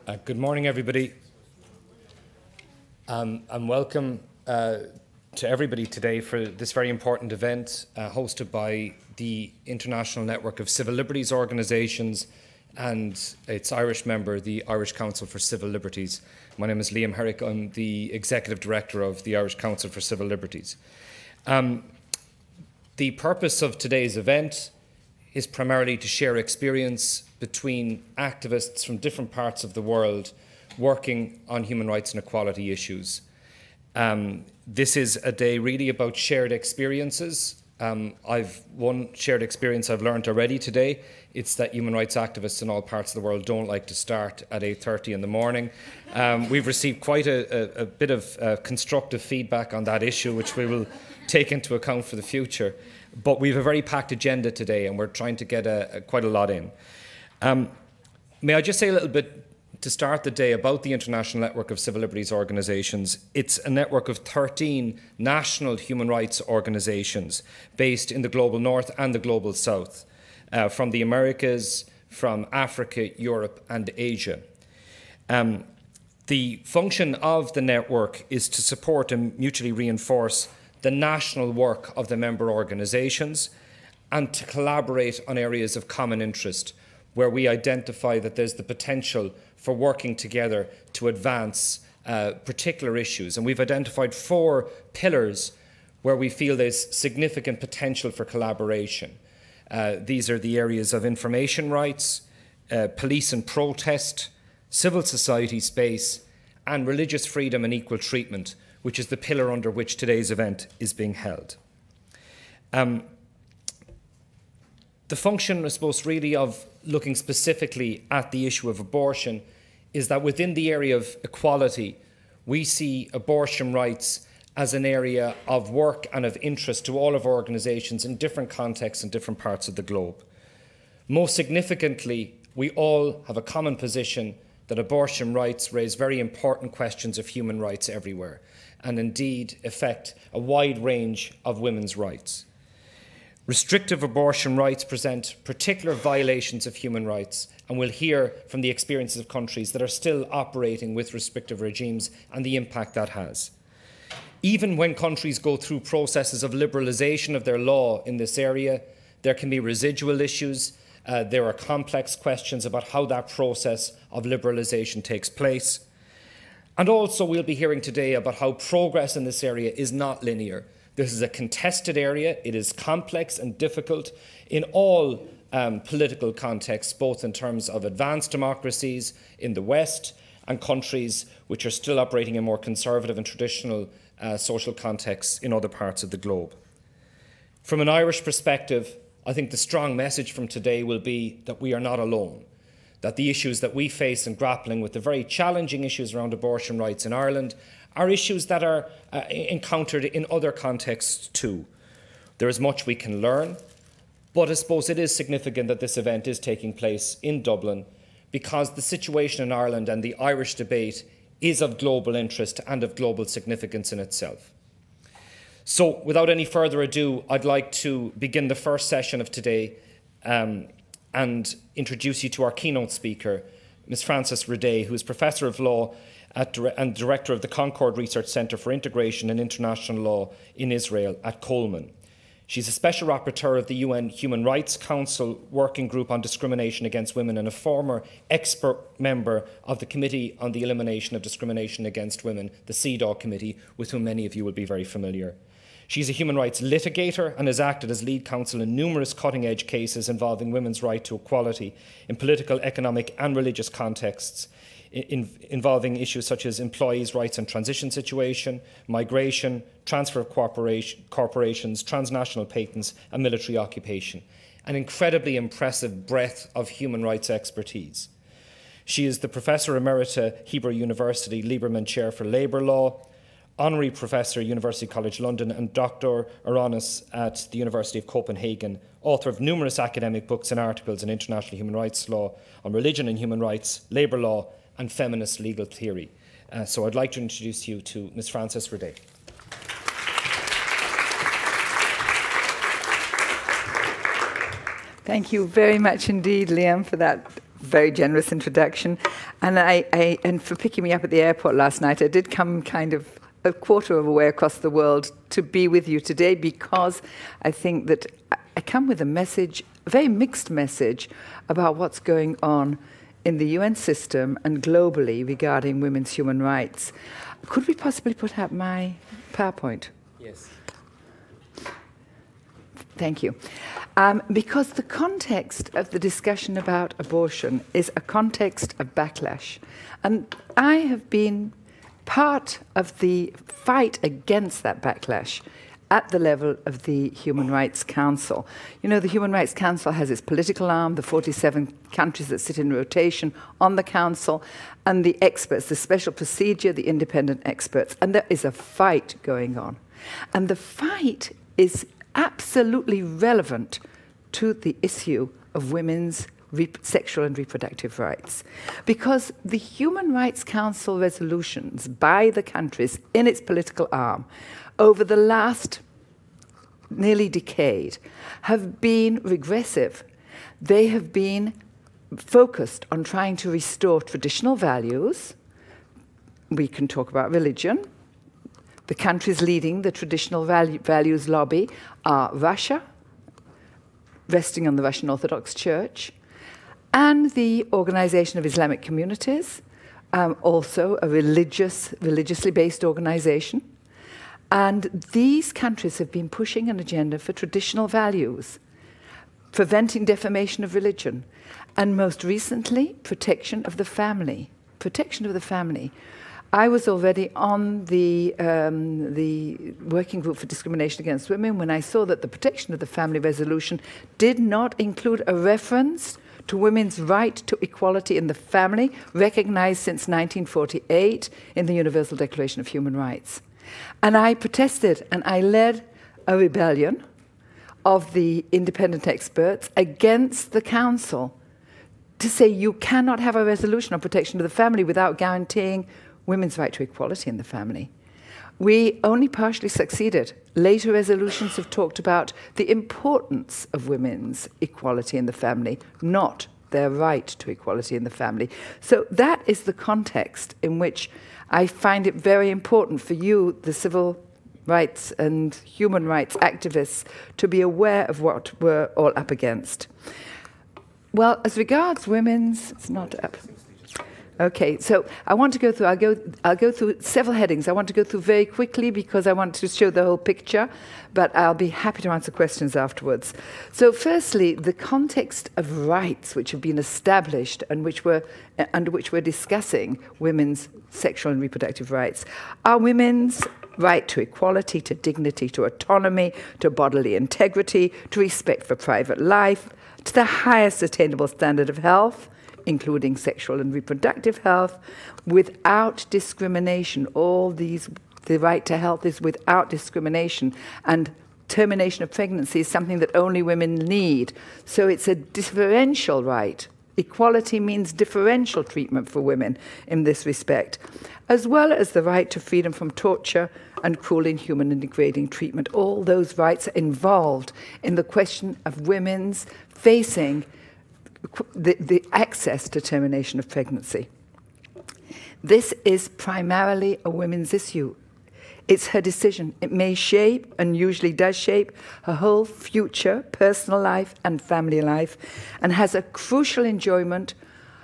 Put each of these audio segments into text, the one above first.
Good morning, everybody, and welcome to everybody today for this very important event hosted by the International Network of Civil Liberties Organisations and its Irish member, the Irish Council for Civil Liberties. My name is Liam Herrick. I'm the Executive Director of the Irish Council for Civil Liberties. The purpose of today's event is primarily to share experience between activists from different parts of the world working on human rights and equality issues. This is a day really about shared experiences. I've one shared experience I've learned already today. It's that human rights activists in all parts of the world don't like to start at 8:30 in the morning. We've received quite a bit of constructive feedback on that issue, which we will take into account for the future. But we have a very packed agenda today, and we're trying to get quite a lot in. May I just say a little bit to start the day about the International Network of Civil Liberties Organisations. It's a network of 13 national human rights organisations based in the global north and the global south, from the Americas, from Africa, Europe and Asia. The function of the network is to support and mutually reinforce the national work of the member organisations and to collaborate on areas of common interest where we identify that there's the potential for working together to advance particular issues. And we've identified 4 pillars where we feel there's significant potential for collaboration. These are the areas of information rights, police and protest, civil society space, and religious freedom and equal treatment, which is the pillar under which today's event is being held. The function, I suppose, really of looking specifically at the issue of abortion is that within the area of equality, we see abortion rights as an area of work and of interest to all of our organisations in different contexts and different parts of the globe. Most significantly, we all have a common position that abortion rights raise very important questions of human rights everywhere and indeed affect a wide range of women's rights. Restrictive abortion rights present particular violations of human rights, and we'll hear from the experiences of countries that are still operating with restrictive regimes and the impact that has. Even when countries go through processes of liberalisation of their law in this area, there can be residual issues. There are complex questions about how that process of liberalisation takes place. And also we'll be hearing today about how progress in this area is not linear. This is a contested area. It is complex and difficult in all political contexts, both in terms of advanced democracies in the West and countries which are still operating in more conservative and traditional social contexts in other parts of the globe. From an Irish perspective, I think the strong message from today will be that we are not alone, that the issues that we face in grappling with the very challenging issues around abortion rights in Ireland are issues that are encountered in other contexts too. There is much we can learn, but I suppose it is significant that this event is taking place in Dublin because the situation in Ireland and the Irish debate is of global interest and of global significance in itself. So without any further ado, I'd like to begin the first session of today and introduce you to our keynote speaker, Ms. Frances Redé, who is Professor of Law and Director of the Concord Research Centre for Integration and International Law in Israel at Coleman. She's a Special Rapporteur of the UN Human Rights Council Working Group on Discrimination Against Women and a former expert member of the Committee on the Elimination of Discrimination Against Women, the CEDAW Committee, with whom many of you will be very familiar. She's a human rights litigator and has acted as lead counsel in numerous cutting-edge cases involving women's right to equality in political, economic and religious contexts, involving issues such as employees' rights and transition situation, migration, transfer of corporations, transnational patents and military occupation. An incredibly impressive breadth of human rights expertise. She is the Professor Emerita, Hebrew University Lieberman Chair for Labour Law, Honorary Professor, University College London, and Dr. Aranis at the University of Copenhagen, author of numerous academic books and articles in international human rights law, on religion and human rights, labour law, and feminist legal theory. So I'd like to introduce you to Ms. Frances Redé. Thank you very much indeed, Liam, for that very generous introduction. And for picking me up at the airport last night. I did come kind of a quarter of a way across the world to be with you today, because I think that I come with a message, a very mixed message, about what's going on in the UN system and globally regarding women's human rights. Could we possibly put up my PowerPoint? Yes. Thank you. Because the context of the discussion about abortion is a context of backlash. And I have been part of the fight against that backlash at the level of the Human Rights Council. You know, the Human Rights Council has its political arm, the 47 countries that sit in rotation on the council, and the experts, the special procedure, the independent experts. And there is a fight going on. And the fight is absolutely relevant to the issue of women's sexual and reproductive rights. Because the Human Rights Council resolutions by the countries in its political arm over the last nearly decade have been regressive. They have been focused on trying to restore traditional values. We can talk about religion. The countries leading the traditional values lobby are Russia, resting on the Russian Orthodox Church, and the Organization of Islamic Communities, also a religiously based organization. And these countries have been pushing an agenda for traditional values, preventing defamation of religion, and most recently, protection of the family. Protection of the family. I was already on the Working Group for Discrimination Against Women when I saw that the Protection of the Family resolution did not include a reference to women's right to equality in the family, recognized since 1948 in the Universal Declaration of Human Rights. And I protested, and I led a rebellion of the independent experts against the Council to say you cannot have a resolution on protection of the family without guaranteeing women's right to equality in the family. We only partially succeeded. Later resolutions have talked about the importance of women's equality in the family, not their right to equality in the family. So that is the context in which I find it very important for you, the civil rights and human rights activists, to be aware of what we're all up against. Well, as regards women's, it's not up. Okay, so I want to go through, I'll go through several headings. I want to go through very quickly because I want to show the whole picture, but I'll be happy to answer questions afterwards. So firstly, the context of rights which have been established and under which we're discussing women's sexual and reproductive rights are women's right to equality, to dignity, to autonomy, to bodily integrity, to respect for private life, to the highest attainable standard of health, including sexual and reproductive health, without discrimination. All these, the right to health is without discrimination, and termination of pregnancy is something that only women need. So it's a differential right. Equality means differential treatment for women in this respect, as well as the right to freedom from torture and cruel, inhuman and degrading treatment. All those rights are involved in the question of women's facing the access to termination of pregnancy. This is primarily a women's issue. It's her decision. It may shape, and usually does shape, her whole future, personal life and family life, and has a crucial impact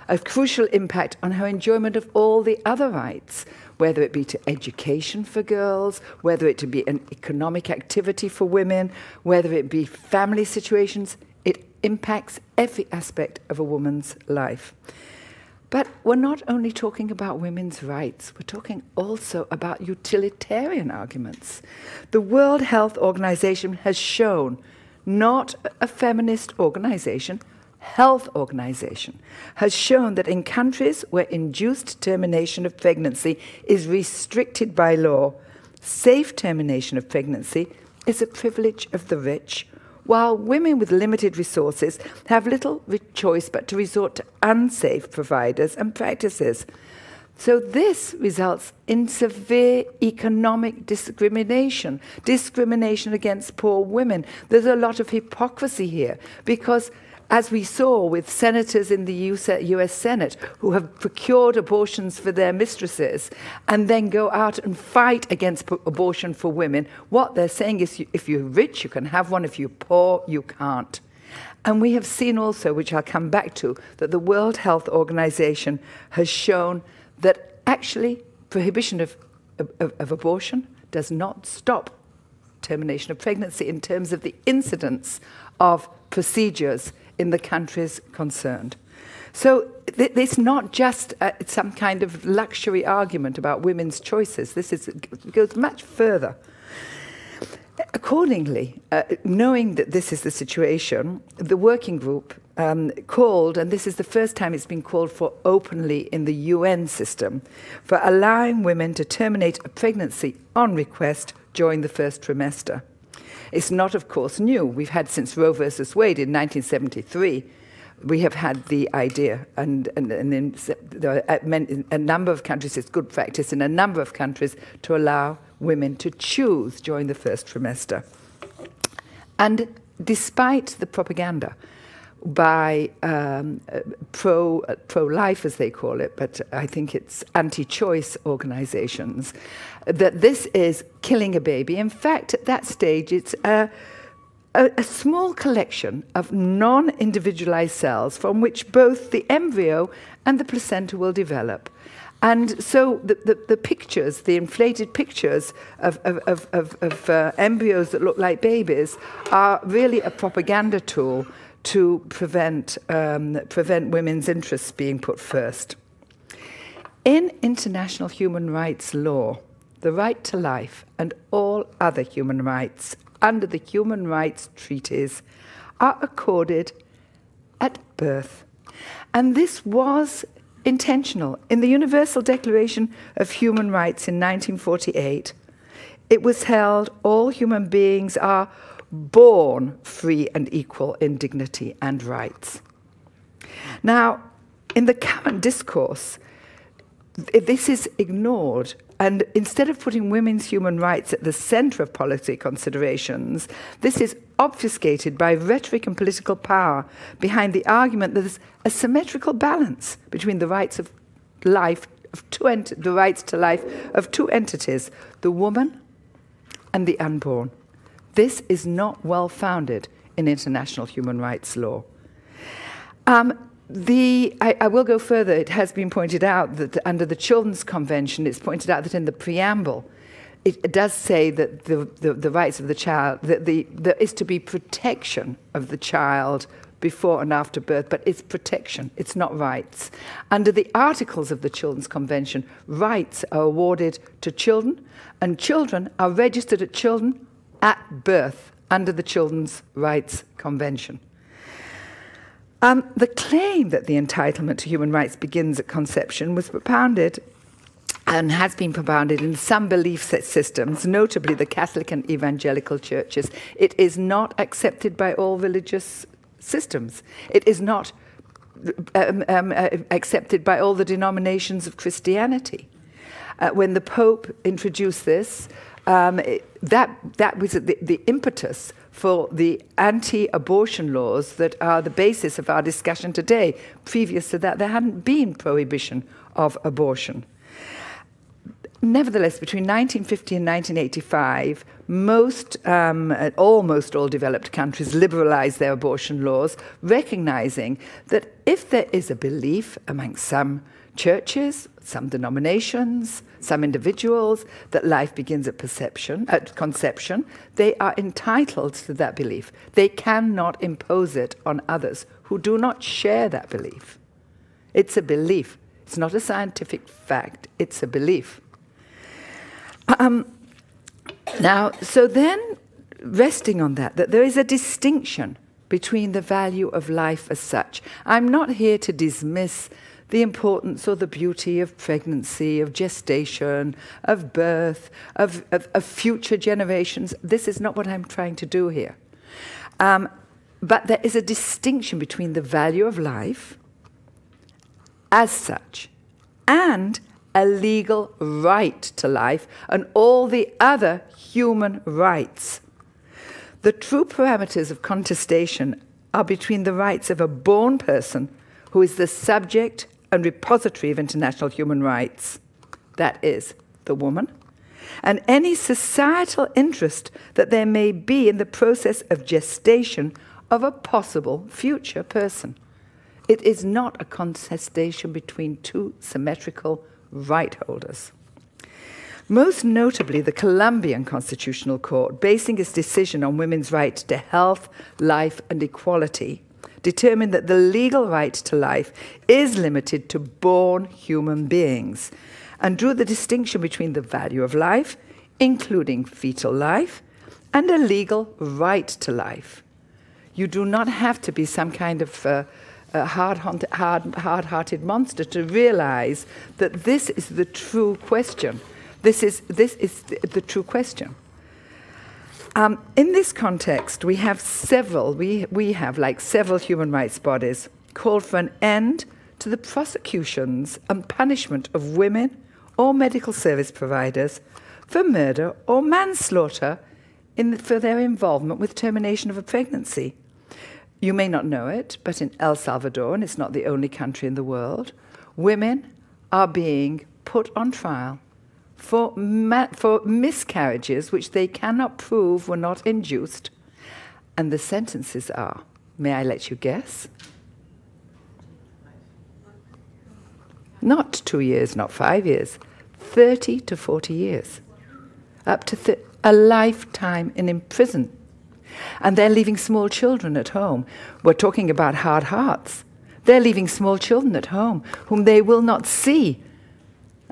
on her enjoyment of all the other rights, whether it be to education for girls, whether it to be an economic activity for women, whether it be family situations. It impacts every aspect of a woman's life. But we're not only talking about women's rights, we're talking also about utilitarian arguments. The World Health Organization has shown, not a feminist organization, health organization, has shown that in countries where induced termination of pregnancy is restricted by law, safe termination of pregnancy is a privilege of the rich, while women with limited resources have little choice but to resort to unsafe providers and practices. So this results in severe economic discrimination against poor women. There's a lot of hypocrisy here because as we saw with senators in the US Senate who have procured abortions for their mistresses and then go out and fight against abortion for women, what they're saying is if you're rich, you can have one. If you're poor, you can't. And we have seen also, which I'll come back to, that the World Health Organization has shown that actually prohibition of abortion does not stop termination of pregnancy in terms of the incidence of procedures in the countries concerned. So it's not just some kind of luxury argument about women's choices. It goes much further. Accordingly, knowing that this is the situation, the working group called, and this is the first time it's been called for openly in the UN system, for allowing women to terminate a pregnancy on request during the first trimester. It's not, of course, new. We've had since Roe versus Wade in 1973. We have had the idea, and in a number of countries, it's good practice in a number of countries to allow women to choose during the first trimester. And despite the propaganda by pro-life, as they call it, but I think it's anti-choice organizations, that this is killing a baby. In fact, at that stage, it's a small collection of non-individualized cells from which both the embryo and the placenta will develop. And so the pictures, the inflated pictures of embryos that look like babies are really a propaganda tool to prevent women's interests being put first. In international human rights law, the right to life and all other human rights under the human rights treaties are accorded at birth. And this was intentional. In the Universal Declaration of Human Rights in 1948, it was held all human beings are born free and equal in dignity and rights. Now, in the current discourse, this is ignored, and instead of putting women's human rights at the center of policy considerations, this is obfuscated by rhetoric and political power behind the argument that there's a symmetrical balance between the rights of life, the rights to life of two entities, the woman and the unborn. This is not well founded in international human rights law. I will go further. It has been pointed out that under the Children's Convention, it's pointed out that in the preamble, it does say that the rights of the child, that there is to be protection of the child before and after birth, but it's protection, it's not rights. Under the articles of the Children's Convention, rights are awarded to children, and children are registered at children at birth under the Children's Rights Convention. The claim that the entitlement to human rights begins at conception was propounded and has been propounded in some belief systems, notably the Catholic and evangelical churches. It is not accepted by all religious systems. It is not accepted by all the denominations of Christianity. When the Pope introduced this, that was the impetus for the anti-abortion laws that are the basis of our discussion today. Previous to that, there hadn't been prohibition of abortion. Nevertheless, between 1950 and 1985, almost all developed countries liberalized their abortion laws, recognizing that if there is a belief among some churches, some denominations, some individuals, that life begins at conception, they are entitled to that belief. They cannot impose it on others who do not share that belief. It's a belief. It's not a scientific fact. It's a belief. Now, so then, resting on that there is a distinction between the value of life as such. I'm not here to dismiss the importance or the beauty of pregnancy, of gestation, of birth, of future generations. This is not what I'm trying to do here. But there is a distinction between the value of life as such and a legal right to life and all the other human rights. The true parameters of contestation are between the rights of a born person who is the subject and repository of international human rights, that is, the woman, and any societal interest that there may be in the process of gestation of a possible future person. It is not a contestation between two symmetrical right holders. Most notably, the Colombian Constitutional Court, basing its decision on women's right to health, life, and equality, determined that the legal right to life is limited to born human beings, and drew the distinction between the value of life, including fetal life, and a legal right to life. You do not have to be some kind of hard-hearted monster to realize that this is the true question. This is the true question. In this context, we have several human rights bodies, called for an end to the prosecutions and punishment of women or medical service providers for murder or manslaughter for their involvement with termination of a pregnancy. You may not know it, but in El Salvador, and it's not the only country in the world, women are being put on trial for miscarriages which they cannot prove were not induced. And the sentences are, may I let you guess? Not 2 years, not 5 years, 30 to 40 years, up to a lifetime in prison. And they're leaving small children at home. We're talking about hard hearts. They're leaving small children at home whom they will not see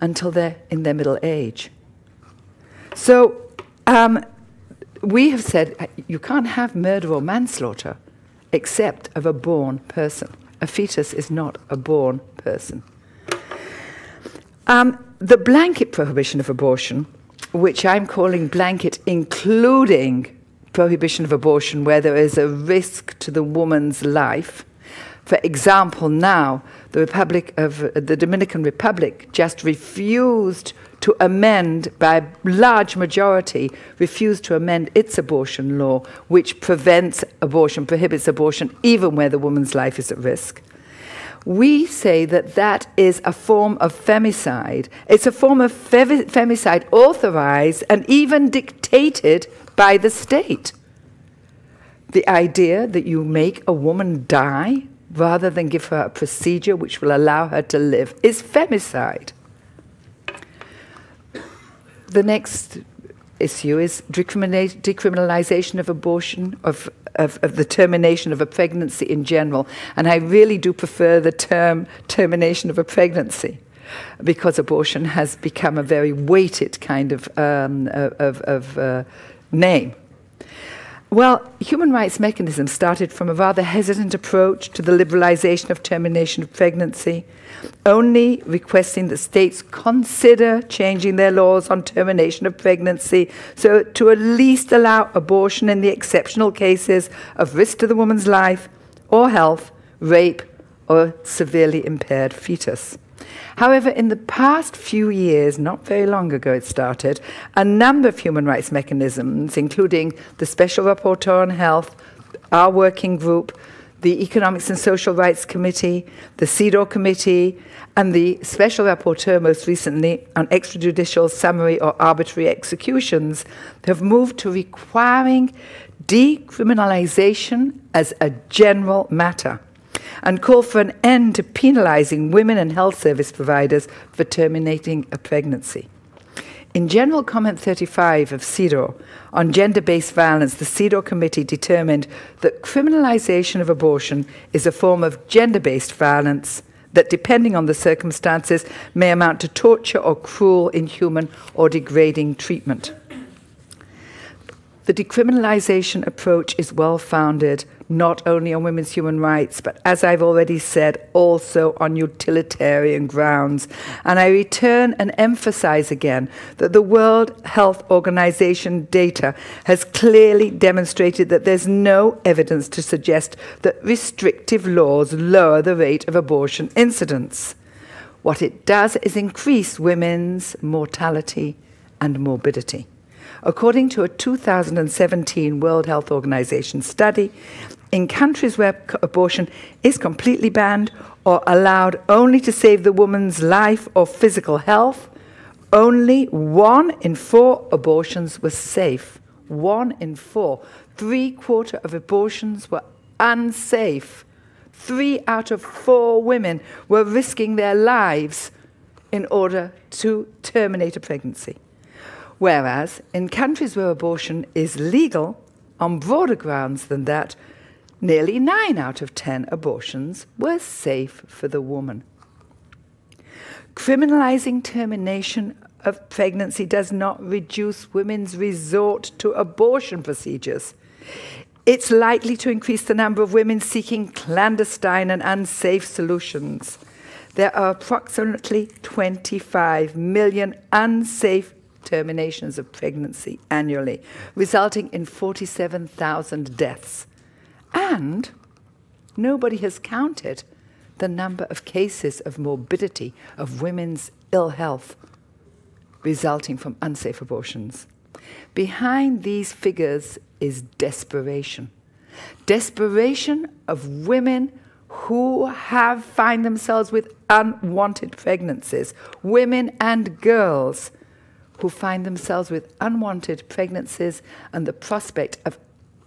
until they're in their middle age. So we have said you can't have murder or manslaughter except of a born person. A fetus is not a born person. The blanket prohibition of abortion, which I'm calling blanket including prohibition of abortion where there is a risk to the woman's life. For example, now the Dominican Republic just refused to amend, by a large majority, refused to amend its abortion law, which prevents abortion, prohibits abortion, even where the woman's life is at risk. We say that that is a form of femicide. It's a form of femicide authorized and even dictated by the state. The idea that you make a woman die rather than give her a procedure which will allow her to live is femicide. The next issue is decriminalization of abortion, of the termination of a pregnancy in general. And I really do prefer the term termination of a pregnancy, because abortion has become a very weighted kind of name. Well, human rights mechanisms started from a rather hesitant approach to the liberalization of termination of pregnancy, only requesting that states consider changing their laws on termination of pregnancy so to at least allow abortion in the exceptional cases of risk to the woman's life or health, rape, or severely impaired fetus. However, in the past few years, not very long ago it started, a number of human rights mechanisms, including the Special Rapporteur on Health, our working group, the Economics and Social Rights Committee, the CEDAW Committee, and the Special Rapporteur most recently on extrajudicial, summary, or arbitrary executions, have moved to requiring decriminalization as a general matter, and call for an end to penalizing women and health service providers for terminating a pregnancy. In General Comment 35 of CEDAW on gender-based violence, the CEDAW Committee determined that criminalization of abortion is a form of gender-based violence that, depending on the circumstances, may amount to torture or cruel, inhuman, or degrading treatment. The decriminalization approach is well-founded not only on women's human rights, but, as I've already said, also on utilitarian grounds. And I return and emphasize again that the World Health Organization data has clearly demonstrated that there's no evidence to suggest that restrictive laws lower the rate of abortion incidence. What it does is increase women's mortality and morbidity. According to a 2017 World Health Organization study, in countries where abortion is completely banned or allowed only to save the woman's life or physical health, only 1 in 4 abortions was safe. 1 in 4. 3/4 of abortions were unsafe. 3 out of 4 women were risking their lives in order to terminate a pregnancy. Whereas in countries where abortion is legal on broader grounds than that, nearly 9 out of 10 abortions were safe for the woman. Criminalizing termination of pregnancy does not reduce women's resort to abortion procedures. It's likely to increase the number of women seeking clandestine and unsafe solutions. There are approximately 25 million unsafe terminations of pregnancy annually, resulting in 47,000 deaths. And nobody has counted the number of cases of morbidity, of women's ill health, resulting from unsafe abortions. Behind these figures is desperation. Desperation of women who find themselves with unwanted pregnancies. Women and girls who find themselves with unwanted pregnancies and the prospect of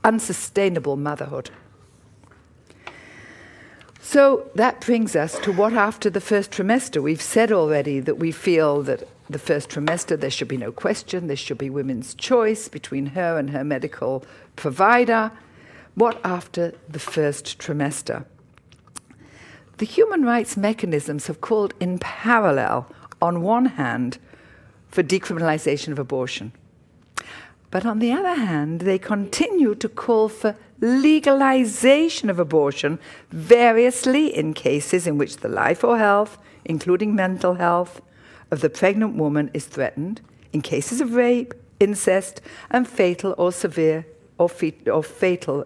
unsustainable motherhood. So that brings us to what after the first trimester. We've said already that we feel that the first trimester, there should be no question, there should be women's choice between her and her medical provider. What after the first trimester? The human rights mechanisms have called in parallel, on one hand, for decriminalization of abortion. But on the other hand, they continue to call for legalization of abortion, variously in cases in which the life or health, including mental health, of the pregnant woman is threatened, in cases of rape, incest, and fatal or severe or fatal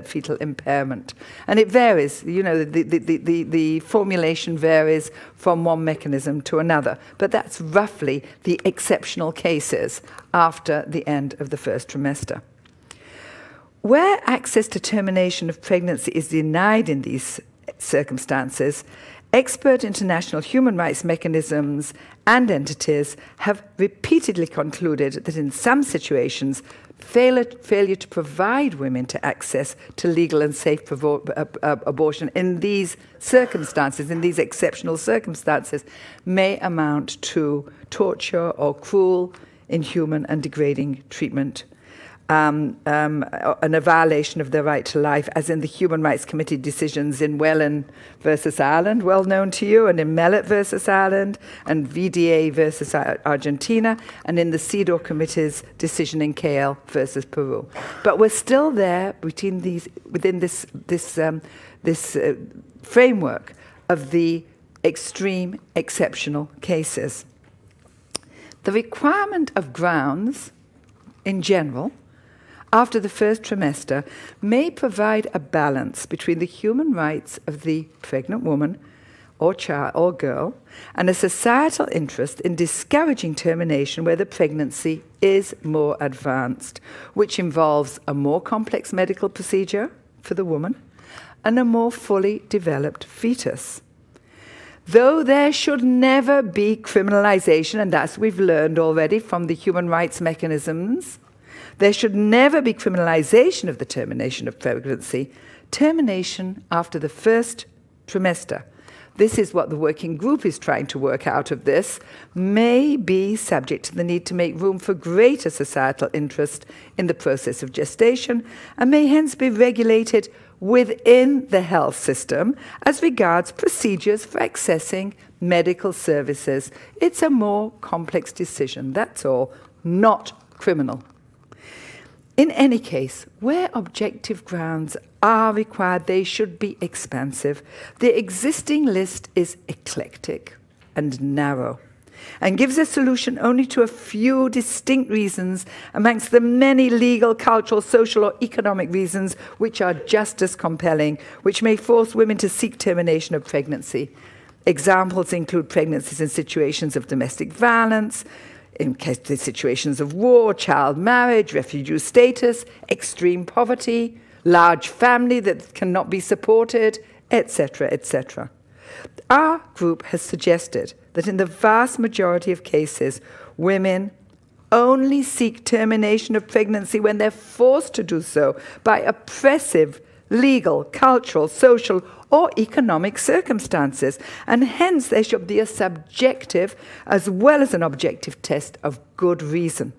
fetal impairment. And it varies, you know, the formulation varies from one mechanism to another, but that's roughly the exceptional cases after the end of the first trimester. Where access to termination of pregnancy is denied in these circumstances, expert international human rights mechanisms and entities have repeatedly concluded that in some situations, failure to provide women to access to legal and safe abortion in these circumstances, in these exceptional circumstances, may amount to torture or cruel, inhuman and degrading treatment, and a violation of their right to life, as in the Human Rights Committee decisions in Whelan versus Ireland, well known to you, and in Mellett versus Ireland, and VDA versus Argentina, and in the CEDAW Committee's decision in KL versus Peru. But we're still there within this framework of the extreme exceptional cases. The requirement of grounds, in general, after the first trimester, may provide a balance between the human rights of the pregnant woman or child or girl and a societal interest in discouraging termination where the pregnancy is more advanced, which involves a more complex medical procedure for the woman and a more fully developed fetus. Though there should never be criminalization, and that's we've learned already from the human rights mechanisms, there should never be criminalization of the termination of pregnancy. Termination after the first trimester, this is what the working group is trying to work out of this, may be subject to the need to make room for greater societal interest in the process of gestation and may hence be regulated within the health system as regards procedures for accessing medical services. It's a more complex decision, that's all, not criminal. In any case, where objective grounds are required, they should be expansive. The existing list is eclectic and narrow and gives a solution only to a few distinct reasons amongst the many legal, cultural, social or economic reasons which are just as compelling, which may force women to seek termination of pregnancy. Examples include pregnancies in situations of domestic violence, in situations of war, child marriage, refugee status, extreme poverty, large family that cannot be supported, etc., etc. Our group has suggested that in the vast majority of cases, women only seek termination of pregnancy when they're forced to do so by oppressive, legal, cultural, social, or economic circumstances, and hence there should be a subjective as well as an objective test of good reason,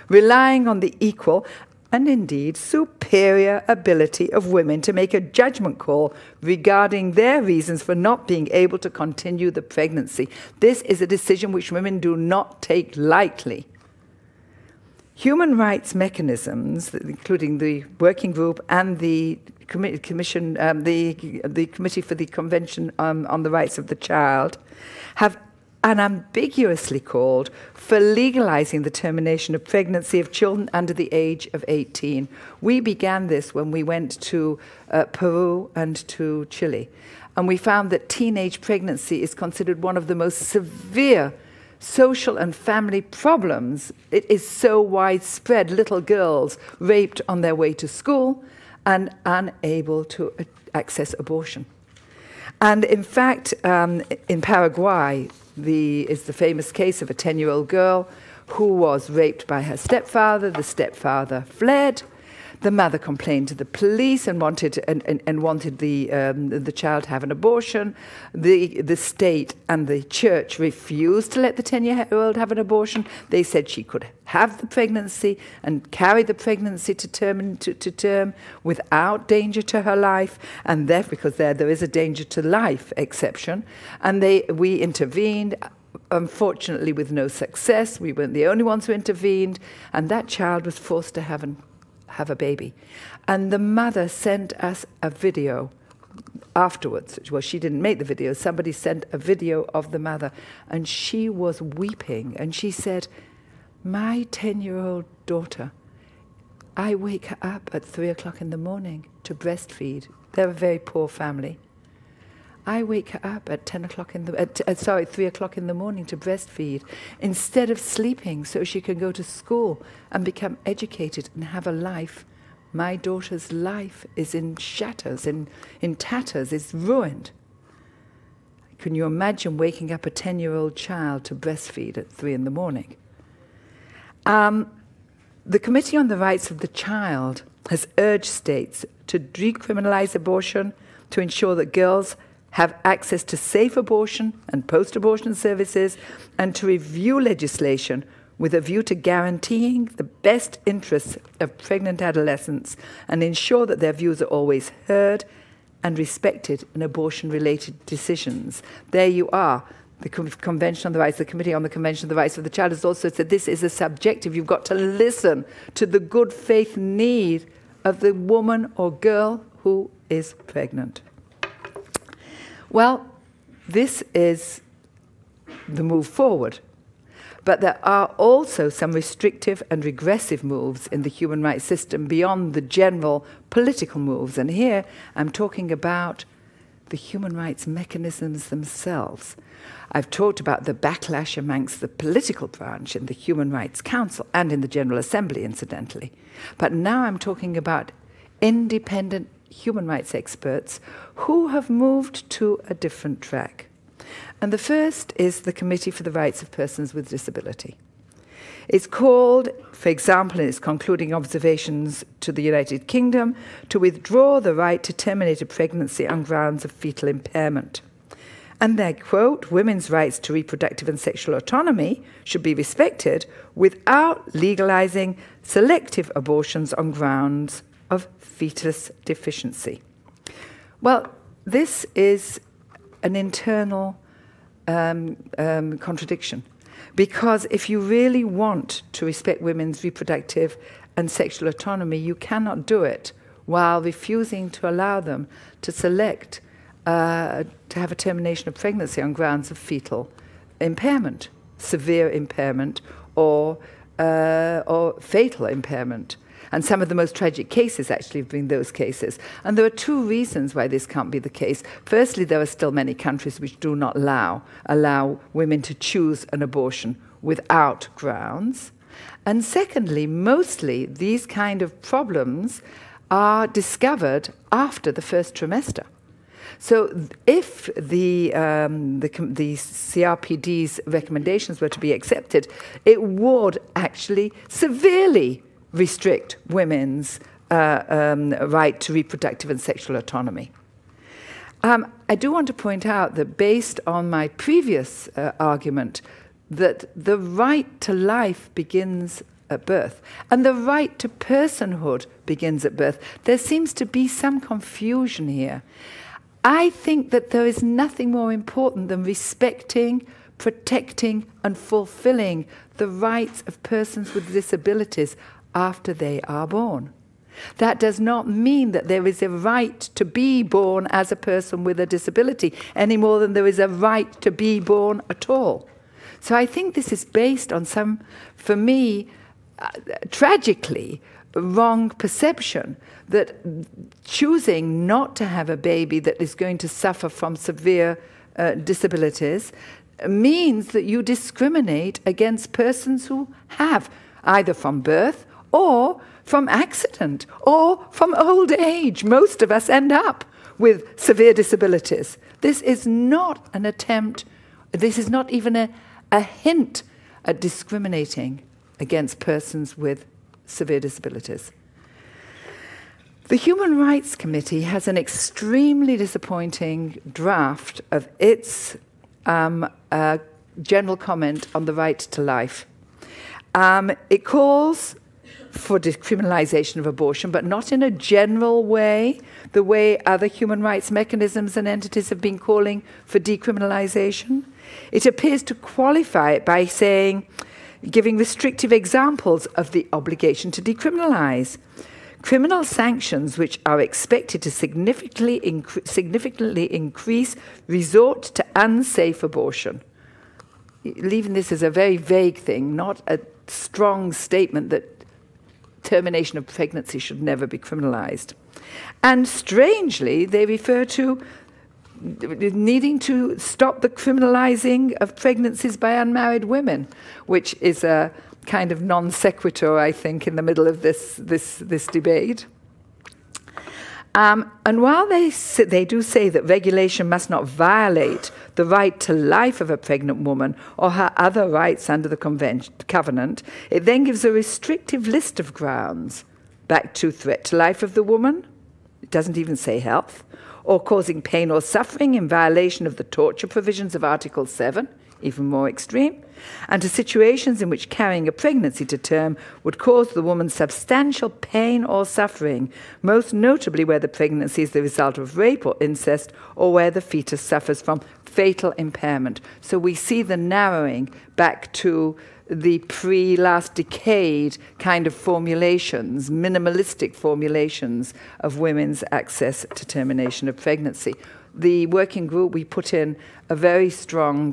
relying on the equal and indeed superior ability of women to make a judgment call regarding their reasons for not being able to continue the pregnancy. This is a decision which women do not take lightly. Human rights mechanisms, including the working group and the commission, the Committee for the Convention on the Rights of the Child, have unambiguously called for legalizing the termination of pregnancy of children under the age of 18. We began this when we went to Peru and to Chile, and we found that teenage pregnancy is considered one of the most severe social and family problems. It is so widespread, little girls raped on their way to school and unable to access abortion. And in fact, in Paraguay, is the famous case of a 10-year-old girl who was raped by her stepfather. The stepfather fled. The mother complained to the police and wanted the child to have an abortion. The state and the church refused to let the 10-year-old have an abortion. They said she could have the pregnancy and carry the pregnancy to term without danger to her life, and because there is a danger to life exception. And we intervened. Unfortunately, with no success. We weren't the only ones who intervened, and that child was forced to have a baby. And the mother sent us a video afterwards. Well, she didn't make the video. Somebody sent a video of the mother, and she was weeping. And she said, "My 10-year-old daughter, I wake her up at 3 o'clock in the morning to breastfeed." They're a very poor family. I wake her up at 3 o'clock in the morning to breastfeed instead of sleeping so she can go to school and become educated and have a life. My daughter's life is in shatters, in tatters, is ruined. Can you imagine waking up a 10-year-old child to breastfeed at 3 in the morning? The Committee on the Rights of the Child has urged states to decriminalize abortion, to ensure that girls have access to safe abortion and post-abortion services, and to review legislation with a view to guaranteeing the best interests of pregnant adolescents and ensure that their views are always heard and respected in abortion-related decisions. There you are. The Convention on the Rights, the Committee on the Convention on the Rights of the Child has also said this is a subjective. You've got to listen to the good faith need of the woman or girl who is pregnant. Well, this is the move forward. But there are also some restrictive and regressive moves in the human rights system beyond the general political moves. And here I'm talking about the human rights mechanisms themselves. I've talked about the backlash amongst the political branch in the Human Rights Council and in the General Assembly, incidentally. But now I'm talking about independent human rights experts who have moved to a different track. And the first is the Committee for the Rights of Persons with Disability. It's called, for example, in its concluding observations to the United Kingdom, to withdraw the right to terminate a pregnancy on grounds of fetal impairment. And they quote, "Women's rights to reproductive and sexual autonomy should be respected without legalizing selective abortions on grounds of fetus deficiency." Well, this is an internal contradiction, because if you really want to respect women's reproductive and sexual autonomy, you cannot do it while refusing to allow them to select to have a termination of pregnancy on grounds of fetal impairment, severe impairment, or fatal impairment. And some of the most tragic cases actually have been those cases. And there are two reasons why this can't be the case. Firstly, there are still many countries which do not allow women to choose an abortion without grounds. And secondly, mostly these kind of problems are discovered after the first trimester. So if the CRPD's recommendations were to be accepted, it would actually severely restrict women's right to reproductive and sexual autonomy. I do want to point out that based on my previous argument that the right to life begins at birth and the right to personhood begins at birth, there seems to be some confusion here. I think that there is nothing more important than respecting, protecting and fulfilling the rights of persons with disabilities after they are born. That does not mean that there is a right to be born as a person with a disability any more than there is a right to be born at all. So I think this is based on some, for me, tragically wrong perception that choosing not to have a baby that is going to suffer from severe disabilities means that you discriminate against persons who have, either from birth or from accident or from old age. Most of us end up with severe disabilities. This is not an attempt, this is not even a hint at discriminating against persons with severe disabilities. The Human Rights Committee has an extremely disappointing draft of its general comment on the right to life. It calls for decriminalisation of abortion, but not in a general way, the way other human rights mechanisms and entities have been calling for decriminalisation. It appears to qualify it by saying, giving restrictive examples of the obligation to decriminalise. Criminal sanctions which are expected to significantly increase resort to unsafe abortion. Leaving this as a very vague thing, not a strong statement that termination of pregnancy should never be criminalised. And strangely, they refer to needing to stop the criminalising of pregnancies by unmarried women, which is a kind of non sequitur, I think, in the middle of this debate. And while they do say that regulation must not violate the right to life of a pregnant woman or her other rights under the covenant, it then gives a restrictive list of grounds back to threat to life of the woman, it doesn't even say health, or causing pain or suffering in violation of the torture provisions of Article 7, even more extreme, and to situations in which carrying a pregnancy to term would cause the woman substantial pain or suffering, most notably where the pregnancy is the result of rape or incest, or where the fetus suffers from fatal impairment. So we see the narrowing back to the pre-last decade kind of formulations, minimalistic formulations of women's access to termination of pregnancy. The working group, we put in a very strong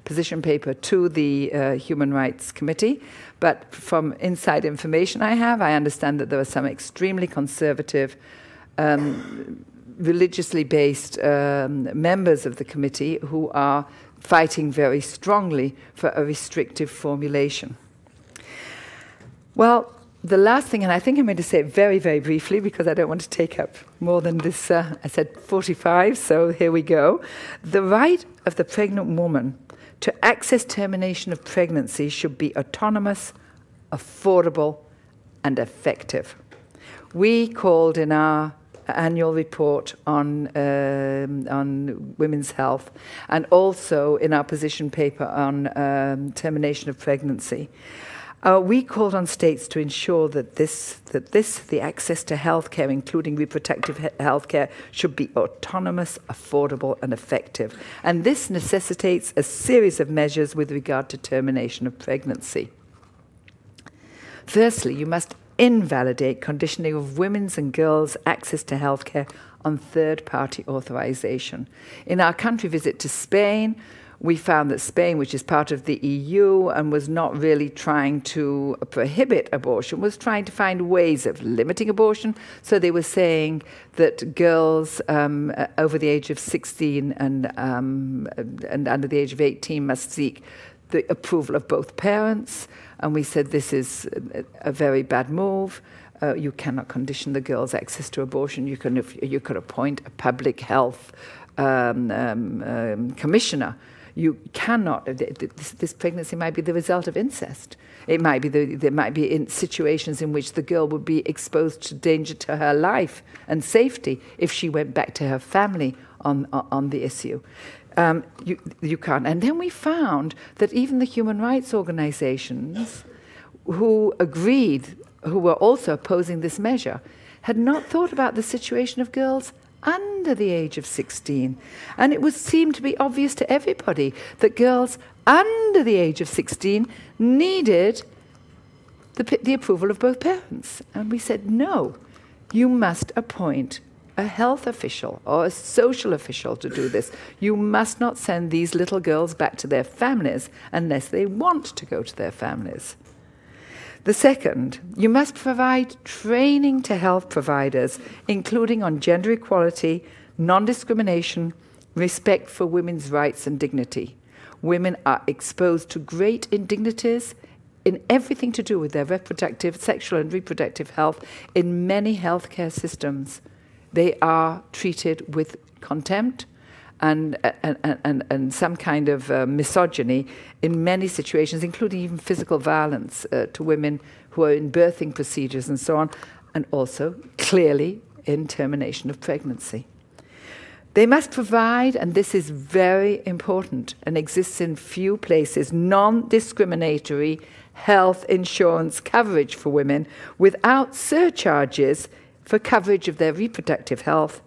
position paper to the Human Rights Committee, but from inside information I have, I understand that there are some extremely conservative, religiously based members of the committee who are fighting very strongly for a restrictive formulation. Well, the last thing, and I think I'm going to say it very, very briefly because I don't want to take up more than this, I said 45, so here we go. The right of the pregnant woman to access termination of pregnancy should be autonomous, affordable, and effective. We called in our annual report on women's health and also in our position paper on termination of pregnancy. We called on states to ensure that the access to healthcare, including reproductive healthcare, should be autonomous, affordable, and effective. And this necessitates a series of measures with regard to termination of pregnancy. Firstly, you must invalidate conditioning of women's and girls' access to healthcare on third-party authorization. In our country visit to Spain, we found that Spain, which is part of the EU and was not really trying to prohibit abortion, was trying to find ways of limiting abortion. So they were saying that girls over the age of 16 and under the age of 18 must seek the approval of both parents. And we said this is a very bad move. You cannot condition the girl's access to abortion. You could appoint a public health commissioner. You cannot. This pregnancy might be the result of incest. It might be there might be in situations in which the girl would be exposed to danger to her life and safety if she went back to her family on the issue. You can't. And then we found that even the human rights organizations who were also opposing this measure, had not thought about the situation of girls under the age of 16. And it seemed to be obvious to everybody that girls under the age of 16 needed the approval of both parents. And we said, no, you must appoint a health official or a social official to do this. You must not send these little girls back to their families unless they want to go to their families. The second, you must provide training to health providers, including on gender equality, non-discrimination, respect for women's rights and dignity. Women are exposed to great indignities in everything to do with their sexual and reproductive health in many healthcare systems. They are treated with contempt and some kind of misogyny in many situations, including even physical violence to women who are in birthing procedures and so on, and also clearly in termination of pregnancy. They must provide, and this is very important and exists in few places, non-discriminatory health insurance coverage for women without surcharges for coverage of their reproductive health,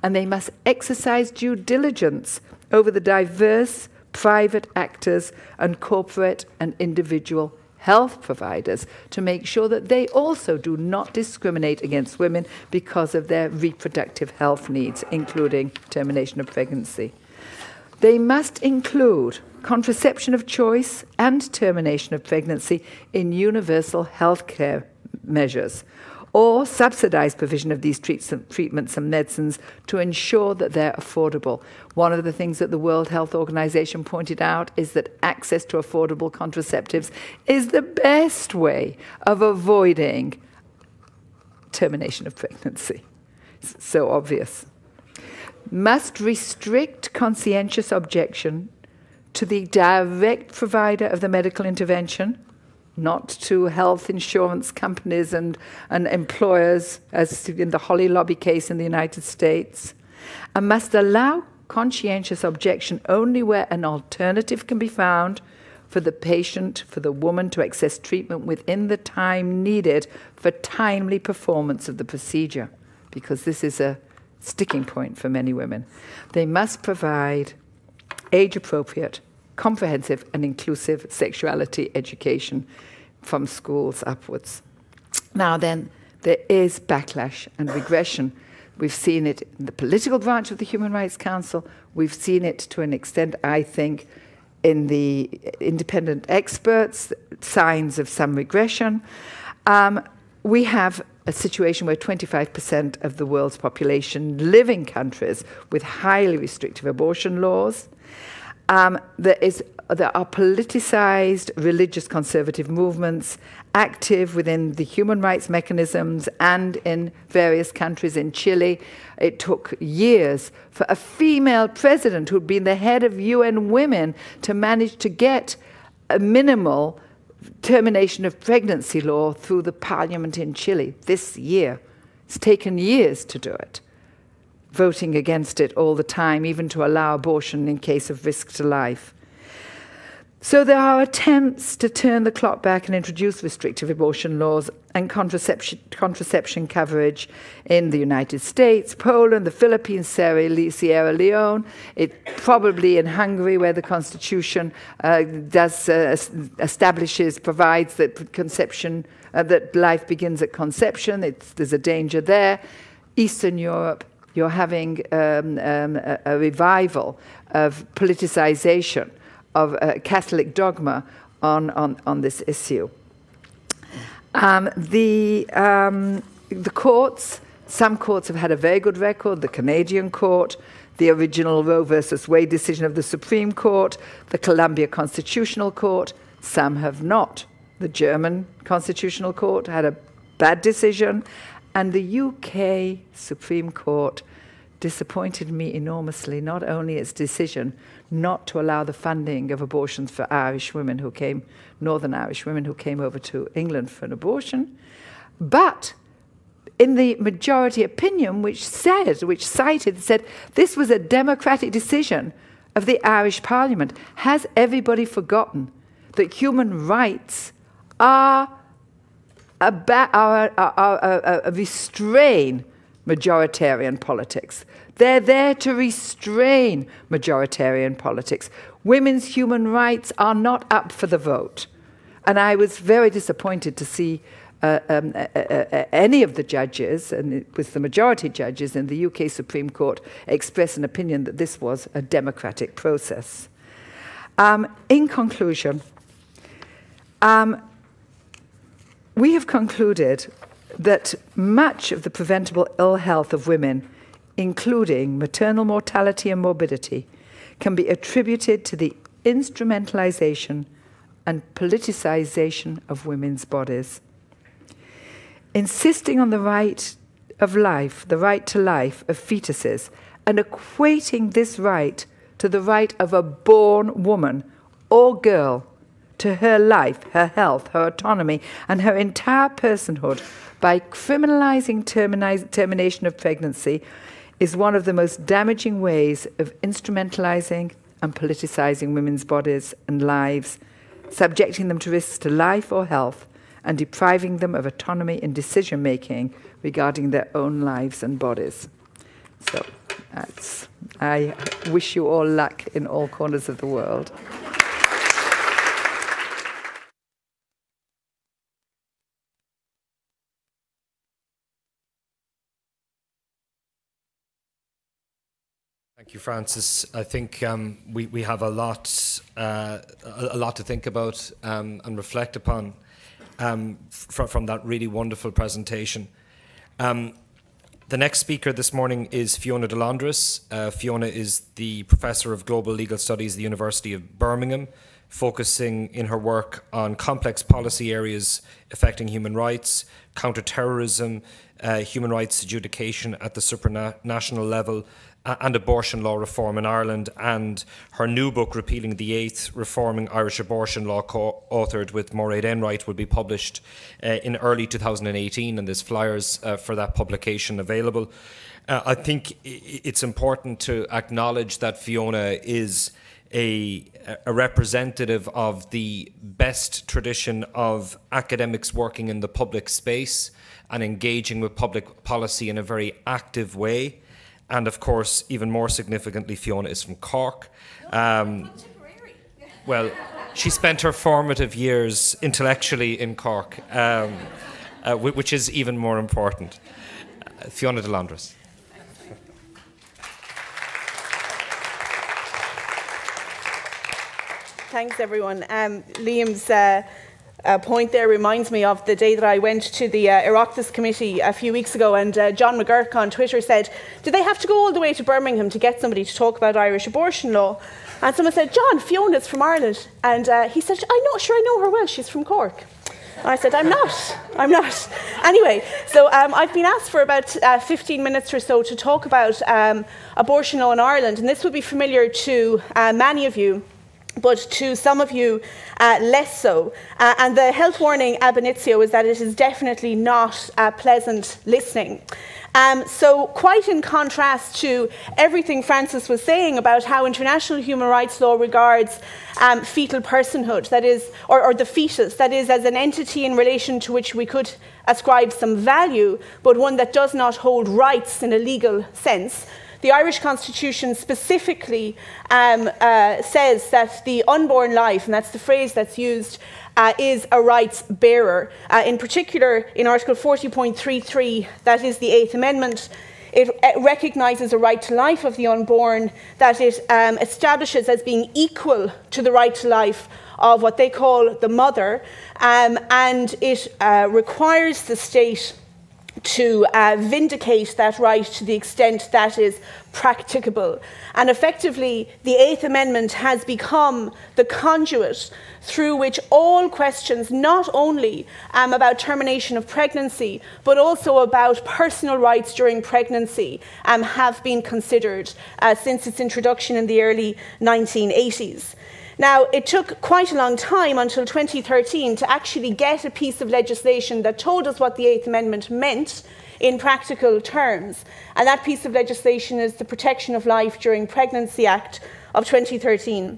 and they must exercise due diligence over the diverse private actors and corporate and individual health providers to make sure that they also do not discriminate against women because of their reproductive health needs, including termination of pregnancy. They must include contraception of choice and termination of pregnancy in universal health care measures, or subsidized provision of these treatments and medicines to ensure that they're affordable. One of the things that the World Health Organization pointed out is that access to affordable contraceptives is the best way of avoiding termination of pregnancy. It's so obvious. Must restrict conscientious objection to the direct provider of the medical intervention, not to health insurance companies and employers, as in the Holly Lobby case in the United States, and must allow conscientious objection only where an alternative can be found for the patient, for the woman to access treatment within the time needed for timely performance of the procedure, because this is a sticking point for many women. They must provide age-appropriate, comprehensive and inclusive sexuality education from schools upwards. Now then, there is backlash and regression. We've seen it in the political branch of the Human Rights Council. We've seen it to an extent, I think, in the independent experts, signs of some regression. We have a situation where 25% of the world's population live in countries with highly restrictive abortion laws. There are politicized religious conservative movements active within the human rights mechanisms and in various countries. In Chile, it took years for a female president who'd been the head of UN Women to manage to get a minimal termination of pregnancy law through the parliament in Chile this year. It's taken years to do it, voting against it all the time, even to allow abortion in case of risk to life. So there are attempts to turn the clock back and introduce restrictive abortion laws and contraception coverage in the United States, Poland, the Philippines, Sierra Leone, probably in Hungary, where the constitution provides that conception, that life begins at conception. There's a danger there. Eastern Europe, you're having a revival of politicization of Catholic dogma on this issue. The courts, some courts have had a very good record. The Canadian court, the original Roe versus Wade decision of the Supreme Court, the Columbia Constitutional Court. Some have not. The German Constitutional Court had a bad decision. And the UK Supreme Court disappointed me enormously, not only its decision not to allow the funding of abortions for Irish women who came, Northern Irish women who came over to England for an abortion, but in the majority opinion, which said this was a democratic decision of the Irish Parliament. Has everybody forgotten that human rights are restrain majoritarian politics? They're there to restrain majoritarian politics. Women's human rights are not up for the vote. And I was very disappointed to see any of the judges, and it was the majority judges in the UK Supreme Court, express an opinion that this was a democratic process. In conclusion, we have concluded that much of the preventable ill health of women, including maternal mortality and morbidity, can be attributed to the instrumentalization and politicization of women's bodies. Insisting on the right of life, the right to life of fetuses, and equating this right to the right of a born woman or girl to her life, her health, her autonomy, and her entire personhood by criminalizing termination of pregnancy is one of the most damaging ways of instrumentalizing and politicizing women's bodies and lives, subjecting them to risks to life or health, and depriving them of autonomy in decision-making regarding their own lives and bodies. So I wish you all luck in all corners of the world. Thank you, Frances. I think we have a lot to think about and reflect upon from that really wonderful presentation. The next speaker this morning is Fiona de Londres. Fiona is the Professor of Global Legal Studies at the University of Birmingham, focusing in her work on complex policy areas affecting human rights, counter-terrorism, human rights adjudication at the supranational level, and abortion law reform in Ireland, and her new book, Repealing the Eighth, Reforming Irish Abortion Law, co-authored with Mairead Enright, will be published in early 2018, and there's flyers for that publication available. I think it's important to acknowledge that Fiona is a representative of the best tradition of academics working in the public space and engaging with public policy in a very active way. And of course, even more significantly, Fiona is from Cork. Well, she spent her formative years intellectually in Cork, which is even more important. Fiona de Londres. Thanks, everyone. Liam's point there reminds me of the day that I went to the Oireachtas Committee a few weeks ago, and John McGurk on Twitter said, "Did they have to go all the way to Birmingham to get somebody to talk about Irish abortion law?" And someone said, "John, Fiona's from Ireland." And he said, I know her well, she's from Cork. And I said, I'm not. Anyway, so I've been asked for about 15 minutes or so to talk about abortion law in Ireland, and this will be familiar to many of you, but to some of you less so. And the health warning ab initio is that it is definitely not pleasant listening. So quite in contrast to everything Frances was saying about how international human rights law regards fetal personhood, that is, or the fetus, that is, as an entity in relation to which we could ascribe some value, but one that does not hold rights in a legal sense. The Irish Constitution specifically says that the unborn life, and that's the phrase that's used, is a rights bearer. In particular, in Article 40.33, that is the 8th Amendment, it recognises a right to life of the unborn that it establishes as being equal to the right to life of what they call the mother, and it requires the state to vindicate that right to the extent that is practicable. And effectively, the Eighth Amendment has become the conduit through which all questions, not only about termination of pregnancy, but also about personal rights during pregnancy, have been considered since its introduction in the early 1980s. Now, it took quite a long time, until 2013, to actually get a piece of legislation that told us what the Eighth Amendment meant in practical terms. And that piece of legislation is the Protection of Life During Pregnancy Act of 2013.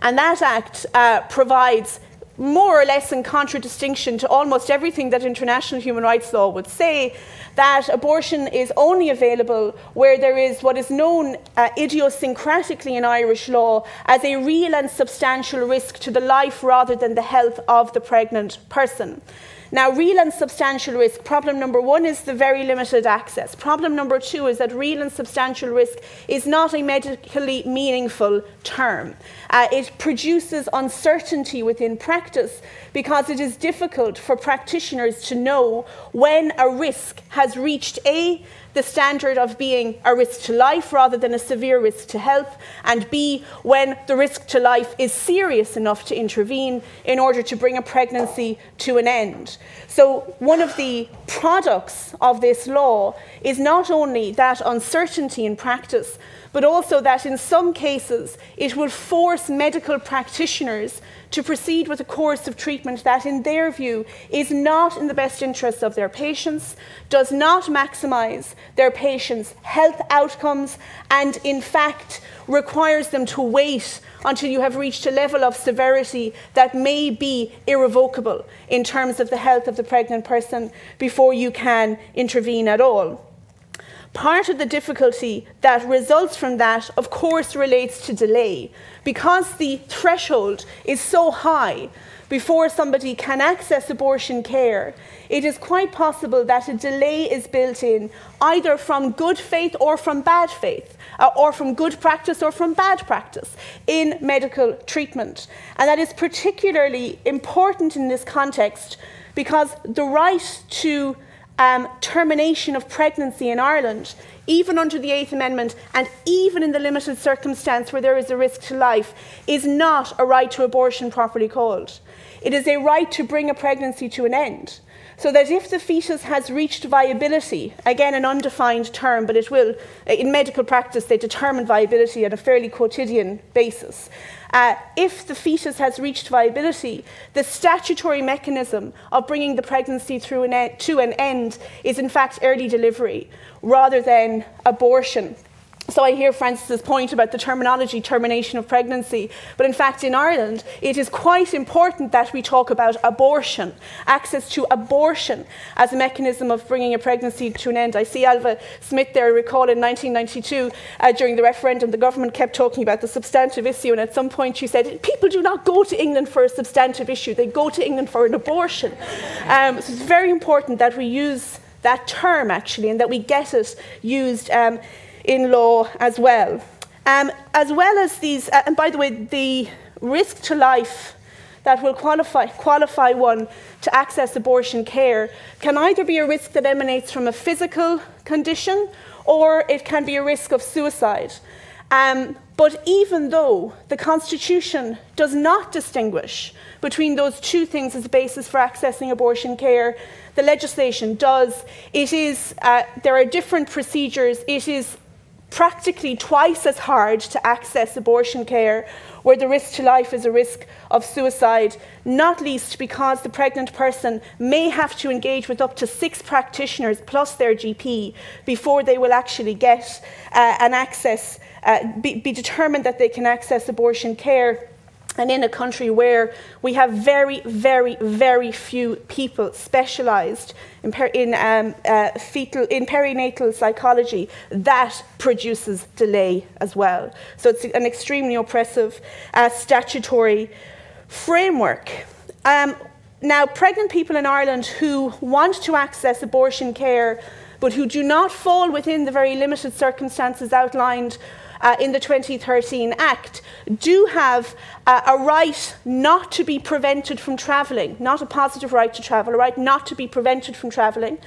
And that act provides, more or less in contradistinction to almost everything that international human rights law would say, that abortion is only available where there is what is known idiosyncratically in Irish law as a real and substantial risk to the life rather than the health of the pregnant person. Now, real and substantial risk, problem number one is the very limited access. Problem number two is that real and substantial risk is not a medically meaningful term. It produces uncertainty within practice because it is difficult for practitioners to know when a risk has reached A, the standard of being a risk to life rather than a severe risk to health, and B, when the risk to life is serious enough to intervene in order to bring a pregnancy to an end. So one of the products of this law is not only that uncertainty in practice, but also that in some cases it will force medical practitioners to proceed with a course of treatment that, in their view, is not in the best interests of their patients, does not maximise their patients' health outcomes, and in fact requires them to wait until you have reached a level of severity that may be irrevocable in terms of the health of the pregnant person before you can intervene at all. Part of the difficulty that results from that, of course, relates to delay. Because the threshold is so high before somebody can access abortion care, it is quite possible that a delay is built in either from good faith or from bad faith, or from good practice or from bad practice in medical treatment. And that is particularly important in this context because the right to termination of pregnancy in Ireland, even under the Eighth Amendment and even in the limited circumstance where there is a risk to life, is not a right to abortion properly called. It is a right to bring a pregnancy to an end. So that if the fetus has reached viability, again an undefined term, but it will, in medical practice they determine viability at a fairly quotidian basis. If the fetus has reached viability, the statutory mechanism of bringing the pregnancy to an end is in fact early delivery rather than abortion. So I hear Francis's point about the terminology termination of pregnancy, but in fact in Ireland it is quite important that we talk about abortion, access to abortion as a mechanism of bringing a pregnancy to an end. I see Alva Smith there recall in 1992 during the referendum the government kept talking about the substantive issue, and at some point she said people do not go to England for a substantive issue, they go to England for an abortion. So it's very important that we use that term actually and that we get it used in law as well as these, and by the way, the risk to life that will qualify one to access abortion care can either be a risk that emanates from a physical condition or it can be a risk of suicide. But even though the Constitution does not distinguish between those two things as a basis for accessing abortion care, the legislation does. It is, there are different procedures. It is practically twice as hard to access abortion care where the risk to life is a risk of suicide, not least because the pregnant person may have to engage with up to 6 practitioners plus their GP before they will actually get be determined that they can access abortion care. And in a country where we have very, very, very few people specialised in perinatal psychology, that produces delay as well. So it's an extremely oppressive statutory framework. Now, pregnant people in Ireland who want to access abortion care but who do not fall within the very limited circumstances outlined in the 2013 Act do have a right not to be prevented from travelling, not a positive right to travel, a right not to be prevented from travelling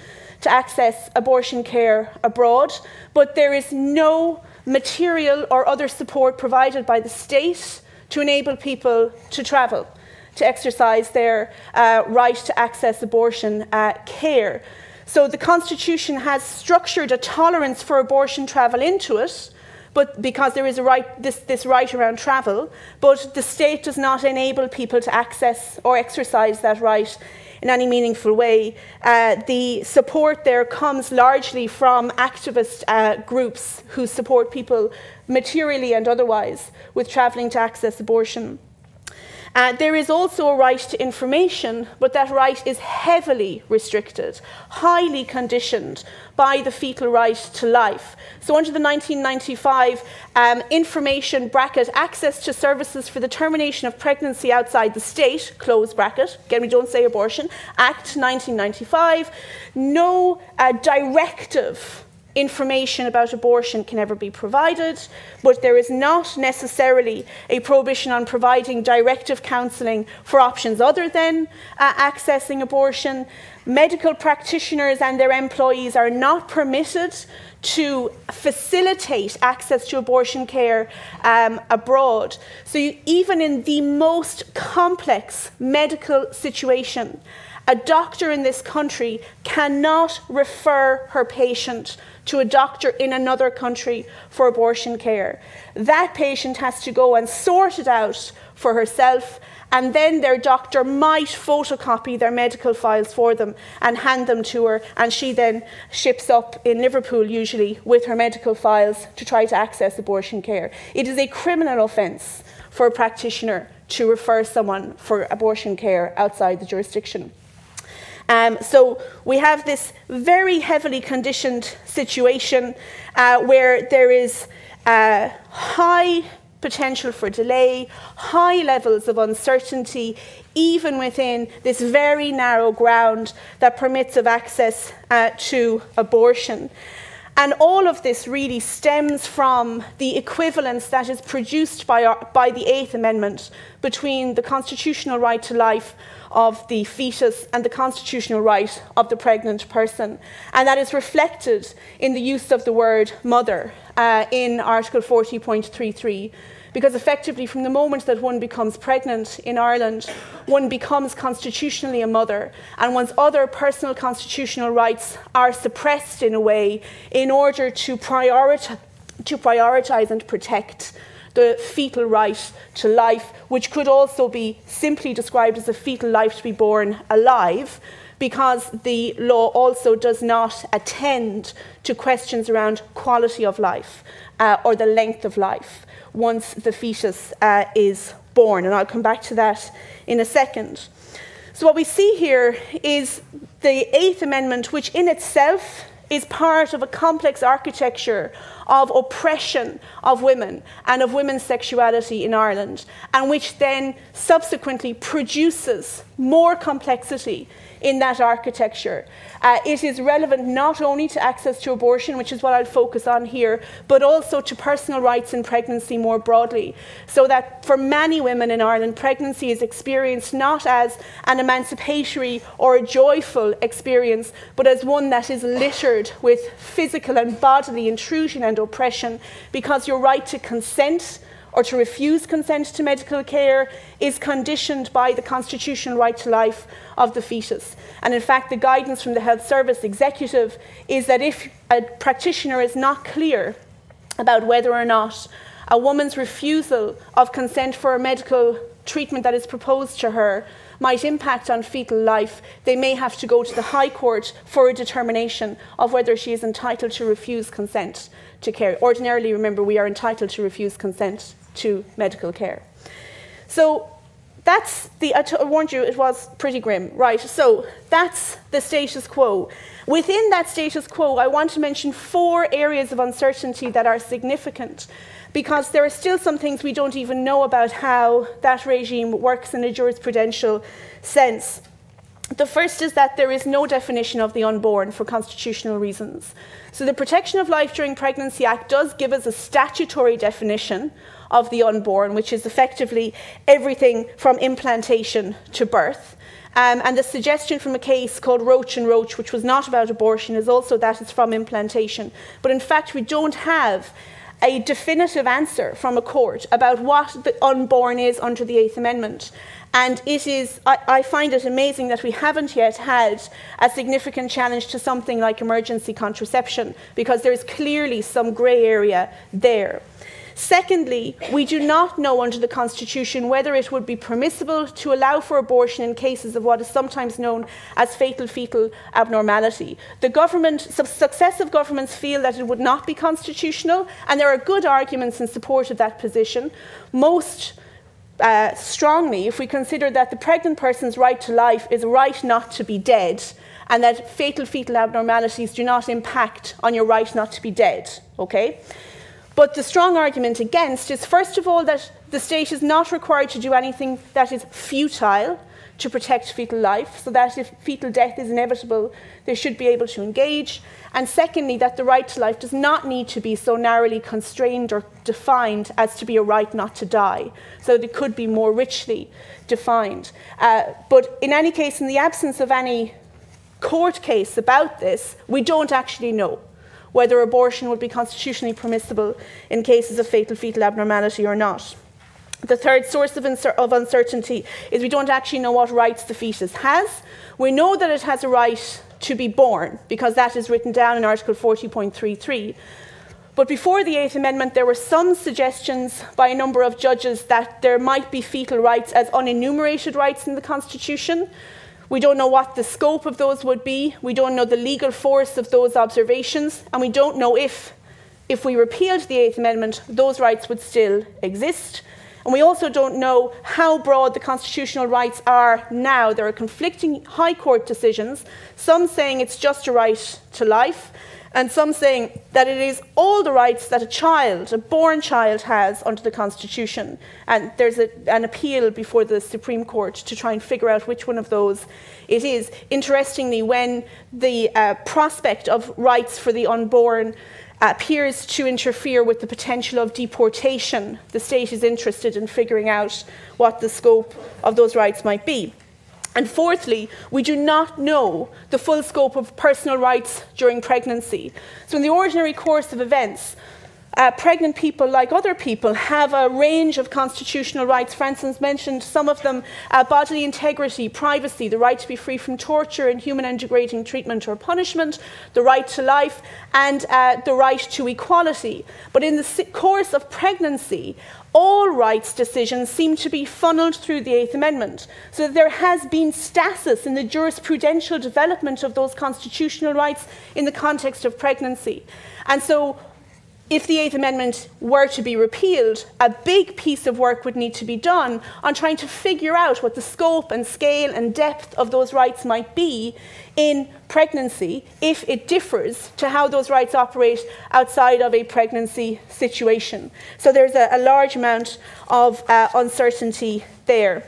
to access abortion care abroad, but there is no material or other support provided by the state to enable people to travel, to exercise their right to access abortion care. So the Constitution has structured a tolerance for abortion travel into it, but because there is a right, this right around travel, but the state does not enable people to access or exercise that right in any meaningful way. The support there comes largely from activist groups who support people materially and otherwise with travelling to access abortion. There is also a right to information, but that right is heavily restricted, highly conditioned by the fetal right to life. So under the 1995 information bracket, access to services for the termination of pregnancy outside the state, close bracket, again we don't say abortion, Act 1995, no directive information about abortion can ever be provided, but there is not necessarily a prohibition on providing directive counselling for options other than accessing abortion. Medical practitioners and their employees are not permitted to facilitate access to abortion care abroad. So even in the most complex medical situation, a doctor in this country cannot refer her patient to a doctor in another country for abortion care. That patient has to go and sort it out for herself, and then their doctor might photocopy their medical files for them and hand them to her, and she then ships up in Liverpool usually with her medical files to try to access abortion care. It is a criminal offence for a practitioner to refer someone for abortion care outside the jurisdiction. So we have this very heavily conditioned situation where there is high potential for delay, high levels of uncertainty, even within this very narrow ground that permits of access to abortion. And all of this really stems from the equivalence that is produced by the 8th Amendment between the constitutional right to life of the fetus and the constitutional right of the pregnant person. And that is reflected in the use of the word mother in Article 40.33. Because effectively, from the moment that one becomes pregnant in Ireland, one becomes constitutionally a mother, and one's other personal constitutional rights are suppressed in a way in order to prioritise and protect the fetal right to life, which could also be simply described as a fetal life to be born alive, because the law also does not attend to questions around quality of life or the length of life once the fetus is born. And I'll come back to that in a second. So what we see here is the 8th Amendment, which in itself is part of a complex architecture of oppression of women and of women's sexuality in Ireland, and which then subsequently produces more complexity in that architecture. It is relevant not only to access to abortion, which is what I'll focus on here, but also to personal rights in pregnancy more broadly. So that for many women in Ireland, pregnancy is experienced not as an emancipatory or a joyful experience, but as one that is littered with physical and bodily intrusion and oppression, because your right to consent or to refuse consent to medical care is conditioned by the constitutional right to life of the fetus. And in fact, the guidance from the Health Service Executive is that if a practitioner is not clear about whether or not a woman's refusal of consent for a medical treatment that is proposed to her might impact on fetal life, they may have to go to the High Court for a determination of whether she is entitled to refuse consent to care. Ordinarily, remember, we are entitled to refuse consent to medical care. So that's I warned you it was pretty grim, right? So that's the status quo. Within that status quo, I want to mention 4 areas of uncertainty that are significant, because there are still some things we don't even know about how that regime works in a jurisprudential sense. The first is that there is no definition of the unborn for constitutional reasons. So the Protection of Life During Pregnancy Act does give us a statutory definition of the unborn, which is effectively everything from implantation to birth. And the suggestion from a case called Roach and Roach, which was not about abortion, is also that it's from implantation. But in fact, we don't have a definitive answer from a court about what the unborn is under the 8th Amendment. And it is, I find it amazing that we haven't yet had a significant challenge to something like emergency contraception, because there is clearly some grey area there. Secondly, we do not know under the Constitution whether it would be permissible to allow for abortion in cases of what is sometimes known as fatal fetal abnormality. The government, successive governments feel that it would not be constitutional, and there are good arguments in support of that position. Most strongly, if we consider that the pregnant person's right to life is a right not to be dead, and that fatal fetal abnormalities do not impact on your right not to be dead. Okay? But the strong argument against is, first of all, that the state is not required to do anything that is futile to protect fetal life, so that if fetal death is inevitable, they should be able to engage. And secondly, that the right to life does not need to be so narrowly constrained or defined as to be a right not to die, so that it could be more richly defined. But in any case, in the absence of any court case about this, we don't actually know whether abortion would be constitutionally permissible in cases of fatal fetal abnormality or not. The third source of uncertainty is we don't actually know what rights the fetus has. We know that it has a right to be born, because that is written down in Article 40.33. But before the 8th Amendment, there were some suggestions by a number of judges that there might be fetal rights as unenumerated rights in the Constitution. We don't know what the scope of those would be. We don't know the legal force of those observations. And we don't know if we repealed the 8th Amendment, those rights would still exist. And we also don't know how broad the constitutional rights are now. There are conflicting High Court decisions, some saying it's just a right to life, and some saying that it is all the rights that a born child has under the Constitution. And there's an appeal before the Supreme Court to try and figure out which one of those it is. Interestingly, when the prospect of rights for the unborn appears to interfere with the potential of deportation, the state is interested in figuring out what the scope of those rights might be. And fourthly, we do not know the full scope of personal rights during pregnancy. So in the ordinary course of events, pregnant people, like other people, have a range of constitutional rights. Francis mentioned some of them: bodily integrity, privacy, the right to be free from torture, inhuman and degrading treatment or punishment, the right to life, and the right to equality. But in the course of pregnancy, all rights decisions seem to be funneled through the 8th Amendment. So there has been stasis in the jurisprudential development of those constitutional rights in the context of pregnancy. And so if the 8th Amendment were to be repealed, a big piece of work would need to be done on trying to figure out what the scope and scale and depth of those rights might be in pregnancy, if it differs to how those rights operate outside of a pregnancy situation. So there's a large amount of uncertainty there.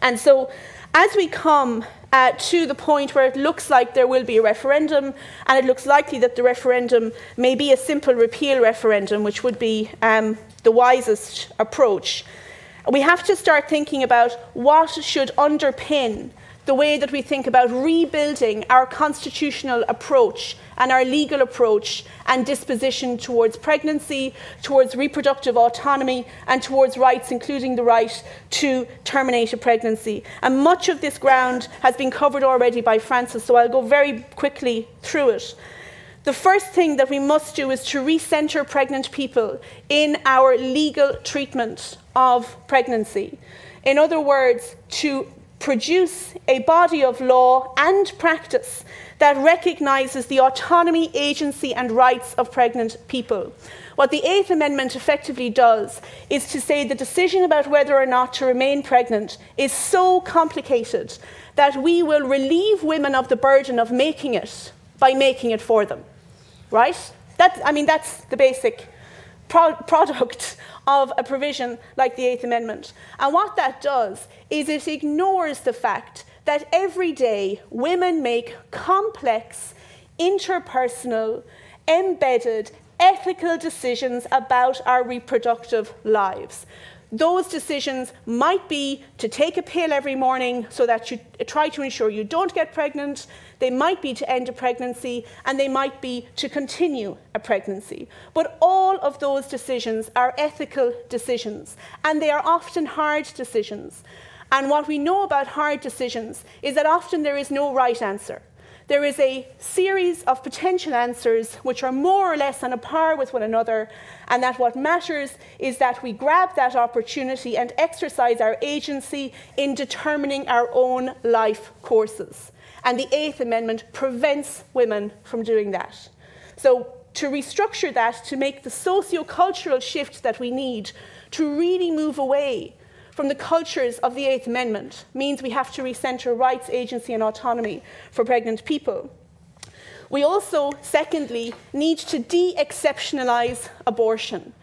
And so as we come to the point where it looks like there will be a referendum, and it looks likely that the referendum may be a simple repeal referendum, which would be the wisest approach, we have to start thinking about what should underpin the way that we think about rebuilding our constitutional approach and our legal approach and disposition towards pregnancy, towards reproductive autonomy, and towards rights, including the right to terminate a pregnancy. And much of this ground has been covered already by Francis, so I'll go very quickly through it. The first thing that we must do is to recenter pregnant people in our legal treatment of pregnancy. In other words, to produce a body of law and practice that recognises the autonomy, agency and rights of pregnant people. What the 8th Amendment effectively does is to say the decision about whether or not to remain pregnant is so complicated that we will relieve women of the burden of making it by making it for them. Right? That's the basic product of a provision like the 8th Amendment. And what that does is it ignores the fact that every day women make complex, interpersonal, embedded, ethical decisions about our reproductive lives. Those decisions might be to take a pill every morning so that you try to ensure you don't get pregnant. They might be to end a pregnancy, and they might be to continue a pregnancy. But all of those decisions are ethical decisions, and they are often hard decisions. And what we know about hard decisions is that often there is no right answer. There is a series of potential answers which are more or less on a par with one another, and that what matters is that we grab that opportunity and exercise our agency in determining our own life courses. And the Eighth Amendment prevents women from doing that. So to restructure that, to make the socio-cultural shift that we need to really move away from the cultures of the Eighth Amendment, means we have to recentre rights, agency and autonomy for pregnant people. We also, secondly, need to de-exceptionalise abortion.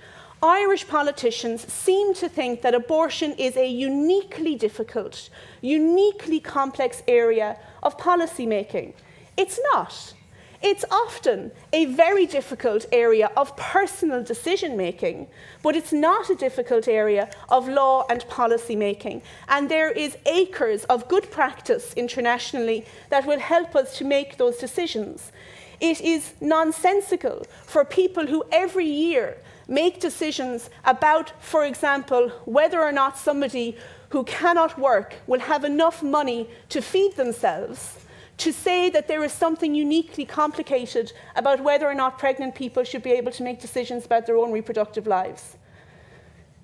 Irish politicians seem to think that abortion is a uniquely difficult, uniquely complex area of policy making. It's not. It's often a very difficult area of personal decision making, but it's not a difficult area of law and policy making. And there is acres of good practice internationally that will help us to make those decisions. It is nonsensical for people who every year make decisions about, for example, whether or not somebody who cannot work will have enough money to feed themselves, to say that there is something uniquely complicated about whether or not pregnant people should be able to make decisions about their own reproductive lives.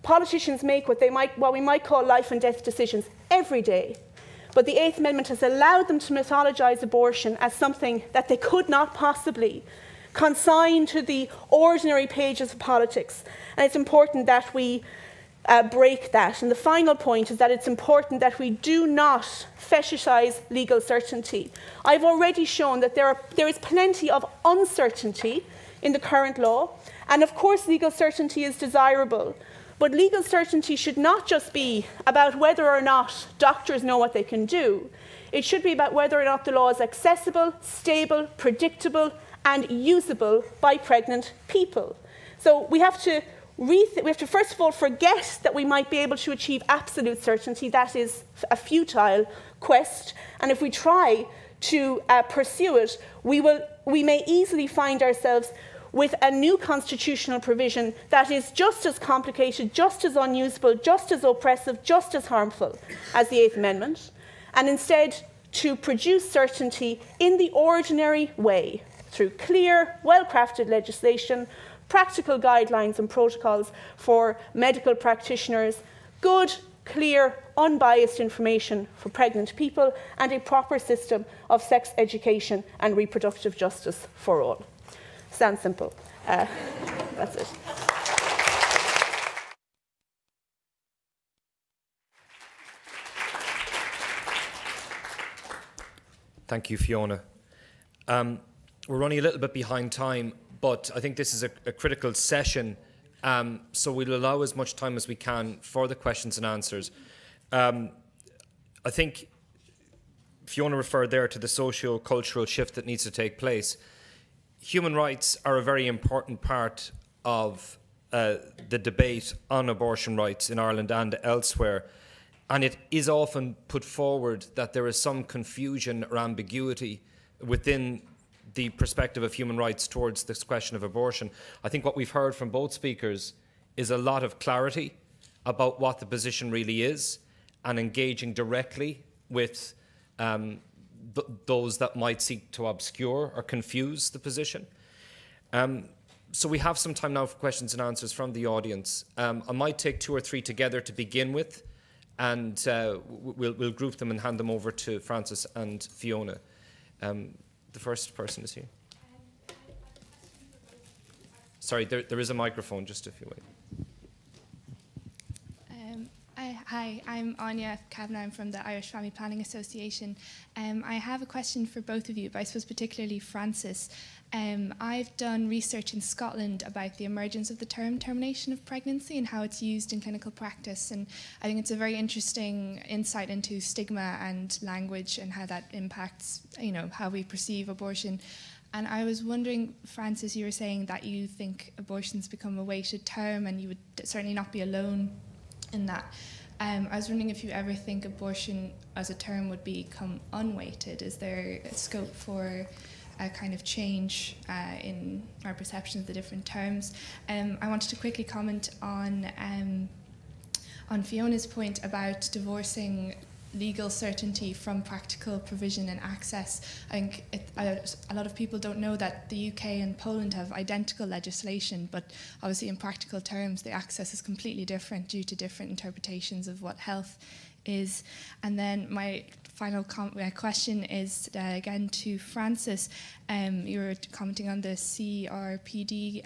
Politicians make what we might call life and death decisions every day, but the Eighth Amendment has allowed them to mythologise abortion as something that they could not possibly consign to the ordinary pages of politics. And it's important that we break that. And the final point is that it's important that we do not fetishise legal certainty. I've already shown that there is plenty of uncertainty in the current law, and of course legal certainty is desirable. But legal certainty should not just be about whether or not doctors know what they can do. It should be about whether or not the law is accessible, stable, predictable, and usable by pregnant people. So we have to first of all forget that we might be able to achieve absolute certainty. That is a futile quest. And if we try to pursue it, we may easily find ourselves with a new constitutional provision that is just as complicated, just as unusable, just as oppressive, just as harmful as the Eighth Amendment. And instead, to produce certainty in the ordinary way, through clear, well-crafted legislation, practical guidelines and protocols for medical practitioners, good, clear, unbiased information for pregnant people, and a proper system of sex education and reproductive justice for all. Sounds simple. That's it. Thank you, Fiona. We're running a little bit behind time, but I think this is a critical session, so we'll allow as much time as we can for the questions and answers. I think Fiona referred there to the socio-cultural shift that needs to take place. Human rights are a very important part of the debate on abortion rights in Ireland and elsewhere. And it is often put forward that there is some confusion or ambiguity within the perspective of human rights towards this question of abortion. I think what we've heard from both speakers is a lot of clarity about what the position really is and engaging directly with those that might seek to obscure or confuse the position. So we have some time now for questions and answers from the audience. I might take two or three together to begin with, and we'll group them and hand them over to Francis and Fiona. The first person is here. Sorry, there is a microphone, just if you wait. Hi, I'm Anya Kavanagh. I'm from the Irish Family Planning Association. I have a question for both of you, but I suppose particularly Francis. I've done research in Scotland about the emergence of the term termination of pregnancy and how it's used in clinical practice. And I think it's a very interesting insight into stigma and language and how that impacts, how we perceive abortion. And I was wondering, Francis, you were saying that you think abortion's become a weighted term, and you would certainly not be alone in that. I was wondering if you ever think abortion as a term would become unweighted. Is there a scope for a kind of change in our perception of the different terms? I wanted to quickly comment on Fiona's point about divorcing legal certainty from practical provision and access. I think a lot of people don't know that the UK and Poland have identical legislation, but obviously in practical terms the access is completely different due to different interpretations of what health is. And then my final question is again to Francis. You were commenting on the CRPD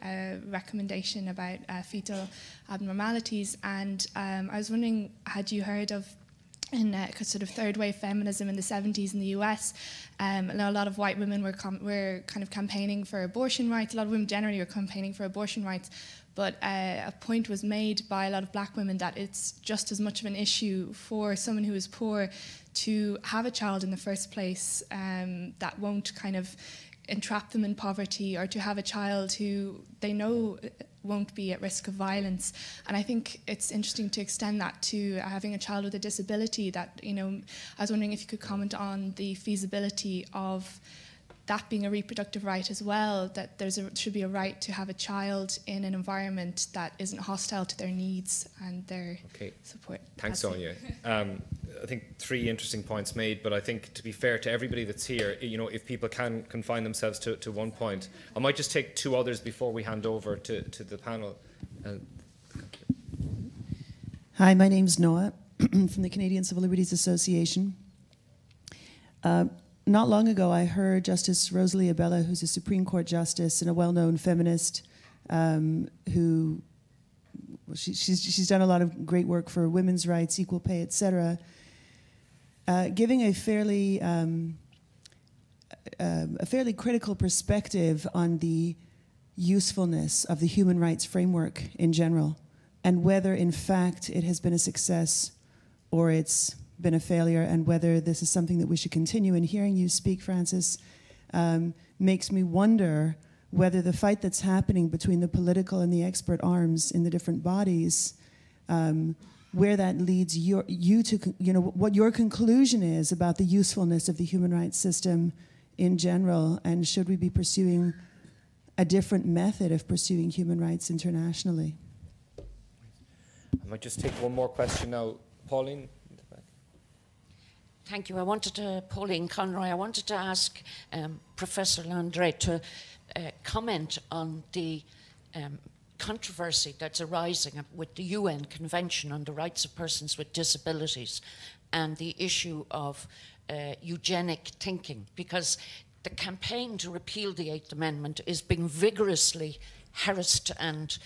recommendation about fetal abnormalities, and I was wondering, had you heard of in sort of third wave feminism in the 70s in the US, a lot of white women were kind of campaigning for abortion rights. A lot of women generally were campaigning for abortion rights, but a point was made by a lot of black women that it's just as much of an issue for someone who is poor to have a child in the first place, that won't kind of entrap them in poverty, or to have a child who they know won't be at risk of violence. And I think it's interesting to extend that to having a child with a disability. That, I was wondering if you could comment on the feasibility of that being a reproductive right as well, that should be a right to have a child in an environment that isn't hostile to their needs and their support. Thanks, Sonia. I think 3 interesting points made, but I think to be fair to everybody that's here, if people can confine themselves to one point, I might just take 2 others before we hand over to the panel. Hi, my name's Noah from the Canadian Civil Liberties Association. Not long ago, I heard Justice Rosalie Abella, who's a Supreme Court justice and a well-known feminist, who she's done a lot of great work for women's rights, equal pay, etc., giving a fairly critical perspective on the usefulness of the human rights framework in general, and whether, in fact, it has been a success or it's been a failure, and whether this is something that we should continue. And hearing you speak, Francis, makes me wonder whether the fight that's happening between the political and the expert arms in the different bodies, where that leads you to, what your conclusion is about the usefulness of the human rights system in general, and should we be pursuing a different method of pursuing human rights internationally? I might just take one more question now. Pauline? Thank you. Pauline Conroy, I wanted to ask Professor Landry to comment on the controversy that's arising with the UN Convention on the Rights of Persons with Disabilities and the issue of eugenic thinking, because the campaign to repeal the 8th Amendment is being vigorously harassed and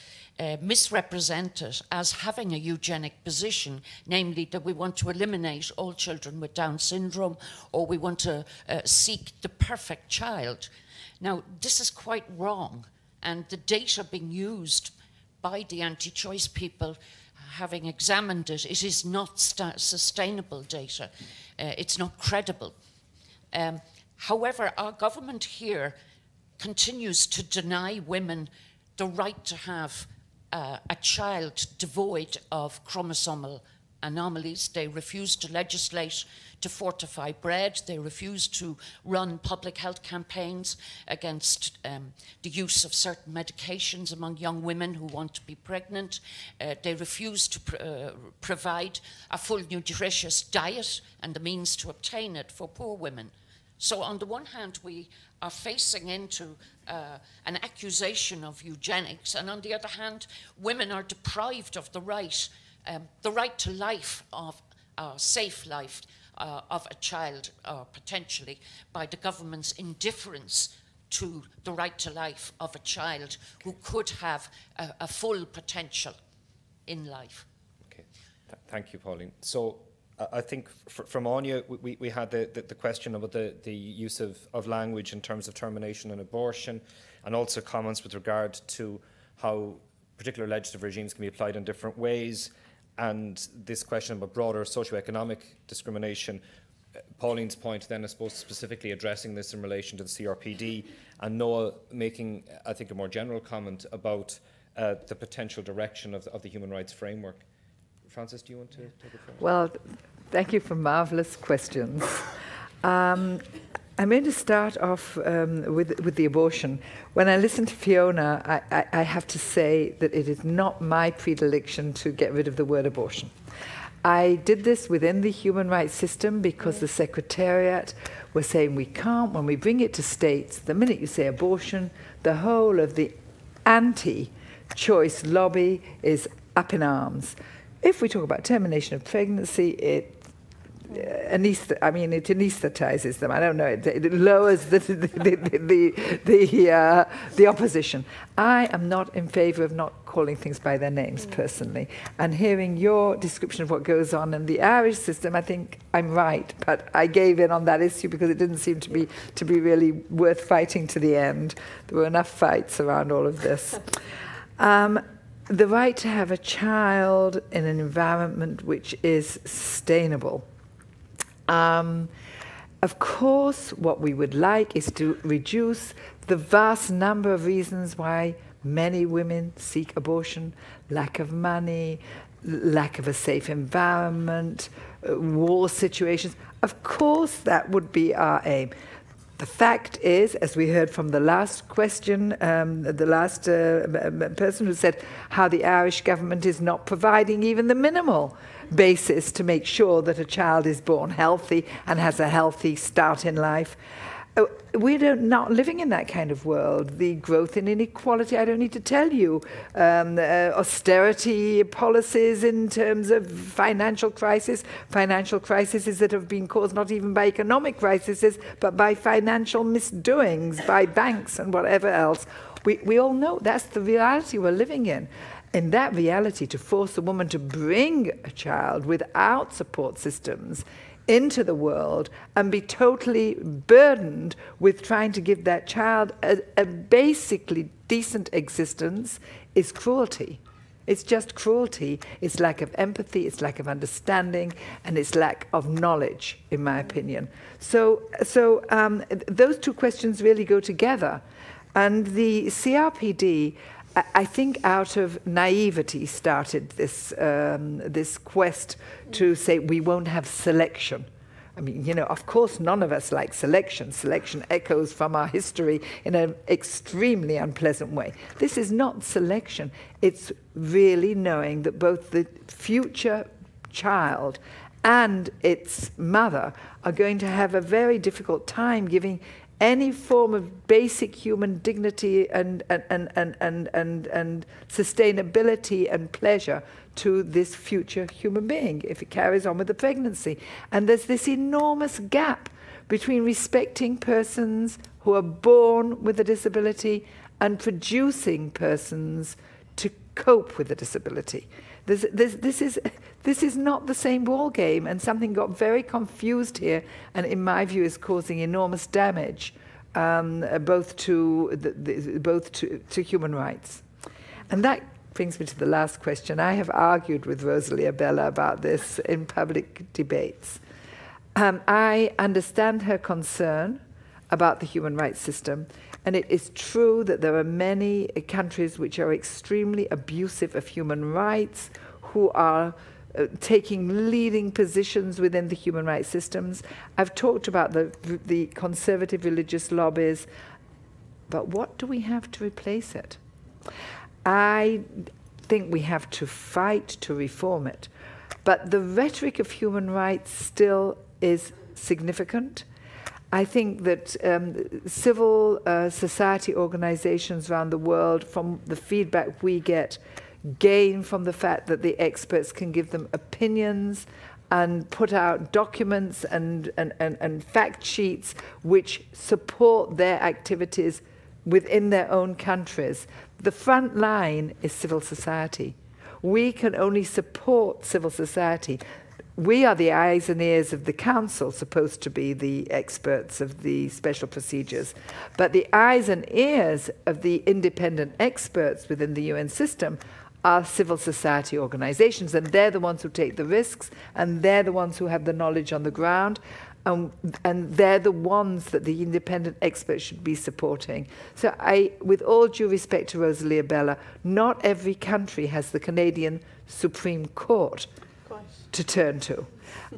misrepresented as having a eugenic position, namely that we want to eliminate all children with Down syndrome, or we want to seek the perfect child. Now, this is quite wrong, and the data being used by the anti-choice people, having examined it, it is not sustainable data. It's not credible. However, our government here continues to deny women the right to have a child devoid of chromosomal anomalies. They refuse to legislate to fortify bread. They refuse to run public health campaigns against the use of certain medications among young women who want to be pregnant. They refuse to provide a full nutritious diet and the means to obtain it for poor women. So on the one hand, we are facing into an accusation of eugenics, and on the other hand, women are deprived of the right to life, of a safe life of a child, potentially, by the government's indifference to the right to life of a child who could have a full potential in life. Okay, Thank you, Pauline. So I think from Anya, we had the question about the use of language in terms of termination and abortion, and also comments with regard to how particular legislative regimes can be applied in different ways, and this question about broader socioeconomic discrimination. Pauline's point then, I suppose, specifically addressing this in relation to the CRPD, and Noah making, I think, a more general comment about the potential direction of the human rights framework. Frances, do you want to take it first? Well, thank you for marvellous questions. I'm going to start off with the abortion. When I listen to Fiona, I have to say that it is not my predilection to get rid of the word abortion. I did this within the human rights system because the Secretariat was saying we can't, when we bring it to states, the minute you say abortion, the whole of the anti-choice lobby is up in arms. If we talk about termination of pregnancy, it anesthetizes them. I don't know. It lowers the opposition. I am not in favour of not calling things by their names personally. And hearing your description of what goes on in the Irish system, I think I'm right. But I gave in on that issue because it didn't seem to be really worth fighting to the end. There were enough fights around all of this. The right to have a child in an environment which is sustainable. Of course, what we would like is to reduce the vast number of reasons why many women seek abortion: lack of money, lack of a safe environment, war situations. Of course, that would be our aim. The fact is, as we heard from the last question, the last person who said how the Irish government is not providing even the minimal basis to make sure that a child is born healthy and has a healthy start in life. We're not living in that kind of world. The growth in inequality, I don't need to tell you. Austerity policies in terms of financial crises that have been caused not even by economic crises, but by financial misdoings, by banks and whatever else. We all know that's the reality we're living in. In that reality, to force a woman to bring a child without support systems into the world and be totally burdened with trying to give that child a basically decent existence is cruelty. It's just cruelty. It's lack of empathy, it's lack of understanding, and it's lack of knowledge, in my opinion. So those two questions really go together. And the CRPD, I think out of naivety, started this this quest to say we won't have selection. I mean, you know, of course none of us like selection. Selection echoes from our history in an extremely unpleasant way. This is not selection. It's really knowing that both the future child and its mother are going to have a very difficult time giving any form of basic human dignity and sustainability and pleasure to this future human being if it carries on with the pregnancy. And there's this enormous gap between respecting persons who are born with a disability and producing persons to cope with a disability. This is not the same ball game, and something got very confused here, and in my view is causing enormous damage, both to human rights. And that brings me to the last question. I have argued with Rosalie Abella about this in public debates. I understand her concern about the human rights system, and it is true that there are many countries which are extremely abusive of human rights, who are taking leading positions within the human rights systems. I've talked about the conservative religious lobbies, but what do we have to replace it? I think we have to fight to reform it, but the rhetoric of human rights still is significant. I think that civil society organizations around the world, from the feedback we get, gain from the fact that the experts can give them opinions and put out documents and fact sheets which support their activities within their own countries. The front line is civil society. We can only support civil society. We are the eyes and ears of the council, supposed to be the experts of the special procedures. But the eyes and ears of the independent experts within the UN system are civil society organizations, and they're the ones who take the risks, and they're the ones who have the knowledge on the ground, and they're the ones that the independent experts should be supporting. So with all due respect to Rosalia Bella, not every country has the Canadian Supreme Court to turn to.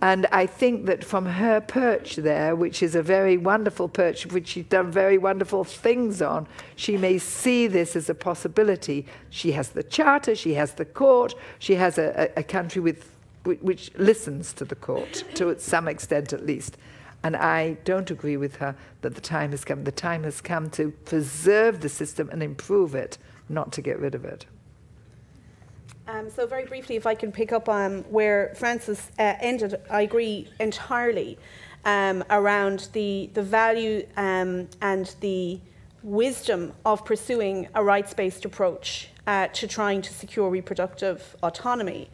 And I think that from her perch there, which is a very wonderful perch, which she's done very wonderful things on, she may see this as a possibility. She has the charter, she has the court, she has a country which listens to the court, to some extent at least. And I don't agree with her that the time has come. The time has come to preserve the system and improve it, not to get rid of it. So very briefly, if I can pick up on where Francis ended, I agree entirely around the value and the wisdom of pursuing a rights-based approach to trying to secure reproductive autonomy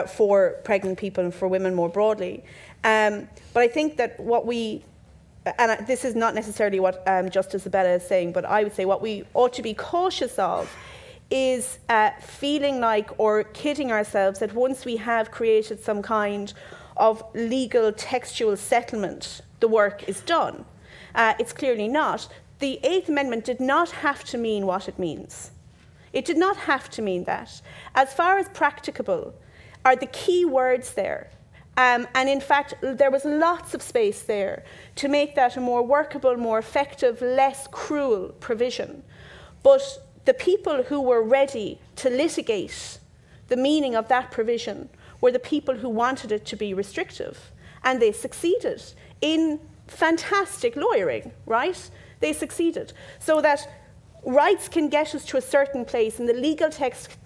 for pregnant people and for women more broadly. But I think that what we, and this is not necessarily what Justice Abella is saying, but I would say what we ought to be cautious of is feeling like or kidding ourselves that once we have created some kind of legal textual settlement, the work is done. It's clearly not. The Eighth Amendment did not have to mean what it means. It did not have to mean that. As far as practicable are the key words there. And in fact, there was lots of space there to make that a more workable, more effective, less cruel provision. But the people who were ready to litigate the meaning of that provision were the people who wanted it to be restrictive. And they succeeded in fantastic lawyering, right? They succeeded. So that rights can get us to a certain place and the legal text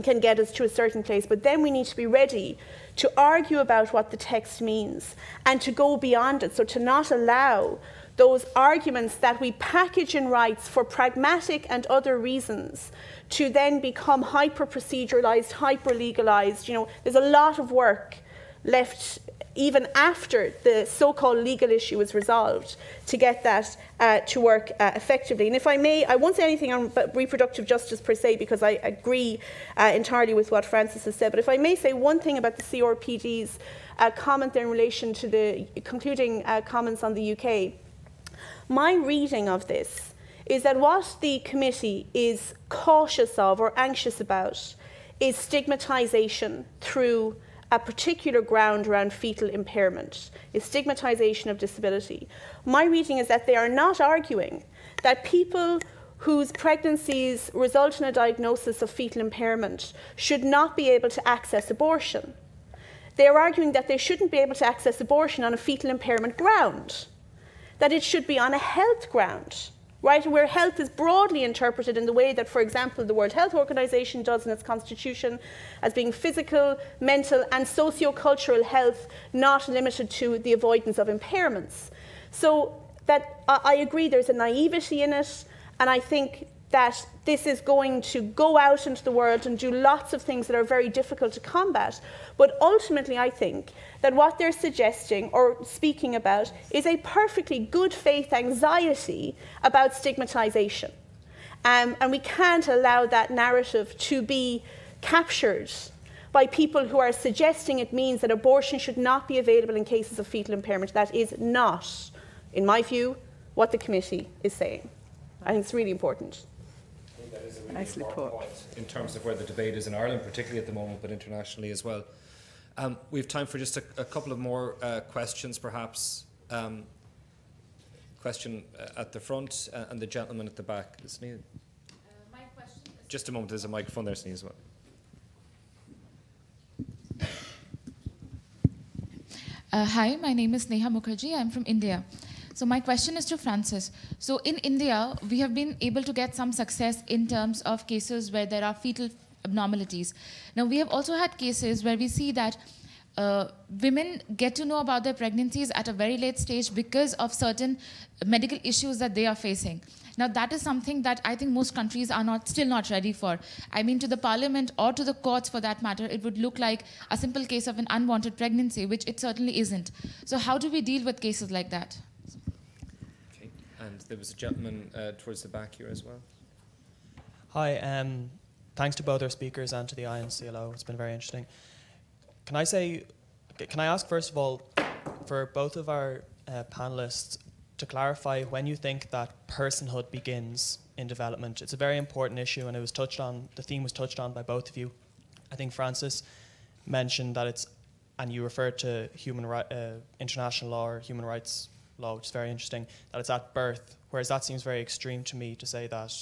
can get us to a certain place, but then we need to be ready to argue about what the text means and to go beyond it. So to not allow those arguments that we package in rights for pragmatic and other reasons to then become hyper-proceduralized, hyper-legalized. You know, there's a lot of work left even after the so-called legal issue is resolved to get that to work effectively. And if I may, I won't say anything on reproductive justice per se because I agree entirely with what Francis has said, but if I may say one thing about the CRPD's comment there in relation to the concluding comments on the UK. My reading of this is that what the committee is cautious of or anxious about is stigmatisation through a particular ground around fetal impairment, is stigmatisation of disability. My reading is that they are not arguing that people whose pregnancies result in a diagnosis of fetal impairment should not be able to access abortion. They are arguing that they shouldn't be able to access abortion on a fetal impairment ground, that it should be on a health ground, right, where health is broadly interpreted in the way that, for example, the World Health Organization does in its constitution as being physical, mental and socio-cultural health, not limited to the avoidance of impairments. So that I agree there's a naivety in it, and I think that this is going to go out into the world and do lots of things that are very difficult to combat. But ultimately, I think that what they're suggesting or speaking about is a perfectly good faith anxiety about stigmatization. And we can't allow that narrative to be captured by people who are suggesting it means that abortion should not be available in cases of fetal impairment. That is not, in my view, what the committee is saying. I think it's really important. That is a really important point in terms of where the debate is in Ireland, particularly at the moment, but internationally as well. We have time for just a couple of more questions, perhaps. Question at the front and the gentleman at the back. My question is just a moment, there's a microphone there, Sneha, as well. Hi, my name is Neha Mukherjee. I'm from India. So my question is to Francis. So in India, we have been able to get some success in terms of cases where there are fetal abnormalities. Now, we have also had cases where we see that women get to know about their pregnancies at a very late stage because of certain medical issues that they are facing. Now, that is something that I think most countries are still not ready for. I mean, to the parliament or to the courts, for that matter, it would look like a simple case of an unwanted pregnancy, which it certainly isn't. So how do we deal with cases like that? Okay. And there was a gentleman towards the back here as well. Hi, thanks to both our speakers and to the INCLO. It's been very interesting. Can I ask first of all, for both of our panelists, to clarify when you think that personhood begins in development? It's a very important issue, and it was touched on. The theme was touched on by both of you. I think Francis mentioned that it's, and you referred to international law or human rights law, which is very interesting, that it's at birth. Whereas that seems very extreme to me to say that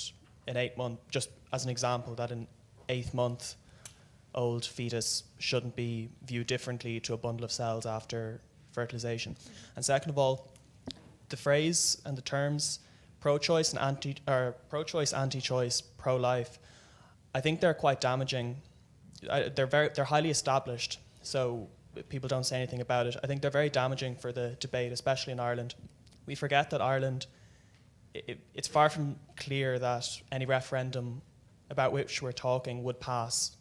in 8 months, just as an example, that an 8-month-old fetus shouldn't be viewed differently to a bundle of cells after fertilization. And second of all, the phrase and the terms pro-choice and pro-choice, anti-choice, pro-life, I think they're quite damaging. They're highly established, so people don't say anything about it. I think they're very damaging for the debate, especially in Ireland. We forget that Ireland, it's far from clear that any referendum about which we're talking would pass.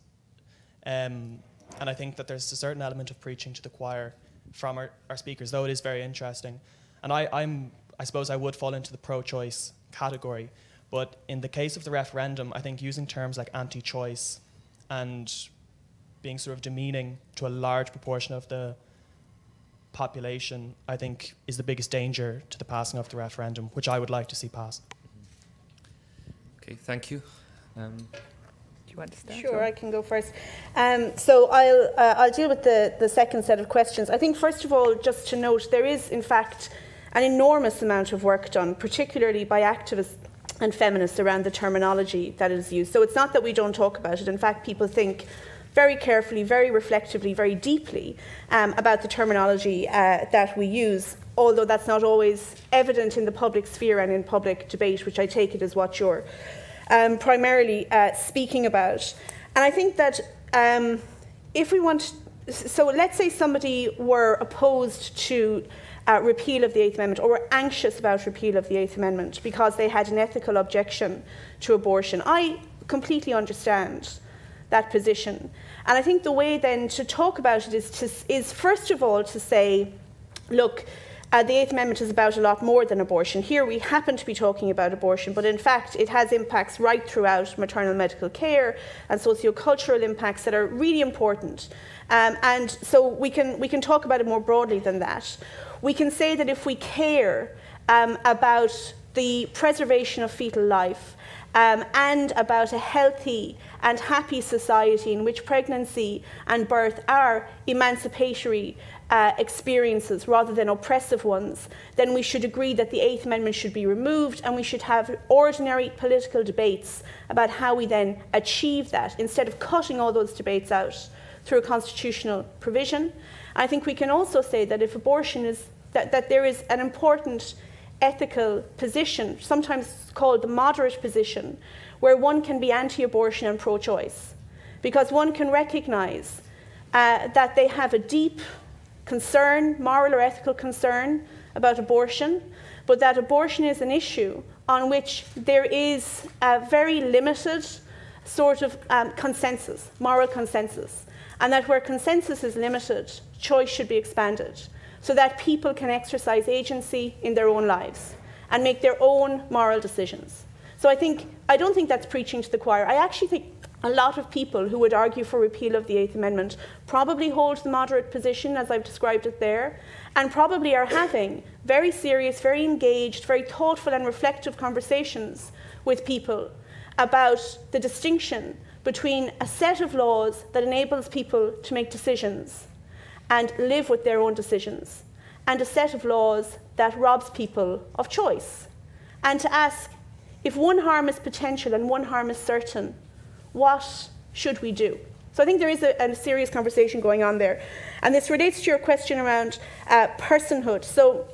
And I think that there's a certain element of preaching to the choir from our speakers, though it is very interesting. And I suppose I would fall into the pro-choice category, but in the case of the referendum, I think using terms like anti-choice and being sort of demeaning to a large proportion of the population, I think is the biggest danger to the passing of the referendum, which I would like to see pass. Okay, thank you. Do you want to start? Sure, I can go first. So I'll deal with the second set of questions. I think, first of all, just to note, there is, in fact, an enormous amount of work done, particularly by activists and feminists, around the terminology that is used. So it's not that we don't talk about it. In fact, people think very carefully, very reflectively, very deeply about the terminology that we use, although that's not always evident in the public sphere and in public debate, which I take it is what you're primarily speaking about. And I think that if we want, so let's say somebody were opposed to repeal of the Eighth Amendment, or were anxious about repeal of the Eighth Amendment because they had an ethical objection to abortion. I completely understand that position. And I think the way then to talk about it is first of all to say, look, the Eighth Amendment is about a lot more than abortion. Here we happen to be talking about abortion, but in fact it has impacts right throughout maternal medical care and sociocultural impacts that are really important. And so we can talk about it more broadly than that. We can say that if we care about the preservation of fetal life and about a healthy and happy society in which pregnancy and birth are emancipatory experiences rather than oppressive ones, then we should agree that the Eighth Amendment should be removed, and we should have ordinary political debates about how we then achieve that, instead of cutting all those debates out through a constitutional provision. I think we can also say that if abortion is, that there is an important ethical position, sometimes called the moderate position, where one can be anti-abortion and pro-choice, because one can recognise that they have a deep concern, moral or ethical concern about abortion, but that abortion is an issue on which there is a very limited sort of consensus, moral consensus, and that where consensus is limited, choice should be expanded, so that people can exercise agency in their own lives and make their own moral decisions. So I don't think that's preaching to the choir. I actually think a lot of people who would argue for repeal of the Eighth Amendment probably hold the moderate position, as I've described it there, and probably are having very serious, very engaged, very thoughtful and reflective conversations with people about the distinction between a set of laws that enables people to make decisions and live with their own decisions, and a set of laws that robs people of choice. And to ask, if one harm is potential and one harm is certain, what should we do? So I think there is a serious conversation going on there. And this relates to your question around personhood. So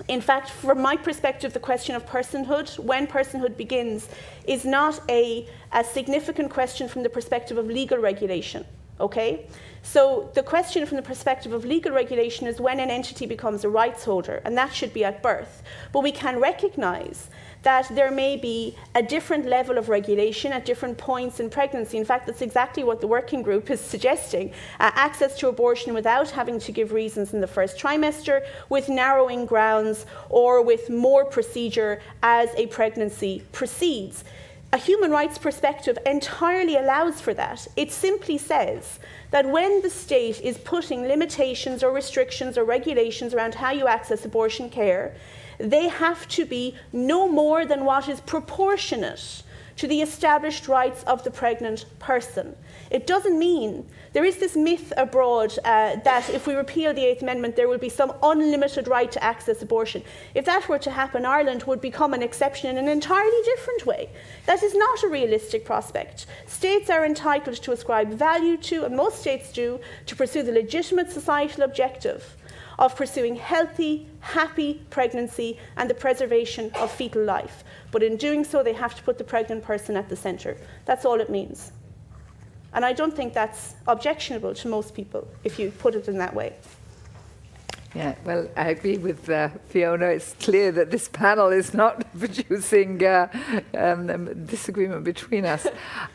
in fact, from my perspective, the question of personhood, when personhood begins, is not a significant question from the perspective of legal regulation. Okay? So the question from the perspective of legal regulation is when an entity becomes a rights holder, and that should be at birth. But we can recognise that there may be a different level of regulation at different points in pregnancy. In fact, that's exactly what the working group is suggesting. Access to abortion without having to give reasons in the first trimester, with narrowing grounds, or with more procedure as a pregnancy proceeds. A human rights perspective entirely allows for that. It simply says that when the state is putting limitations or restrictions or regulations around how you access abortion care, they have to be no more than what is proportionate to the established rights of the pregnant person. It doesn't mean, there is this myth abroad that if we repeal the 8th Amendment, there will be some unlimited right to access abortion. If that were to happen, Ireland would become an exception in an entirely different way. That is not a realistic prospect. States are entitled to ascribe value to, and most states do, to pursue the legitimate societal objective of pursuing healthy, happy pregnancy and the preservation of fetal life. But in doing so, they have to put the pregnant person at the centre. That's all it means. And I don't think that's objectionable to most people, if you put it in that way. Yeah, well, I agree with Fiona. It's clear that this panel is not producing disagreement between us.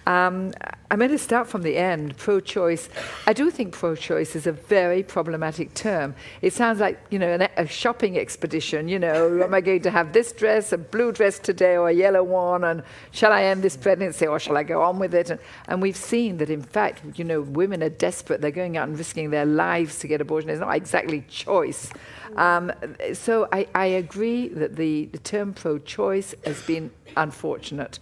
I'm going to start from the end, pro-choice. I do think pro-choice is a very problematic term. It sounds like, you know, a shopping expedition. You know, am I going to have this dress, a blue dress today, or a yellow one, and shall I end this pregnancy, or shall I go on with it? And we've seen that, in fact, you know, women are desperate. They're going out and risking their lives to get abortion. It's not exactly choice. So I agree that the term pro-choice has been unfortunate,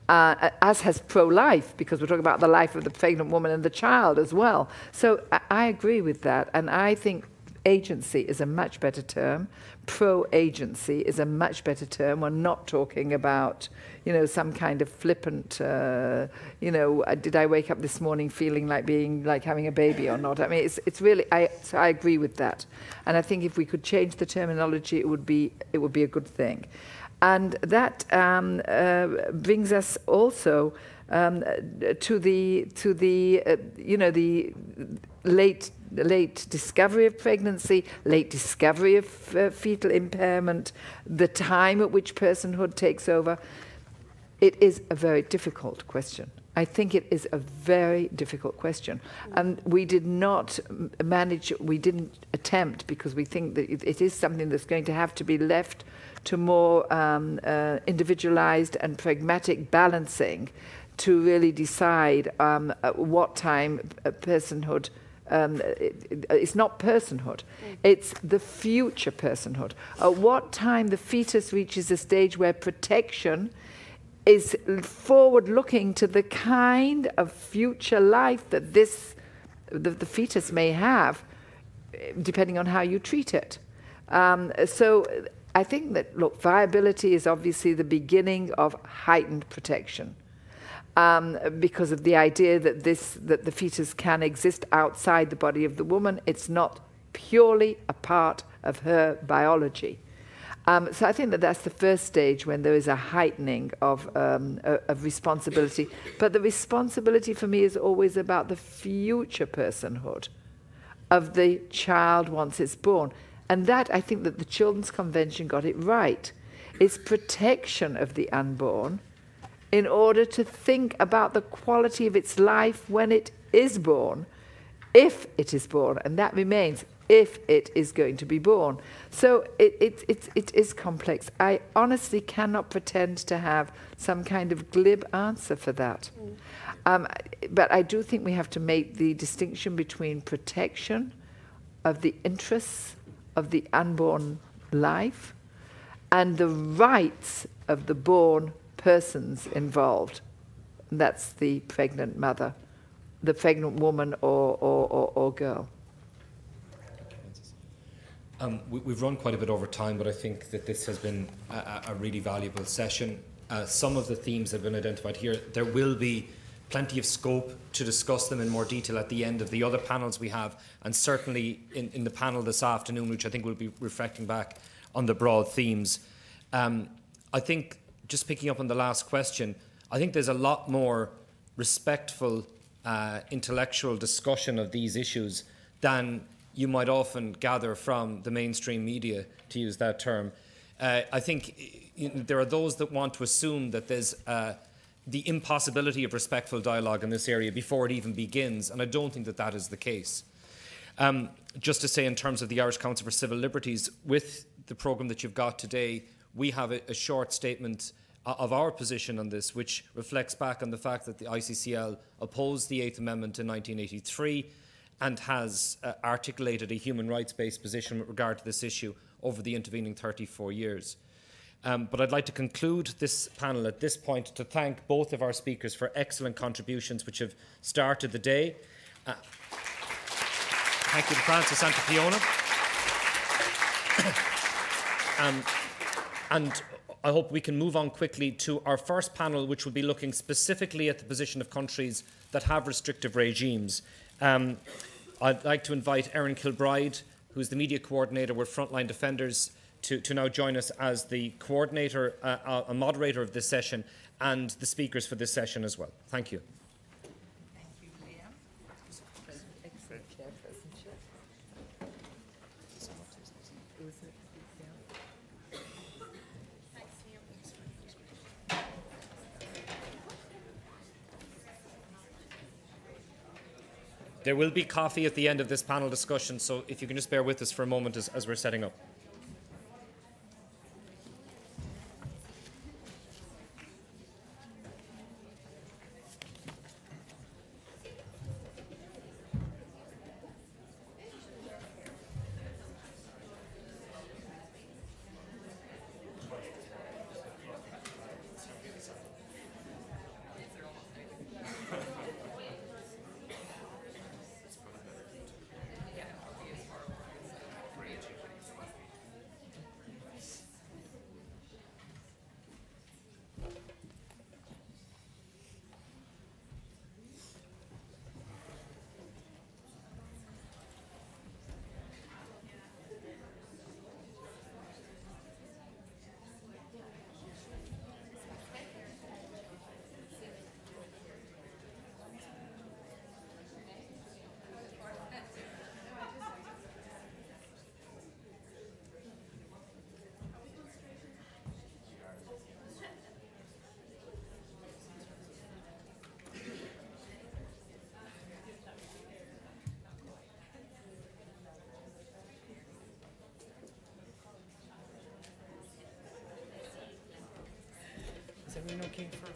as has pro-life, because we're talking about the life of the pregnant woman and the child as well. So I agree with that, and I think agency is a much better term. Pro-agency is a much better term. We're not talking about, you know, some kind of flippant, you know, did I wake up this morning feeling like having a baby or not? I mean, it's really, so I agree with that. And I think if we could change the terminology, it would be a good thing. And that brings us also to the you know, the late discovery of pregnancy, late discovery of fetal impairment, the time at which personhood takes over. It is a very difficult question. I think it is a very difficult question. And we did not manage, we didn't attempt, because we think that it is something that's going to have to be left to more individualized and pragmatic balancing to really decide at what time personhood, it's not personhood, it's the future personhood. At what time the fetus reaches a stage where protection is forward-looking to the kind of future life that the fetus may have, depending on how you treat it. So I think that, look, viability is obviously the beginning of heightened protection. Because of the idea that the fetus can exist outside the body of the woman. It's not purely a part of her biology. So I think that that's the first stage when there is a heightening of responsibility. But the responsibility for me is always about the future personhood of the child once it's born. And that, I think that the Children's Convention got it right. It's protection of the unborn, in order to think about the quality of its life when it is born, if it is born, and that remains, if it is going to be born. So it is complex. I honestly cannot pretend to have some kind of glib answer for that. But I do think we have to make the distinction between protection of the interests of the unborn life and the rights of the born persons involved. That's the pregnant mother, the pregnant woman or girl. We've run quite a bit over time, but I think that this has been a really valuable session. Some of the themes that have been identified here, there will be plenty of scope to discuss them in more detail at the end of the other panels we have, and certainly in the panel this afternoon, which I think will be reflecting back on the broad themes. I think, just picking up on the last question, I think there's a lot more respectful intellectual discussion of these issues than you might often gather from the mainstream media, to use that term. I think there are those that want to assume that there's the impossibility of respectful dialogue in this area before it even begins, and I don't think that that is the case. Just to say, in terms of the Irish Council for Civil Liberties, with the programme that you've got today, we have a short statement of our position on this, which reflects back on the fact that the ICCL opposed the 8th Amendment in 1983 and has articulated a human rights-based position with regard to this issue over the intervening 34 years. But I'd like to conclude this panel at this point to thank both of our speakers for excellent contributions which have started the day. Thank you to Francis and to Fiona. And I hope we can move on quickly to our first panel, which will be looking specifically at the position of countries that have restrictive regimes. I'd like to invite Erin Kilbride, who's the media coordinator with Frontline Defenders, to now join us as the coordinator, a moderator of this session, and the speakers for this session as well. Thank you. Thank you, Liam. Excellent chairpersonship. There will be coffee at the end of this panel discussion, so if you can just bear with us for a moment as we're setting up. Is everyone okay for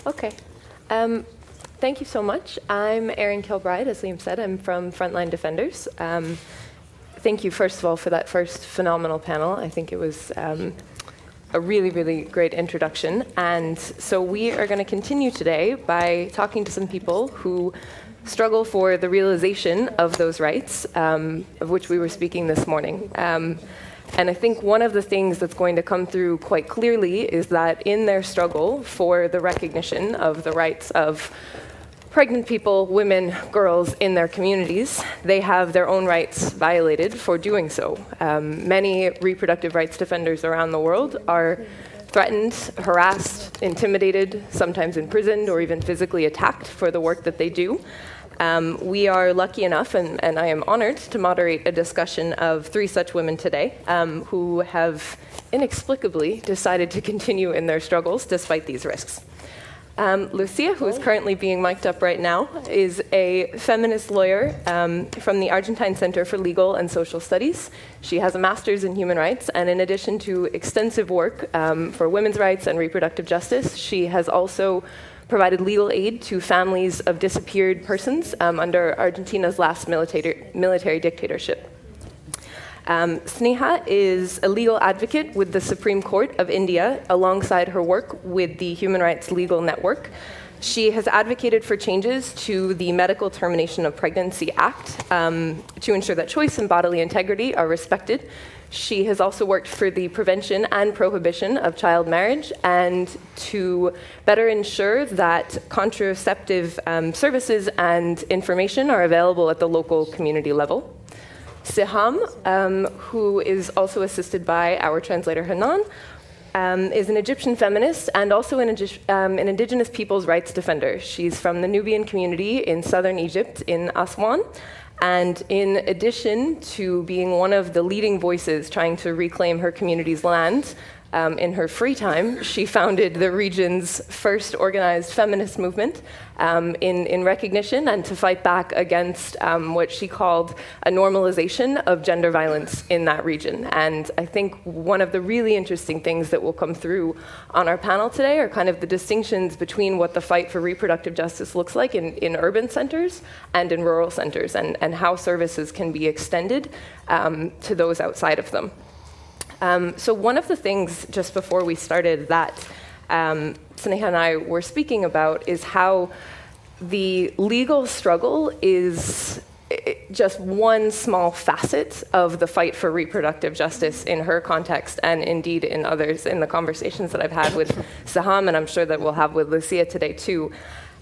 Okay. Thank you so much. I'm Erin Kilbride, as Liam said. I'm from Frontline Defenders. Thank you, first of all, for that first phenomenal panel. I think it was a really, really great introduction. And so we are going to continue today by talking to some people who struggle for the realization of those rights, of which we were speaking this morning. And I think one of the things that's going to come through quite clearly is that in their struggle for the recognition of the rights of pregnant people, women, girls in their communities, they have their own rights violated for doing so. Many reproductive rights defenders around the world are threatened, harassed, intimidated, sometimes imprisoned, or even physically attacked for the work that they do. We are lucky enough, and I am honored, to moderate a discussion of 3 such women today who have inexplicably decided to continue in their struggles despite these risks. Lucia, who is currently being mic'd up right now, is a feminist lawyer from the Argentine Center for Legal and Social Studies. She has a master's in human rights, and in addition to extensive work for women's rights and reproductive justice, she has also provided legal aid to families of disappeared persons under Argentina's last military dictatorship. Sneha is a legal advocate with the Supreme Court of India alongside her work with the Human Rights Legal Network. She has advocated for changes to the Medical Termination of Pregnancy Act to ensure that choice and bodily integrity are respected. She has also worked for the prevention and prohibition of child marriage and to better ensure that contraceptive services and information are available at the local community level. Siham, who is also assisted by our translator Hanan, is an Egyptian feminist and also an indigenous people's rights defender. She's from the Nubian community in southern Egypt in Aswan. And in addition to being one of the leading voices trying to reclaim her community's land, in her free time, she founded the region's first organized feminist movement in recognition and to fight back against what she called a normalization of gender violence in that region. And I think one of the really interesting things that will come through on our panel today are kind of the distinctions between what the fight for reproductive justice looks like in urban centers and in rural centers, and how services can be extended to those outside of them. So one of the things just before we started that Sneha and I were speaking about is how the legal struggle is just one small facet of the fight for reproductive justice in her context, and indeed in others in the conversations that I've had with Saham, and I'm sure that we'll have with Lucia today too.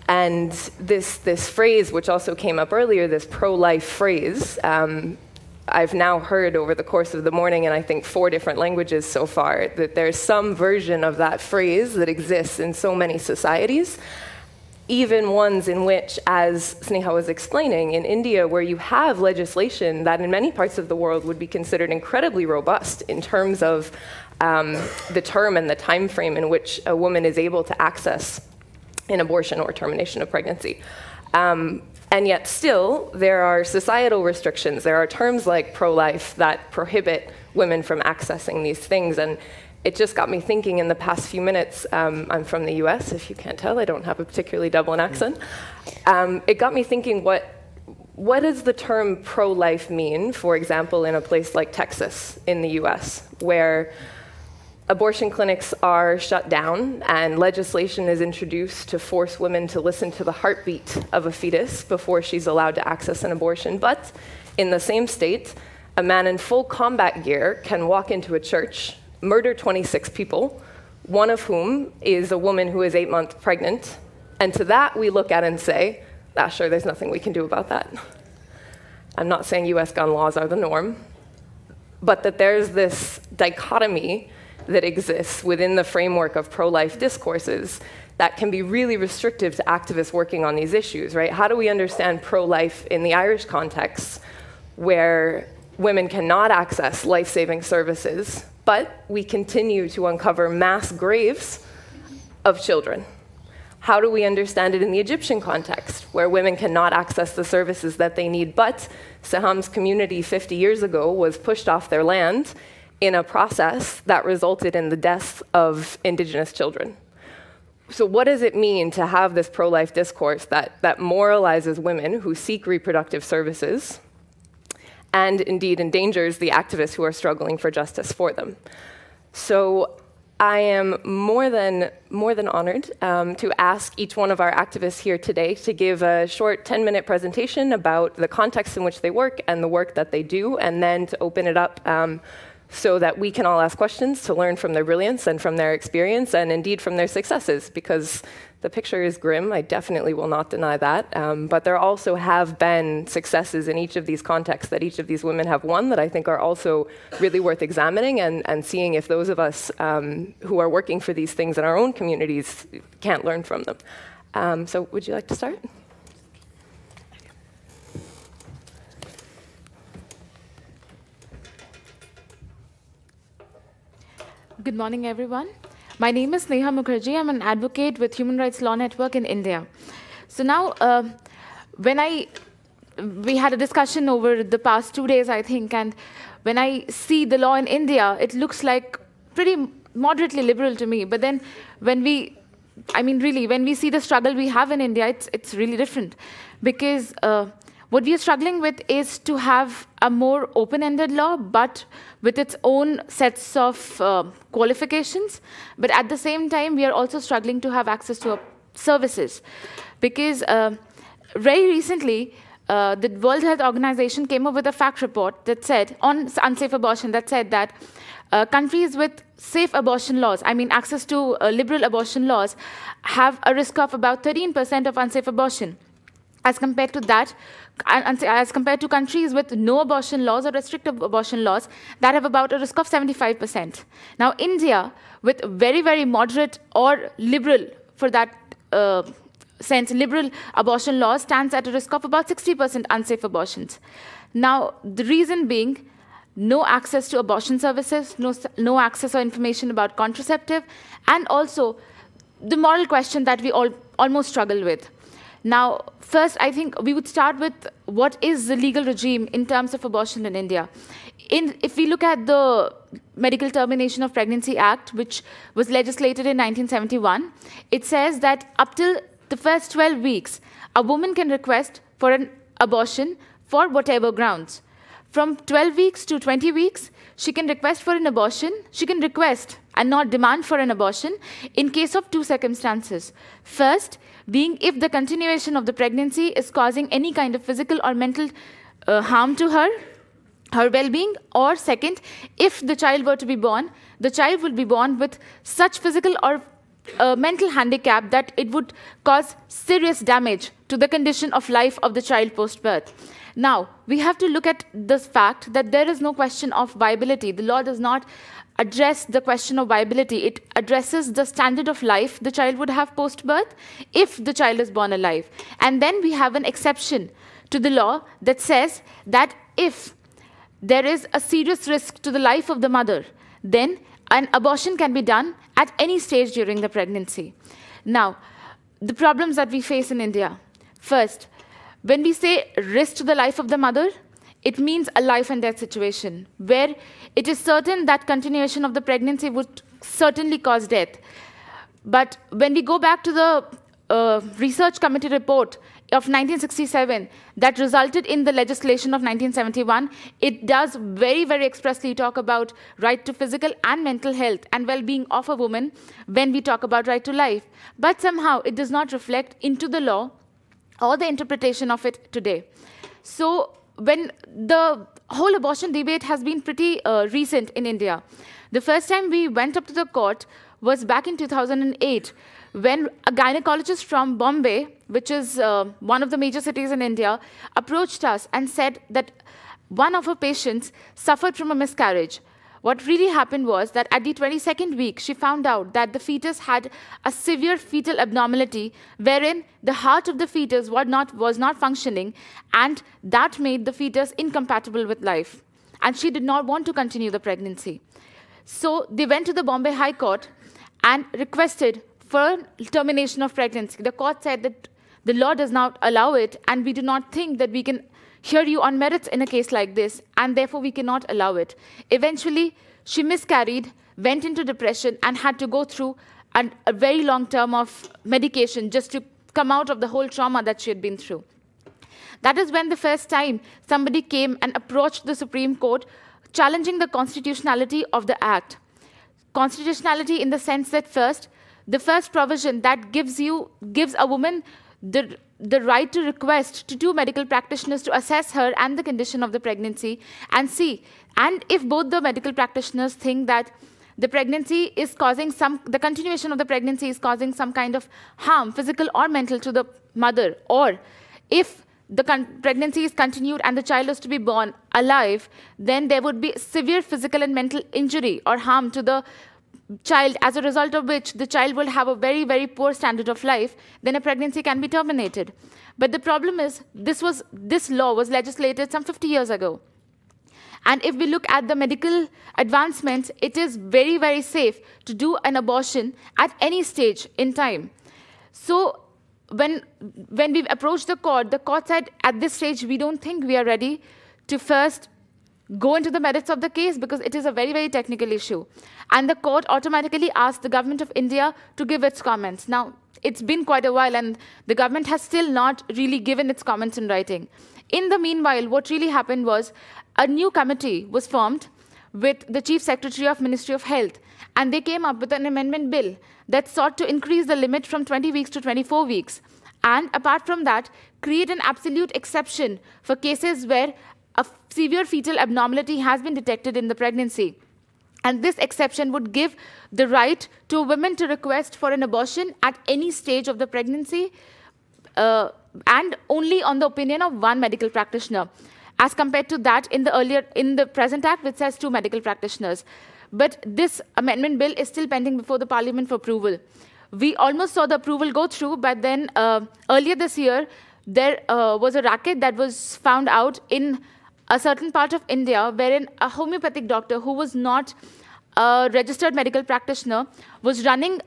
And this phrase, which also came up earlier, this pro-life phrase, I've now heard over the course of the morning, in I think 4 different languages so far, that there's some version of that phrase that exists in so many societies, even ones in which, as Sneha was explaining, in India, where you have legislation that in many parts of the world would be considered incredibly robust in terms of the term and the time frame in which a woman is able to access an abortion or termination of pregnancy. And yet still, there are societal restrictions. There are terms like pro-life that prohibit women from accessing these things. And it just got me thinking in the past few minutes. I'm from the US, if you can't tell. I don't have a particularly Dublin accent. It got me thinking, what does the term pro-life mean, for example, in a place like Texas in the US, where abortion clinics are shut down and legislation is introduced to force women to listen to the heartbeat of a fetus before she's allowed to access an abortion. But in the same state, a man in full combat gear can walk into a church, murder 26 people, one of whom is a woman who is 8 months pregnant. And to that we look at and say, sure, there's nothing we can do about that. I'm not saying US gun laws are the norm, but that there's this dichotomy that exists within the framework of pro-life discourses that can be really restrictive to activists working on these issues, right? How do we understand pro-life in the Irish context, where women cannot access life-saving services, but we continue to uncover mass graves of children? How do we understand it in the Egyptian context, where women cannot access the services that they need. But Saham's community 50 years ago was pushed off their land in a process that resulted in the deaths of Indigenous children. So what does it mean to have this pro-life discourse that moralizes women who seek reproductive services and indeed endangers the activists who are struggling for justice for them? So I am more than honored to ask each one of our activists here today to give a short 10-minute presentation about the context in which they work and the work that they do, and then to open it up so that we can all ask questions to learn from their brilliance and from their experience and indeed from their successes, because the picture is grim. I definitely will not deny that. But there also have been successes in each of these contexts that each of these women have won that I think are also really worth examining and seeing if those of us who are working for these things in our own communities can't learn from them. So would you like to start? Good morning, everyone. My name is Neha Mukherjee. I'm an advocate with Human Rights Law Network in India. So now, we had a discussion over the past 2 days, I think, and when I see the law in India, it looks like pretty moderately liberal to me. But then when we see the struggle we have in India, it's really different. Because what we are struggling with is to have a more open-ended law, but with its own sets of qualifications. But at the same time, we are also struggling to have access to services. Because very recently, the World Health Organization came up with a fact report that said, on unsafe abortion, that said that countries with safe abortion laws, access to liberal abortion laws, have a risk of about 13% of unsafe abortion. As compared to countries with no abortion laws or restrictive abortion laws that have about a risk of 75%. Now, India, with very, very moderate or liberal, for that sense, liberal abortion laws, stands at a risk of about 60% unsafe abortions. Now, the reason being, no access to abortion services, no access or information about contraceptive, and also the moral question that we all almost struggle with. Now, first, I think we would start with what is the legal regime in terms of abortion in India. If we look at the Medical Termination of Pregnancy Act, which was legislated in 1971, it says that up till the first 12 weeks, a woman can request for an abortion for whatever grounds. From 12 weeks to 20 weeks, she can request for an abortion. She can request and not demand for an abortion in case of two circumstances. First, being if the continuation of the pregnancy is causing any kind of physical or mental harm to her well-being, or second, if the child were to be born, the child will be born with such physical or mental handicap that it would cause serious damage to the condition of life of the child post-birth. Now, we have to look at this fact that there is no question of viability. The law does not address the question of viability. It addresses the standard of life the child would have post-birth if the child is born alive. And then we have an exception to the law that says that if there is a serious risk to the life of the mother, then an abortion can be done at any stage during the pregnancy. Now, the problems that we face in India. First, when we say risk to the life of the mother, it means a life and death situation, where it is certain that continuation of the pregnancy would certainly cause death. But when we go back to the research committee report of 1967 that resulted in the legislation of 1971, it does very, very expressly talk about right to physical and mental health and well-being of a woman when we talk about right to life. But somehow it does not reflect into the law or the interpretation of it today. So when the whole abortion debate has been pretty recent in India. The first time we went up to the court was back in 2008, when a gynecologist from Bombay, which is one of the major cities in India, approached us and said that one of her patients suffered from a miscarriage. What really happened was that at the 22nd week, she found out that the fetus had a severe fetal abnormality, wherein the heart of the fetus was not functioning, and that made the fetus incompatible with life. And she did not want to continue the pregnancy. So they went to the Bombay High Court and requested for termination of pregnancy. The court said that the law does not allow it, and we do not think that we can hear you on merits in a case like this, and therefore we cannot allow it. Eventually, she miscarried, went into depression, and had to go through a very long term of medication just to come out of the whole trauma that she had been through. That is when the first time somebody came and approached the Supreme Court challenging the constitutionality of the Act. Constitutionality in the sense that the first provision that gives a woman the right to request to two medical practitioners to assess her and the condition of the pregnancy and see. And if both the medical practitioners think that the pregnancy is causing the continuation of the pregnancy is causing some kind of harm, physical or mental, to the mother, or if the pregnancy is continued and the child is to be born alive, then there would be severe physical and mental injury or harm to the child, as a result of which the child will have a very, very poor standard of life, then a pregnancy can be terminated. But the problem is, this law was legislated some 50 years ago. And if we look at the medical advancements, it is very, very safe to do an abortion at any stage in time. So when we've approached the court said, at this stage, we don't think we are ready to first go into the merits of the case because it is a very, very technical issue. And the court automatically asked the government of India to give its comments. Now, it's been quite a while, and the government has still not really given its comments in writing. In the meanwhile, what really happened was a new committee was formed with the Chief Secretary of Ministry of Health, and they came up with an amendment bill that sought to increase the limit from 20 weeks to 24 weeks. And apart from that, create an absolute exception for cases where a severe fetal abnormality has been detected in the pregnancy. And this exception would give the right to women to request for an abortion at any stage of the pregnancy, and only on the opinion of one medical practitioner, as compared to that in the present Act, which says two medical practitioners. But this amendment bill is still pending before the Parliament for approval. We almost saw the approval go through, but then earlier this year, there was a racket that was found out in a certain part of India, wherein a homeopathic doctor who was not a registered medical practitioner was running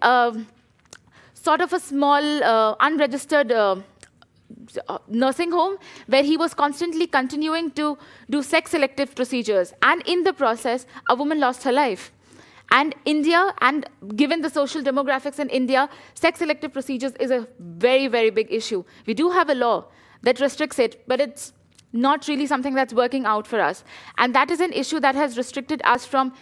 sort of a small unregistered nursing home where he was constantly continuing to do sex-selective procedures. And in the process, a woman lost her life. And India, and given the social demographics in India, sex-selective procedures is a very, very big issue. We do have a law that restricts it, but it's not really something that's working out for us. And that is an issue that has restricted us from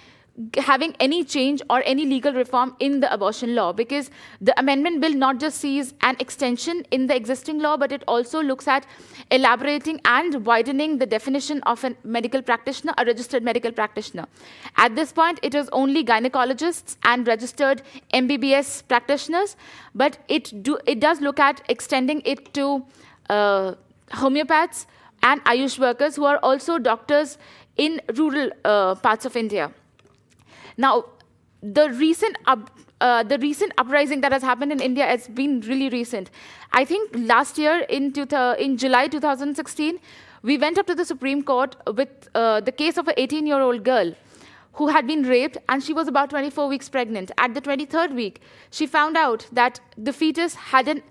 having any change or any legal reform in the abortion law, because the amendment bill not just sees an extension in the existing law, but it also looks at elaborating and widening the definition of a medical practitioner, a registered medical practitioner. At this point, it is only gynecologists and registered MBBS practitioners, but it does look at extending it to homeopaths and Ayush workers who are also doctors in rural parts of India. Now, the recent uprising that has happened in India has been really recent. I think last year, in July 2016, we went up to the Supreme Court with the case of an 18-year-old girl who had been raped, and she was about 24 weeks pregnant. At the 23rd week, she found out that the fetus had a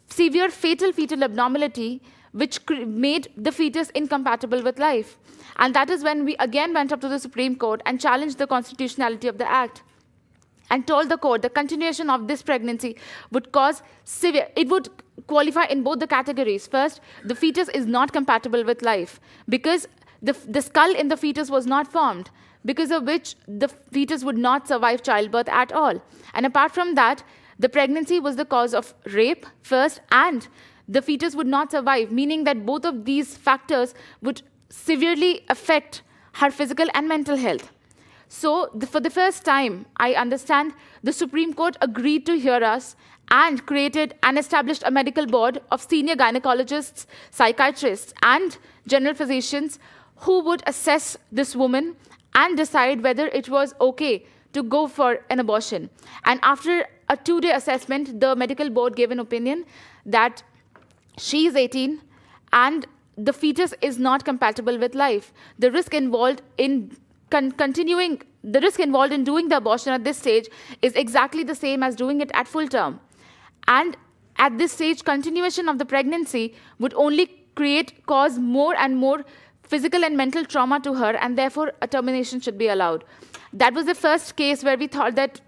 severe fatal fetal abnormality, which made the fetus incompatible with life. And that is when we again went up to the Supreme Court and challenged the constitutionality of the Act and told the court the continuation of this pregnancy would cause it would qualify in both the categories. First, the fetus is not compatible with life because the skull in the fetus was not formed, because of which the fetus would not survive childbirth at all. And apart from that, the pregnancy was the cause of rape first, and the fetus would not survive, meaning that both of these factors would severely affect her physical and mental health. So for the first time, I understand, the Supreme Court agreed to hear us and created and established a medical board of senior gynecologists, psychiatrists, and general physicians who would assess this woman and decide whether it was okay to go for an abortion. And after a 2-day assessment, the medical board gave an opinion that she is 18 and the fetus is not compatible with life. The risk involved in doing the abortion at this stage is exactly the same as doing it at full term. And at this stage, continuation of the pregnancy would only cause more and more physical and mental trauma to her, and therefore a termination should be allowed. That was the first case where we thought that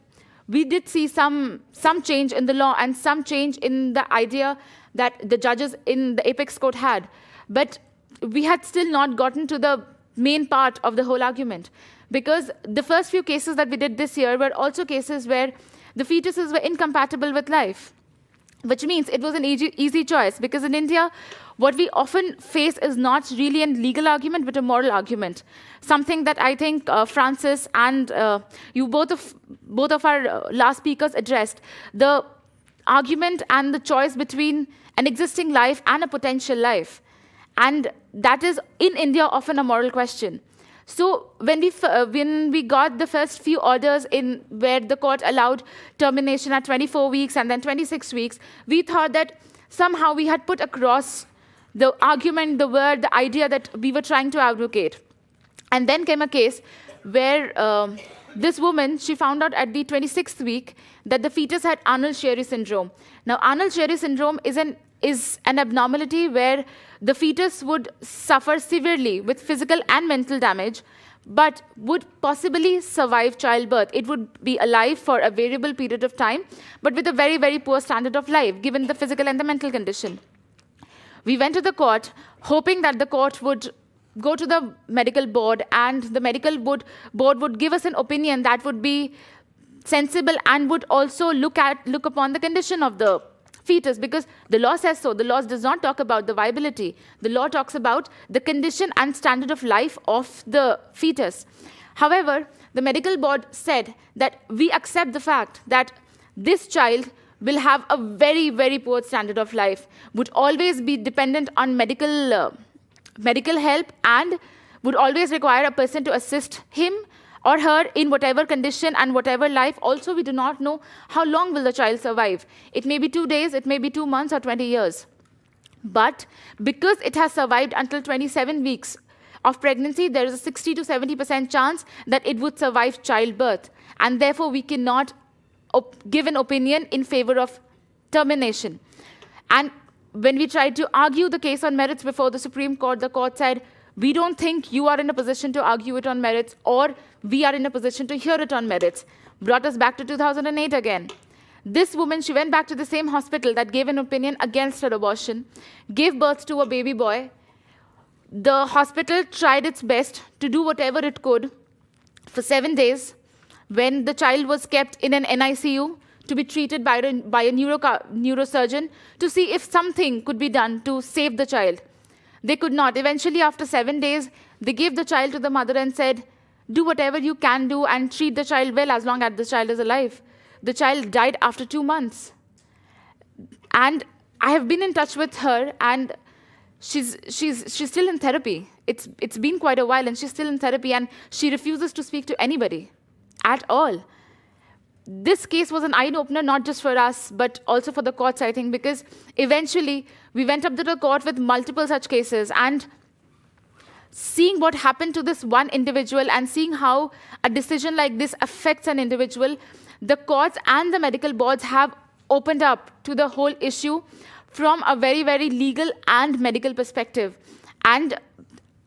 we did see some change in the law and some change in the idea that the judges in the apex court had. But we had still not gotten to the main part of the whole argument, because the first few cases that we did this year were also cases where the fetuses were incompatible with life, which means it was an easy choice, because in India, what we often face is not really a legal argument, but a moral argument. Something that I think Francis and you both of our last speakers addressed, the argument and the choice between an existing life and a potential life. And that is, in India, often a moral question. So when we got the first few orders in where the court allowed termination at 24 weeks and then 26 weeks, we thought that somehow we had put across the argument, the word, the idea that we were trying to advocate. And then came a case where this woman, she found out at the 26th week that the fetus had Arnold-Chiari syndrome. Now, Arnold-Chiari syndrome is an abnormality where the fetus would suffer severely with physical and mental damage, but would possibly survive childbirth. It would be alive for a variable period of time, but with a very, very poor standard of life, given the physical and the mental condition. We went to the court, hoping that the court would go to the medical board, and the medical board would give us an opinion that would be sensible and would also look upon the condition of the fetus, because the law says so. The law does not talk about the viability. The law talks about the condition and standard of life of the fetus. However, the medical board said that we accept the fact that this child will have a very, very poor standard of life, would always be dependent on medical help, and would always require a person to assist him or her in whatever condition and whatever life. Also, we do not know how long will the child survive. It may be 2 days, it may be 2 months or 20 years. But because it has survived until 27 weeks of pregnancy, there is a 60 to 70% chance that it would survive childbirth. And therefore, we cannot give an opinion in favor of termination. And when we tried to argue the case on merits before the Supreme Court, the court said, we don't think you are in a position to argue it on merits, or we are in a position to hear it on merits. Brought us back to 2008 again. This woman, she went back to the same hospital that gave an opinion against her abortion, gave birth to a baby boy. The hospital tried its best to do whatever it could for 7 days, when the child was kept in an NICU to be treated by a neurosurgeon to see if something could be done to save the child. They could not. Eventually, after 7 days, they gave the child to the mother and said, do whatever you can do and treat the child well as long as the child is alive. The child died after 2 months. And I have been in touch with her, and she's still in therapy. It's been quite a while, and she's still in therapy, and she refuses to speak to anybody at all. This case was an eye-opener, not just for us, but also for the courts, I think, because eventually we went up to the court with multiple such cases, and seeing what happened to this one individual and seeing how a decision like this affects an individual, the courts and the medical boards have opened up to the whole issue from a very, very legal and medical perspective. And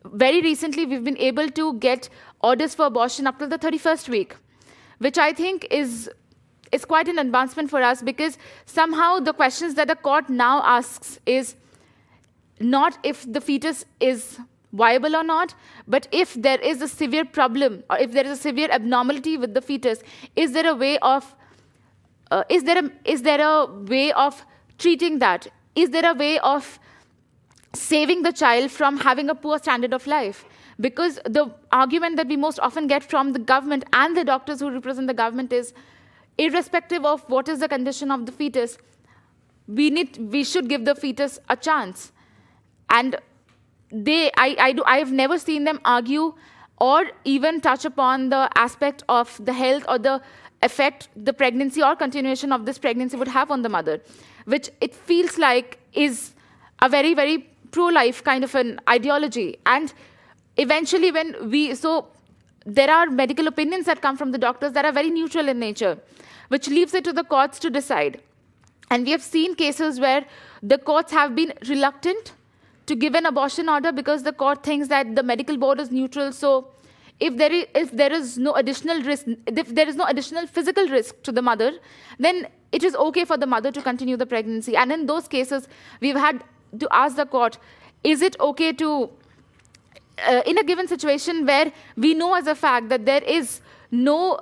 very recently, we've been able to get orders for abortion up to the 31st week, which I think is quite an advancement for us, because somehow the questions that the court now asks is not if the fetus is viable or not, but if there is a severe problem or if there is a severe abnormality with the fetus, is there a way of treating that? Is there a way of saving the child from having a poor standard of life? Because the argument that we most often get from the government and the doctors who represent the government is, irrespective of what is the condition of the fetus, we should give the fetus a chance. And I have never seen them argue or even touch upon the aspect of the health or the effect the pregnancy or continuation of this pregnancy would have on the mother, which it feels like is a very, very pro-life kind of an ideology. And eventually there are medical opinions that come from the doctors that are very neutral in nature, which leaves it to the courts to decide. And we have seen cases where the courts have been reluctant to give an abortion order because the court thinks that the medical board is neutral. So if there is no additional risk, if there is no additional physical risk to the mother, then it is okay for the mother to continue the pregnancy. And in those cases, we've had to ask the court, is it okay to, in a given situation where we know as a fact that there is no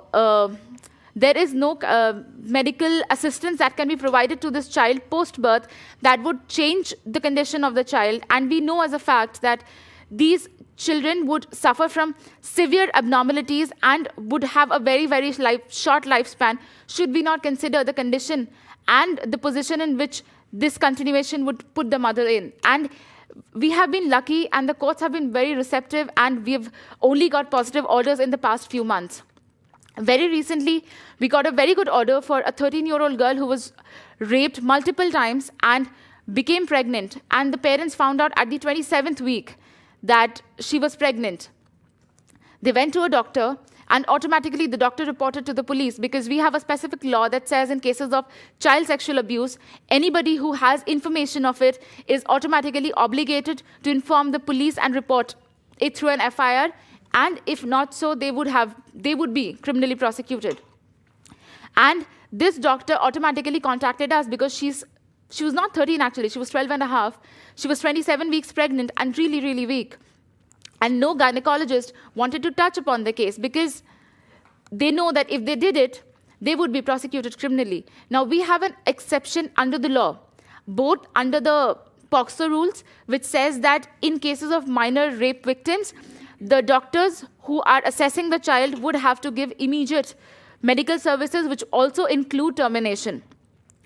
medical assistance that can be provided to this child post-birth that would change the condition of the child, and we know as a fact that these children would suffer from severe abnormalities and would have a very, very short lifespan, should we not consider the condition and the position in which this continuation would put the mother in? And we have been lucky, and the courts have been very receptive, and we've only got positive orders in the past few months. Very recently, we got a very good order for a 13-year-old girl who was raped multiple times and became pregnant, and the parents found out at the 27th week that she was pregnant. They went to a doctor, and automatically the doctor reported to the police, because we have a specific law that says in cases of child sexual abuse, anybody who has information of it is automatically obligated to inform the police and report it through an FIR, and if not so, they would be criminally prosecuted. And this doctor automatically contacted us because she was not 13 actually, she was 12 and a half. She was 27 weeks pregnant and really, really weak. And no gynecologist wanted to touch upon the case because they know that if they did it, they would be prosecuted criminally. Now, we have an exception under the law, both under the POCSO rules, which says that in cases of minor rape victims, the doctors who are assessing the child would have to give immediate medical services, which also include termination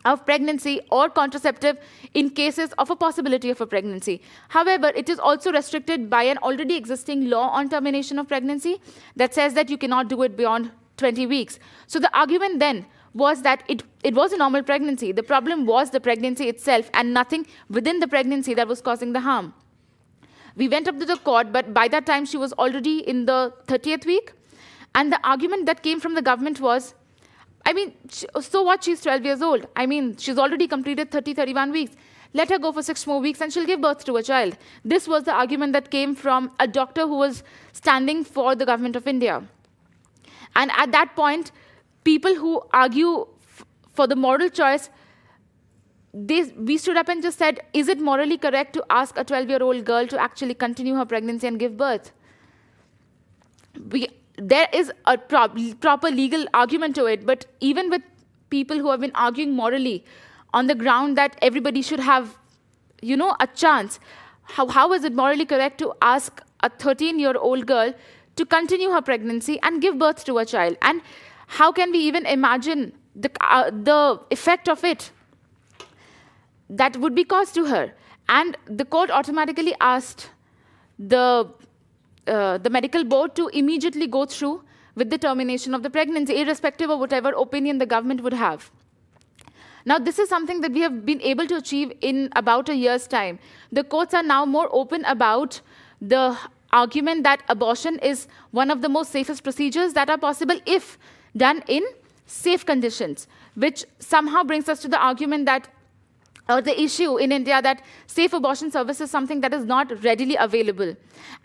of pregnancy or contraceptive in cases of a possibility of a pregnancy. However, it is also restricted by an already existing law on termination of pregnancy that says that you cannot do it beyond 20 weeks. So the argument then was that it was a normal pregnancy. The problem was the pregnancy itself and nothing within the pregnancy that was causing the harm. We went up to the court, but by that time she was already in the 30th week. And the argument that came from the government was, I mean, so what, she's 12 years old. I mean, she's already completed 31 weeks. Let her go for 6 more weeks and she'll give birth to a child. This was the argument that came from a doctor who was standing for the government of India. And at that point, people who argue for the moral choice, we stood up and just said, is it morally correct to ask a 12-year-old girl to actually continue her pregnancy and give birth? There is a proper legal argument to it, but even with people who have been arguing morally on the ground that everybody should have, a chance, how is it morally correct to ask a 13-year-old girl to continue her pregnancy and give birth to a child? And how can we even imagine the effect of it that would be caused to her? And the court automatically asked the medical board to immediately go through with the termination of the pregnancy, irrespective of whatever opinion the government would have. Now, this is something that we have been able to achieve in about a year's time. The courts are now more open about the argument that abortion is one of the most safest procedures that are possible if done in safe conditions, which somehow brings us to the argument that the issue in India that safe abortion service is something that is not readily available.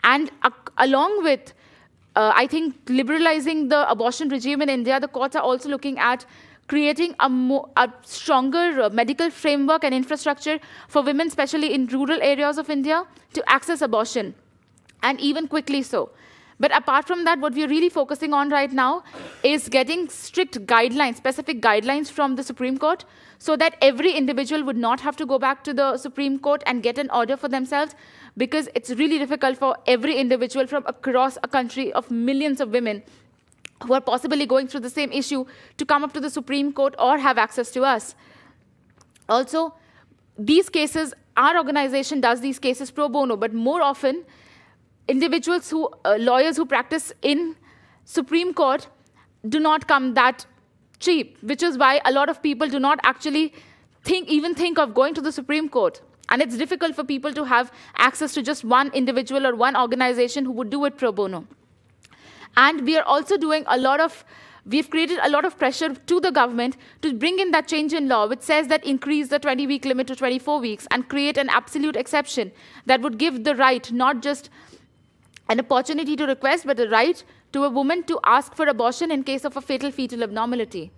And along with, I think, liberalizing the abortion regime in India, the courts are also looking at creating a stronger medical framework and infrastructure for women, especially in rural areas of India, to access abortion, and even quickly so. But apart from that, what we're really focusing on right now is getting strict guidelines, specific guidelines from the Supreme Court, so that every individual would not have to go back to the Supreme Court and get an order for themselves, because it's really difficult for every individual from across a country of millions of women who are possibly going through the same issue to come up to the Supreme Court or have access to us. Also, these cases, our organization does these cases pro bono, but more often, individuals lawyers who practice in Supreme Court do not come that cheap, which is why a lot of people do not actually even think of going to the Supreme Court. And it's difficult for people to have access to just one individual or one organization who would do it pro bono. And we are also doing a lot of we've created a lot of pressure to the government to bring in that change in law, which says that increase the 20-week limit to 24 weeks and create an absolute exception that would give the right, not just an opportunity to request, but a right to a woman to ask for abortion in case of a fatal fetal abnormality.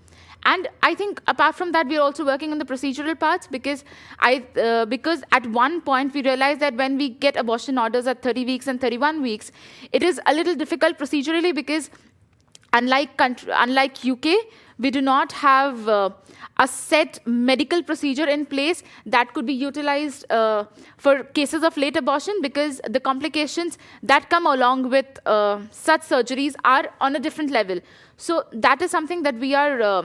And I think apart from that, we're also working on the procedural parts because at one point we realized that when we get abortion orders at 30 weeks and 31 weeks, it is a little difficult procedurally because unlike UK, we do not have a set medical procedure in place that could be utilized for cases of late abortion, because the complications that come along with such surgeries are on a different level. So that is something that we are,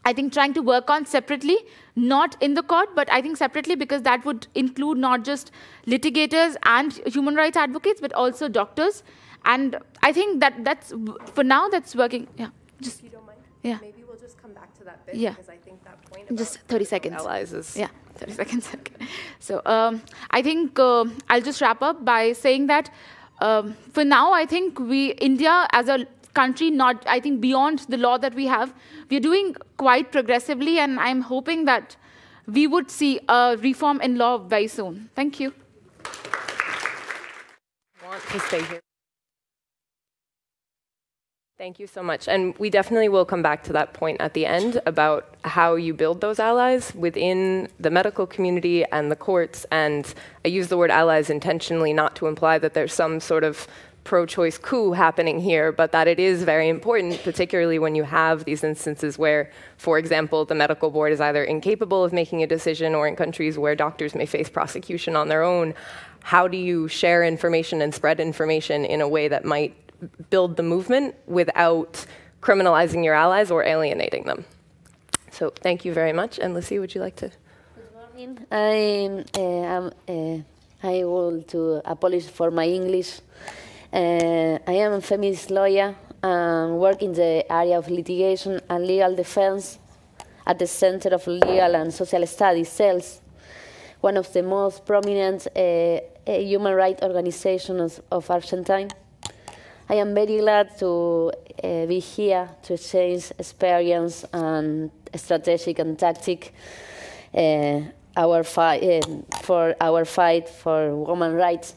I think, trying to work on separately, not in the court, but I think separately, because that would include not just litigators and human rights advocates, but also doctors. And I think that's, for now, that's working. Yeah. Just, if you don't mind, yeah. Maybe we'll just come back to that bit, yeah. because I think that point about just 30 seconds. Allies is... Yeah, 30 seconds. Okay. So I think I'll just wrap up by saying that for now, I think India as a country, not, I think, beyond the law that we have, we're doing quite progressively, and I'm hoping that we would see a reform in law very soon. Thank you. Want to stay here. Thank you so much. And we definitely will come back to that point at the end about how you build those allies within the medical community and the courts. And I use the word allies intentionally not to imply that there's some sort of pro-choice coup happening here, but that it is very important, particularly when you have these instances where, for example, the medical board is either incapable of making a decision, or in countries where doctors may face prosecution on their own. How do you share information and spread information in a way that might build the movement without criminalizing your allies or alienating them? So thank you very much. And Lucy, would you like to? Good morning. I want to apologize for my English. I am a feminist lawyer and work in the area of litigation and legal defense at the Center of Legal and Social Studies, CELS, one of the most prominent human rights organizations of Argentina. I am very glad to be here to exchange experience and strategic and tactic for our fight for women's rights.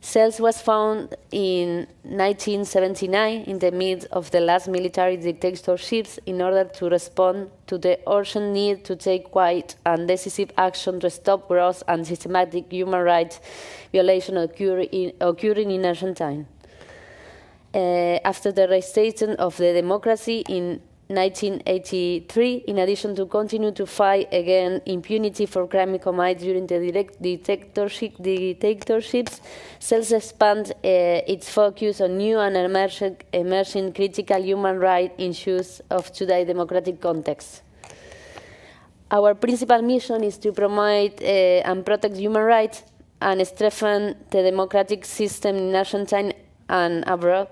CELS was founded in 1979 in the midst of the last military dictatorships in order to respond to the urgent need to take quiet and decisive action to stop gross and systematic human rights violations occurring in Argentina. After the restoration of the democracy in 1983, in addition to continue to fight against impunity for crime committed during the dictatorships, CELS expanded its focus on new and emerging critical human rights issues of today's democratic context. Our principal mission is to promote and protect human rights and strengthen the democratic system in Argentina and abroad.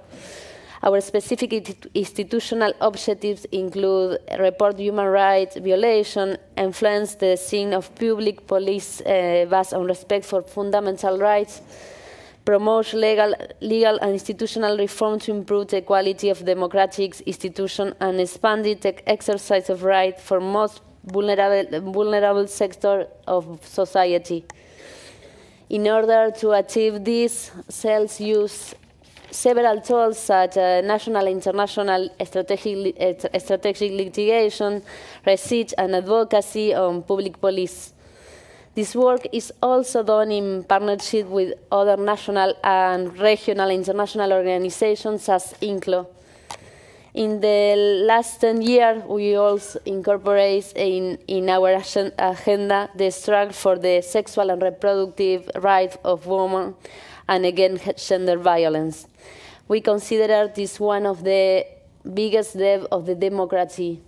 Our specific institutional objectives include report human rights violations, influence the scene of public policy based on respect for fundamental rights, promote legal and institutional reform to improve the quality of democratic institutions, and expand the exercise of rights for most vulnerable sectors of society. In order to achieve this, CELS use several tools such as national and international strategic litigation, research and advocacy on public policy. This work is also done in partnership with other national and regional international organizations as INCLO. In the last 10 years, we also incorporate in our agenda the struggle for the sexual and reproductive rights of women and against gender violence. We consider this one of the biggest deaths of the democracy.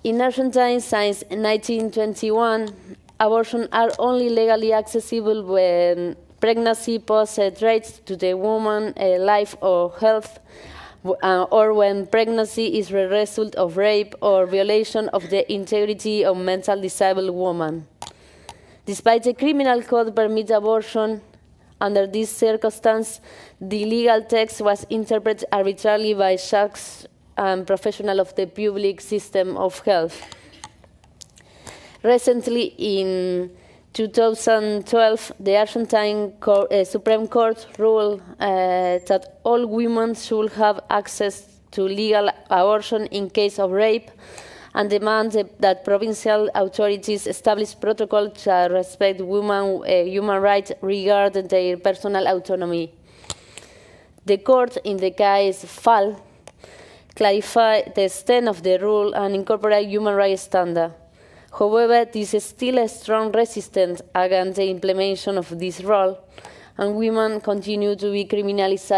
In Argentina, since 1921, abortions are only legally accessible when pregnancy poses threats to the woman's life or health, or when pregnancy is the result of rape or violation of the integrity of mentally disabled woman. Despite the criminal code permits abortion, Under this circumstance, the legal text was interpreted arbitrarily by judges and professionals of the public system of health. Recently, in 2012, the Argentine Supreme Court ruled that all women should have access to legal abortion in case of rape, and demanded that provincial authorities establish protocols that respect women's human rights regarding their personal autonomy. The court, in the case FAL, clarified the extent of the rule and incorporated human rights standards. However, there is still a strong resistance against the implementation of this rule, and women continue to be criminalized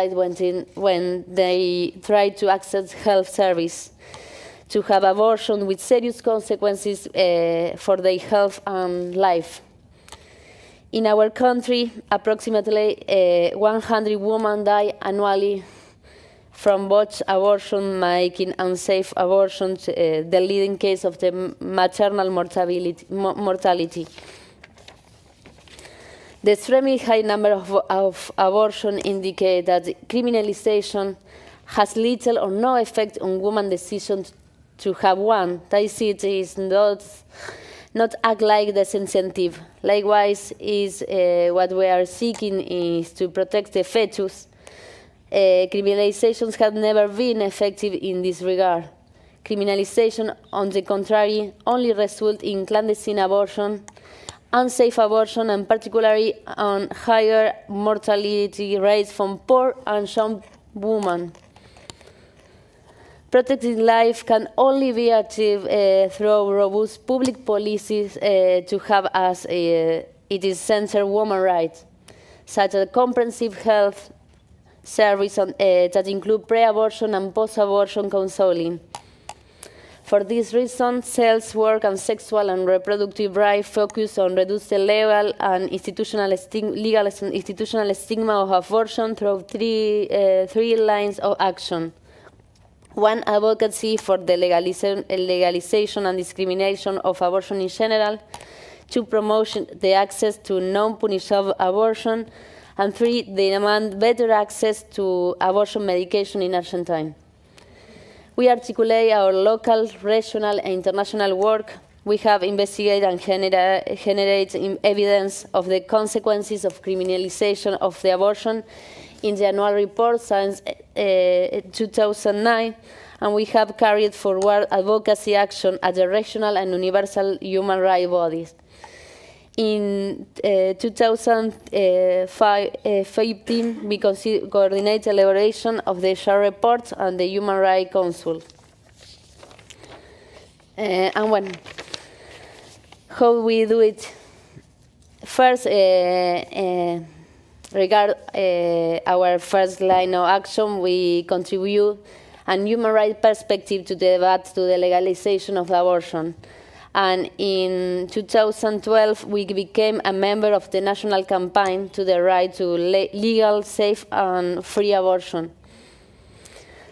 when they try to access health service, to have abortion with serious consequences for their health and life. In our country, approximately 100 women die annually from both abortion, making unsafe abortions the leading cause of the maternal mortality. The extremely high number of abortions indicate that criminalization has little or no effect on women's decisions to have one. That it is not act like disincentive. Likewise, what we are seeking is to protect the fetus. Criminalizations have never been effective in this regard. Criminalization, on the contrary, only results in clandestine abortion, unsafe abortion, and particularly on higher mortality rates from poor and young women. Protecting life can only be achieved through robust public policies to have as it is centered women's rights, such as comprehensive health service that include pre-abortion and post-abortion counseling. For this reason, health work and sexual and reproductive rights focus on reducing the legal and institutional stigma of abortion through three lines of action. One, advocacy for the legalization and discrimination of abortion in general. Two, promotion the access to non-punishable abortion. And three, they demand better access to abortion medication in Argentina. We articulate our local, regional, and international work. We have investigated and generated evidence of the consequences of criminalization of the abortion in the annual report since 2009, and we have carried forward advocacy action at the regional and universal human rights bodies. In 2015, we coordinated elaboration of the SHARE report and the Human Rights Council. How we do it? First, regard our first line of action, we contribute a human rights perspective to the debate to the legalization of abortion. And in 2012, we became a member of the national campaign to the right to legal, safe, and free abortion.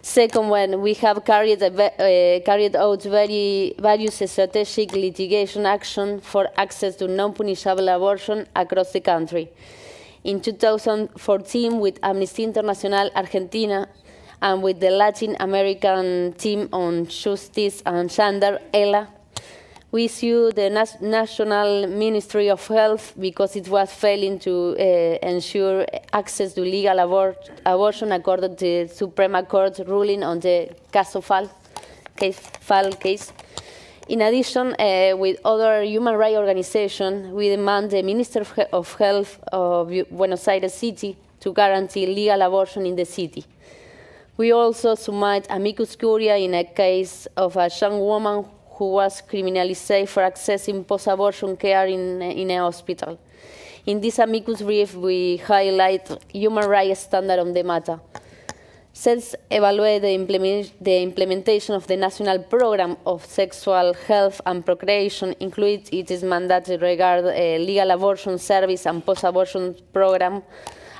Second, when we have carried out various strategic litigation action for access to non-punishable abortion across the country. In 2014, with Amnesty International Argentina, and with the Latin American team on justice and gender, ELA, we sued the National Ministry of Health because it was failing to ensure access to legal abortion according to the Supreme Court ruling on the caso FAL case. In addition, with other human rights organizations, we demand the Minister of Health of Buenos Aires City to guarantee legal abortion in the city. We also submit amicus curiae in a case of a young woman who was criminalized for accessing post-abortion care in a hospital. In this amicus brief, we highlight human rights standards on the matter. Since evaluate the implementation of the National Program of Sexual Health and Procreation, includes its mandate regarding legal abortion service and post-abortion program,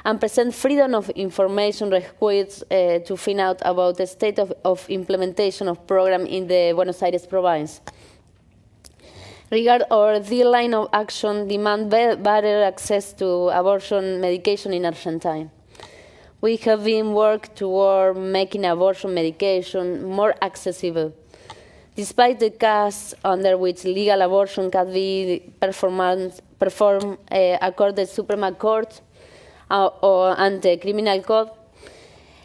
and present freedom of information requests to find out about the state of implementation of program in the Buenos Aires province. Regarding our third line of action, demand better access to abortion medication in Argentina. We have been working toward making abortion medication more accessible. Despite the cases under which legal abortion can be performed according to the Supreme Court and the Criminal Code,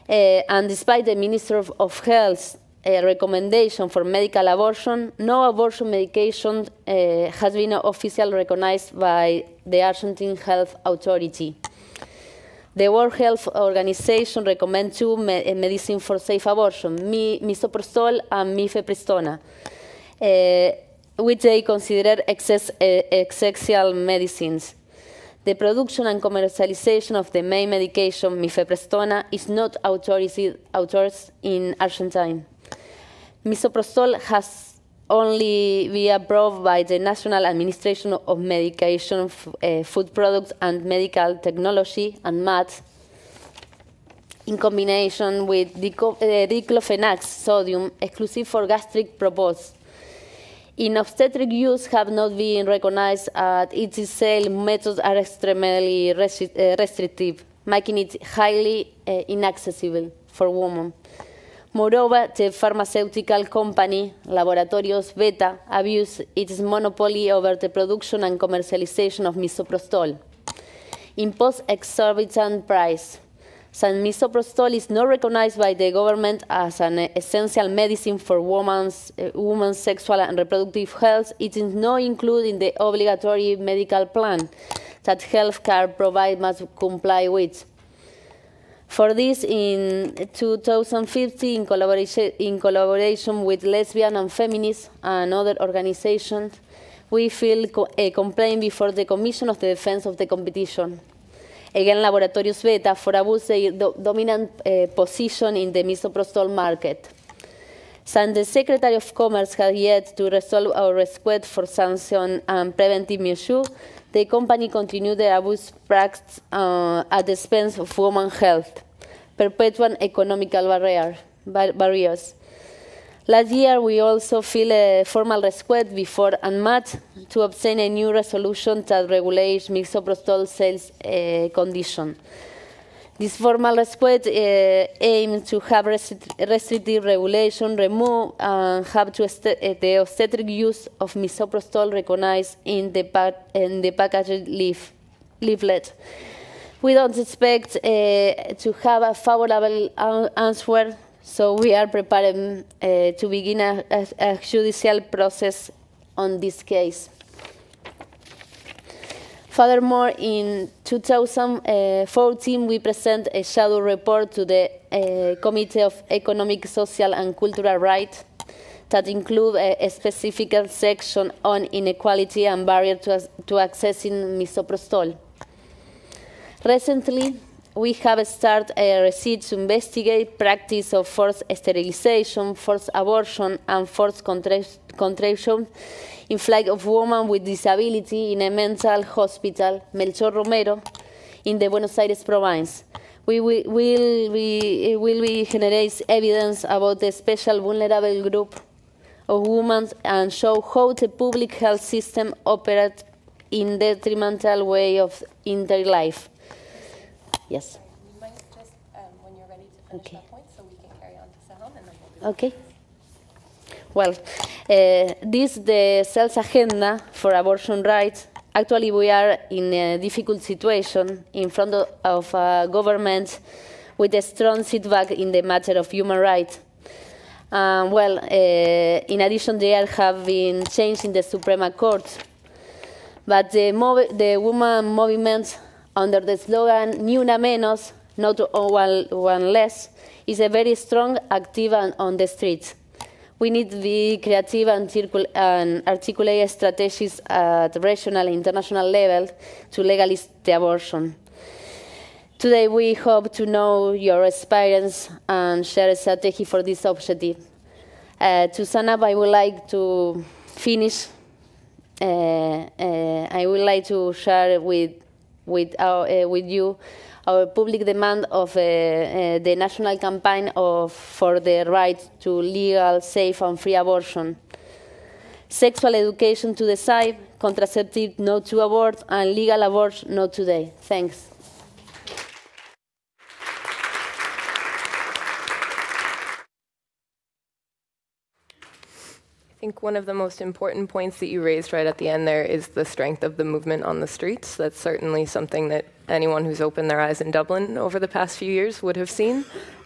and despite the Minister of Health's recommendation for medical abortion, no abortion medication has been officially recognized by the Argentine Health Authority. The World Health Organization recommends two medicines for safe abortion, misoprostol and mifepristona, which they consider essential medicines. The production and commercialization of the main medication, mifepristona, is not authorized in Argentina. Misoprostol has only been approved by the National Administration of Medication, Food Products and Medical Technology, and MAT, in combination with diclofenac sodium, exclusive for gastric purposes. In obstetric use have not been recognized, as its sale methods are extremely restrictive, making it highly inaccessible for women. Moreover, the pharmaceutical company, Laboratorios Beta, abused its monopoly over the production and commercialization of misoprostol, imposed exorbitant price. Since misoprostol is not recognized by the government as an essential medicine for women's sexual and reproductive health, it is not included in the obligatory medical plan that healthcare providers must comply with. For this, in 2015, in collaboration with lesbian and feminists and other organizations, we filed a complaint before the Commission of the Defense of the Competition against Laboratorios Beta for abuse their dominant position in the misoprostol market. Since the Secretary of Commerce has yet to resolve our request for sanction and preventive measures, the company continued the abuse practice at the expense of women's health, perpetuating economical barriers. Last year, we also filed a formal request before ANMAT to obtain a new resolution that regulates misoprostol sales conditions. This formal request aims to have restrictive regulation removed and have the obstetric use of misoprostol recognized in the packaged leaflet. We don't expect to have a favorable answer, so we are preparing to begin a judicial process on this case. Furthermore, in 2014, we presented a shadow report to the Committee of Economic, Social and Cultural Rights that include a specific section on inequality and barrier to accessing misoprostol. Recently, we have started a research to investigate practice of forced sterilization, forced abortion, and forced contraception in flight of women with disability in a mental hospital, Melchor Romero, in the Buenos Aires province. We will generate evidence about the special vulnerable group of women and show how the public health system operates in detrimental way in their life. Yes. You might just, when you're ready to finish that point, so we can carry on to Saham, and then we'll Okay. Well, this is the sales agenda for abortion rights. Actually, we are in a difficult situation in front of a government with a strong setback in the matter of human rights. In addition, there have been changes in the Supreme Court. But the women movement under the slogan "Ni una menos, not one less," is a very strong, active and on the streets. We need to be creative and articulate strategies at regional and international level to legalize the abortion. Today, we hope to know your experience and share a strategy for this objective. To sum up, I would like to finish. I would like to share with you our public demand of the national campaign for the right to legal, safe and free abortion. sexual education to decide, contraceptive no to abort, and legal abortion no today. Thanks. I think one of the most important points that you raised right at the end there is the strength of the movement on the streets. That's certainly something that anyone who's opened their eyes in Dublin over the past few years would have seen.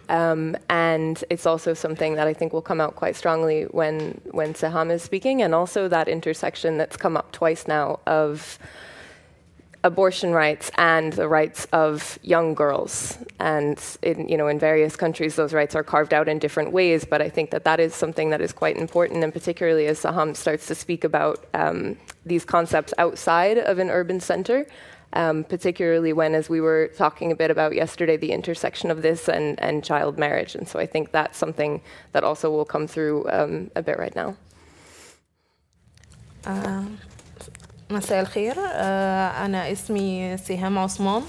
And it's also something that I think will come out quite strongly when Seham is speaking, and also that intersection that's come up twice now of abortion rights and the rights of young girls. And in various countries, those rights are carved out in different ways, but I think that is something that is quite important, and particularly as Seham starts to speak about these concepts outside of an urban center, particularly when, as we were talking a bit about yesterday, the intersection of this and child marriage. And so I think that's something that also will come through a bit right now. مساء الخير. أنا اسمي سهام عثمان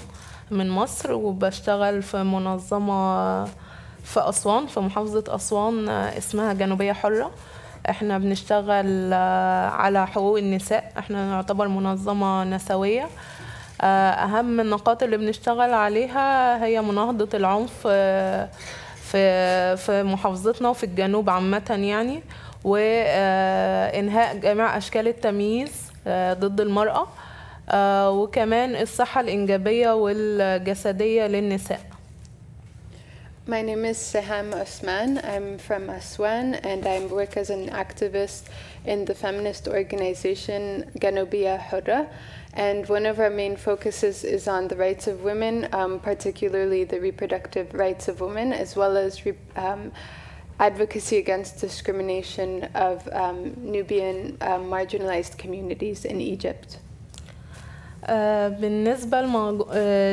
من مصر، وبشتغل في منظمة في أسوان، في محافظة أسوان، اسمها جنوبية حرة. احنا بنشتغل على حقوق النساء، احنا نعتبر منظمة نسوية. أهم النقاط اللي بنشتغل عليها هي مناهضة العنف في محافظتنا وفي الجنوب عامة يعني، وإنهاء جميع أشكال التمييز ضد المرأة، وكمان الصحة الإنجابية والجسدية للنساء. My name is Seham Osman. I'm from Aswan, and I work as an activist in the feminist organization Ganobiya Hurra. And one of our main focuses is on the rights of women, particularly the reproductive rights of women, as well as advocacy against discrimination of Nubian marginalized communities in Egypt. بالنسبة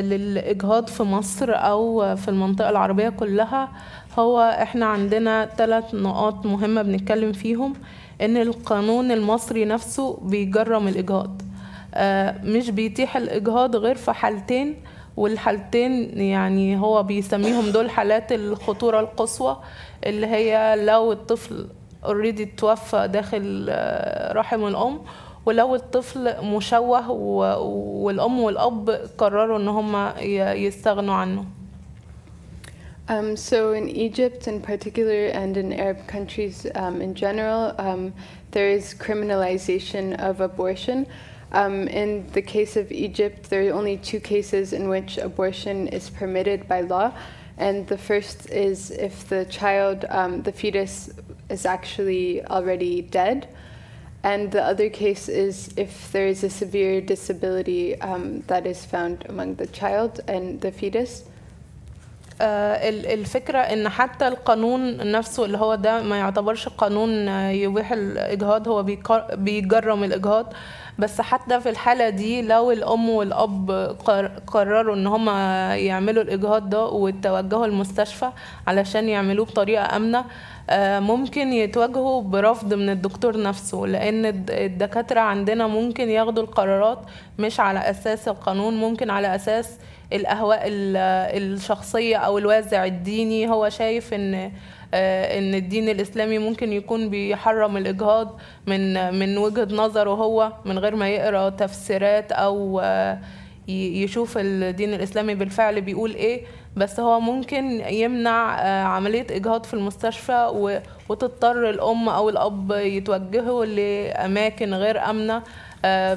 للإجهاض في مصر أو في المنطقة العربية كلها، هو إحنا عندنا 3 نقاط مهمة بنتكلم فيهم. إن القانون المصري نفسه بيجرم الإجهاض، مش بيتيح الإجهاض غير في حالتين، والحالتين يعني هو بيسميهم دول حالات الخطورة القصوى، اللي هي لو الطفل اوريدي توفى داخل رحم الأم، ولو الطفل مشوه والأم والأب قرروا إن هم يستغنوا عنه. So in Egypt in particular, and in Arab countries in general, there is criminalization of abortion. In the case of Egypt, there are only 2 cases in which abortion is permitted by law. And the first is if the child, the fetus, is actually already dead. And the other case is if there is a severe disability that is found among the child and the fetus. الفكرة إن حتى القانون نفسه اللي هو ده ما يعتبرش قانون يبيح الإجهاض، هو بيجرم الإجهاض. بس حتى في الحالة دي لو الأم والأب قرروا إن هم يعملوا الإجهاض ده وتوجهوا المستشفى علشان يعملوه بطريقة آمنة، ممكن يتواجهوا برفض من الدكتور نفسه، لأن الدكاترة عندنا ممكن ياخدوا القرارات مش على أساس القانون، ممكن على أساس الأهواء الشخصية أو الوازع الديني. هو شايف إن الدين الإسلامي ممكن يكون بيحرم الإجهاض من وجهة نظره هو، من غير ما يقرأ تفسيرات أو يشوف الدين الإسلامي بالفعل بيقول إيه. بس هو ممكن يمنع عملية إجهاض في المستشفى، وتضطر الأم أو الأب يتوجهوا لأماكن غير آمنة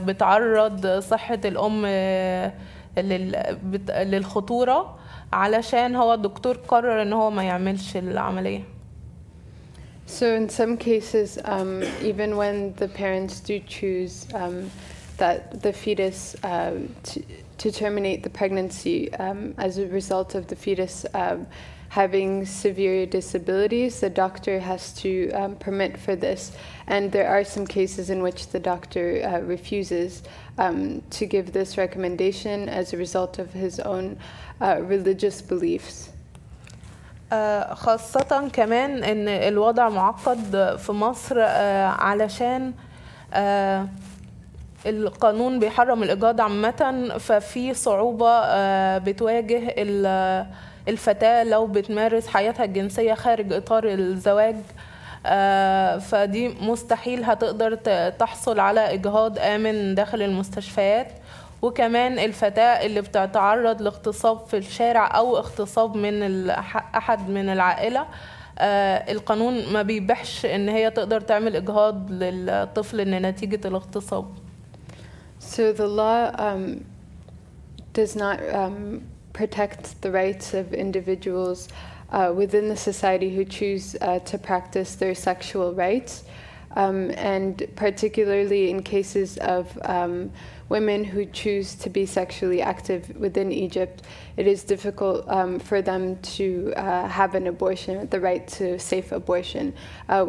بتعرض صحة الأم للخطورة، علشان هو الدكتور قرر إن هو ما يعملش العملية. So in some cases, even when the parents do choose that the fetus to terminate the pregnancy as a result of the fetus having severe disabilities, the doctor has to permit for this. And there are some cases in which the doctor refuses to give this recommendation as a result of his own religious beliefs. خاصة كمان إن الوضع معقد في مصر علشان القانون بيحرم الإجهاض عامة، ففي صعوبة بتواجه الفتاة لو بتمارس حياتها الجنسية خارج إطار الزواج، فدي مستحيل هتقدر تحصل على إجهاض آمن داخل المستشفيات. وكمان الفتاة اللي بتتعرض لاغتصاب في الشارع أو اغتصاب من أحد من العائلة، القانون ما بيبيحش إن هي تقدر تعمل إجهاض للطفل نتيجة الاغتصاب. So the law does not protect the rights of individuals within the society who choose to practice their sexual rights, and particularly in cases of women who choose to be sexually active within Egypt, it is difficult for them to have an abortion, the right to safe abortion,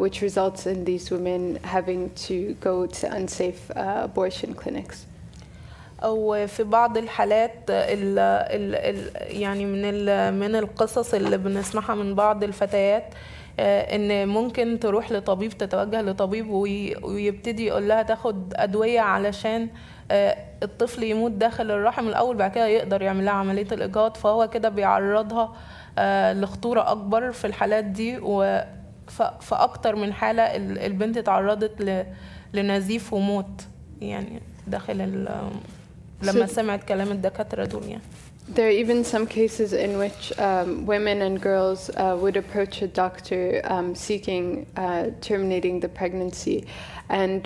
which results in these women having to go to unsafe abortion clinics. أو في بعض الحالات يعني من القصص اللي بنسمعها من بعض الفتيات إن ممكن تروح لطبيب، تتوجه لطبيب ويبتدي يقول لها تاخد أدوية علشان الطفل يموت داخل الرحم الأول، بعد كده يقدر يعمل لها عملية الإجهاض، فهو كده بيعرضها لخطورة أكبر في الحالات دي. فأكتر من حالة البنت تعرضت لنزيف وموت يعني داخل لما سمعت كلام الدكاترة دول يعني. There are even some cases in which women and girls would approach a doctor seeking terminating the pregnancy, and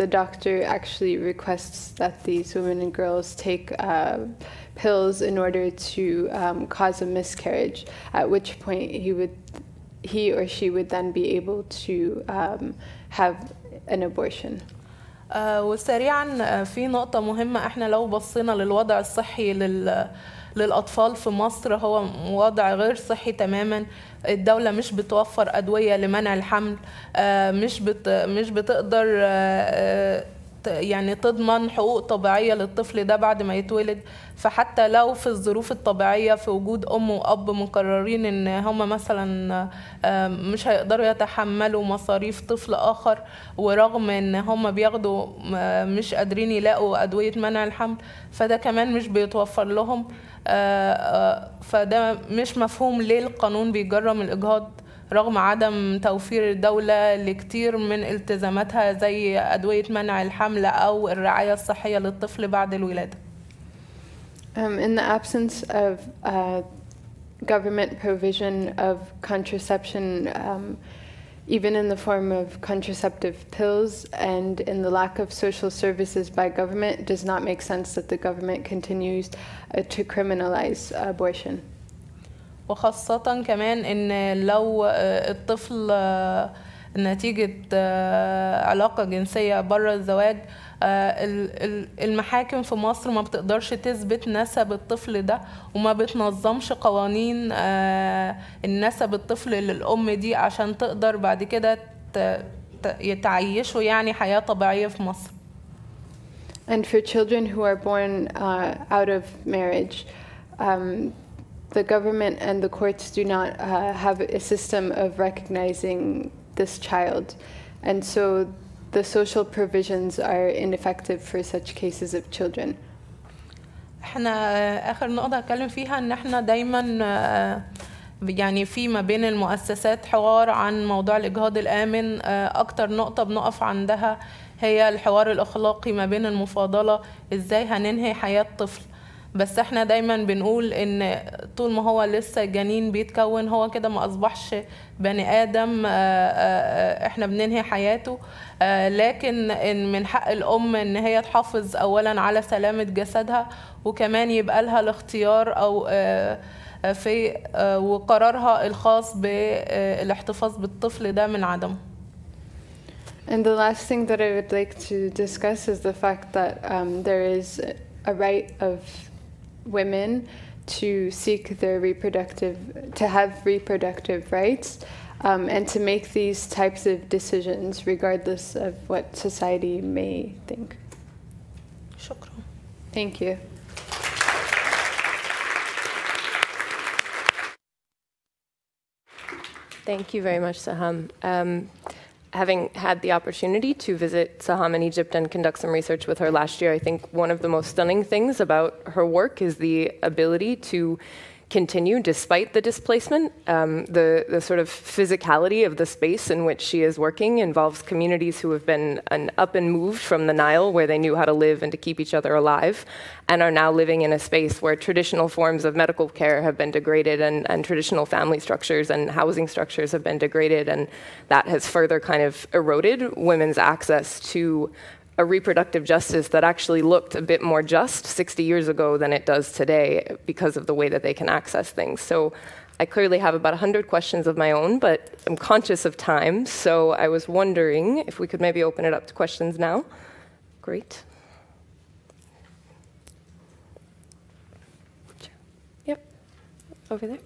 the doctor actually requests that these women and girls take pills in order to cause a miscarriage, at which point he or she would then be able to have an abortion. وسريعا في نقطة مهمة، احنا لو بصينا للوضع الصحي للأطفال في مصر هو وضع غير صحي تماما. الدولة مش بتوفر أدوية لمنع الحمل، مش بتقدر يعني تضمن حقوق طبيعية للطفل ده بعد ما يتولد. فحتى لو في الظروف الطبيعية في وجود أم وأب مقررين إن هم مثلا مش هيقدروا يتحملوا مصاريف طفل آخر، ورغم إن هم بياخدوا مش قادرين يلاقوا أدوية منع الحمل، فده كمان مش بيتوفر لهم. فده مش مفهوم ليه القانون بيجرم الإجهاض رغم عدم توفير الدولة لكتير من التزاماتها زي أدوية منع الحمل أو الرعاية الصحية للطفل بعد الولادة. In the absence of government provision of contraception, even in the form of contraceptive pills, and in the lack of social services by government, it does not make sense that the government continues to criminalize abortion. وخاصة كمان إن لو الطفل نتيجة علاقة جنسية بره الزواج، المحاكم في مصر ما بتقدرش تثبت نسب الطفل ده، وما بتنظمش قوانين النسب الطفل للأم دي عشان تقدر بعد كده يتعيشوا يعني حياة طبيعية في مصر. And for children who are born out of marriage, the government and the courts do not have a system of recognizing this child, and so the social provisions are ineffective for such cases of children. احنا آخر نقطة هتكلم فيها إن احنا دايما يعني في ما بين المؤسسات حوار عن موضوع الإجهاض الآمن. أكتر نقطة بنقف عندها هي الحوار الأخلاقي ما بين المفاضلة، إزاي هننهي حياة طفل. بس احنا دايما بنقول ان طول ما هو لسه جنين بيتكون هو كده ما اصبحش بني ادم، احنا بننهي حياته. لكن إن من حق الام ان هي تحافظ اولا على سلامة جسدها، وكمان يبقى لها الاختيار او في وقرارها الخاص بالاحتفاظ بالطفل ده من عدمه. And the last thing that I would like to discuss is the fact that there is a right of women to seek their to have reproductive rights, and to make these types of decisions regardless of what society may think. شكرا. Thank you. Thank you very much, Saham. Having had the opportunity to visit Saham in Egypt and conduct some research with her last year, I think one of the most stunning things about her work is the ability to continue despite the displacement. The sort of physicality of the space in which she is working involves communities who have been up and moved from the Nile, where they knew how to live and to keep each other alive, and are now living in a space where traditional forms of medical care have been degraded, and traditional family structures and housing structures have been degraded, and that has further kind of eroded women's access to a reproductive justice that actually looked a bit more just 60 years ago than it does today because of the way that they can access things. So I clearly have about 100 questions of my own, but I'm conscious of time, so I was wondering if we could maybe open it up to questions now. Great. Yep, over there.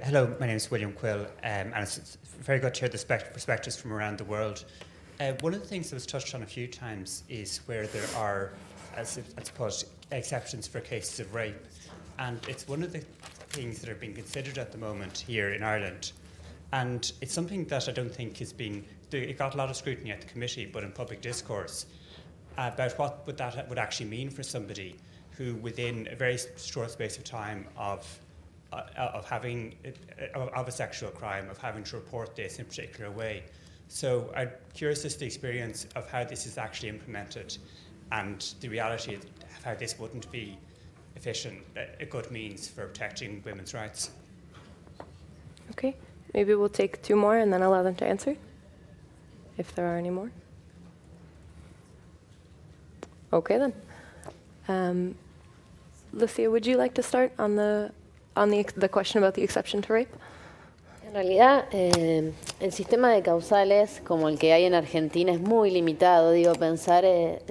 Hello, my name is William Quill, and it's very good to hear the perspectives from around the world. One of the things that was touched on a few times is where there are, I suppose, exceptions for cases of rape. And it's one of the things that are being considered at the moment here in Ireland. And it's something that I don't think is being, it got a lot of scrutiny at the committee, but in public discourse, about what that would actually mean for somebody who, within a very short space of time of a sexual crime, of having to report this in a particular way. So I'm curious as to the experience of how this is actually implemented and the reality of how this wouldn't be efficient, a good means for protecting women's rights. Okay, maybe we'll take two more and then allow them to answer, if there are any more. Okay then. Lucia, would you like to start on the question about the exception to rape? En realidad, el sistema de causales, como el que hay en Argentina, es muy limitado. Digo, pensar en,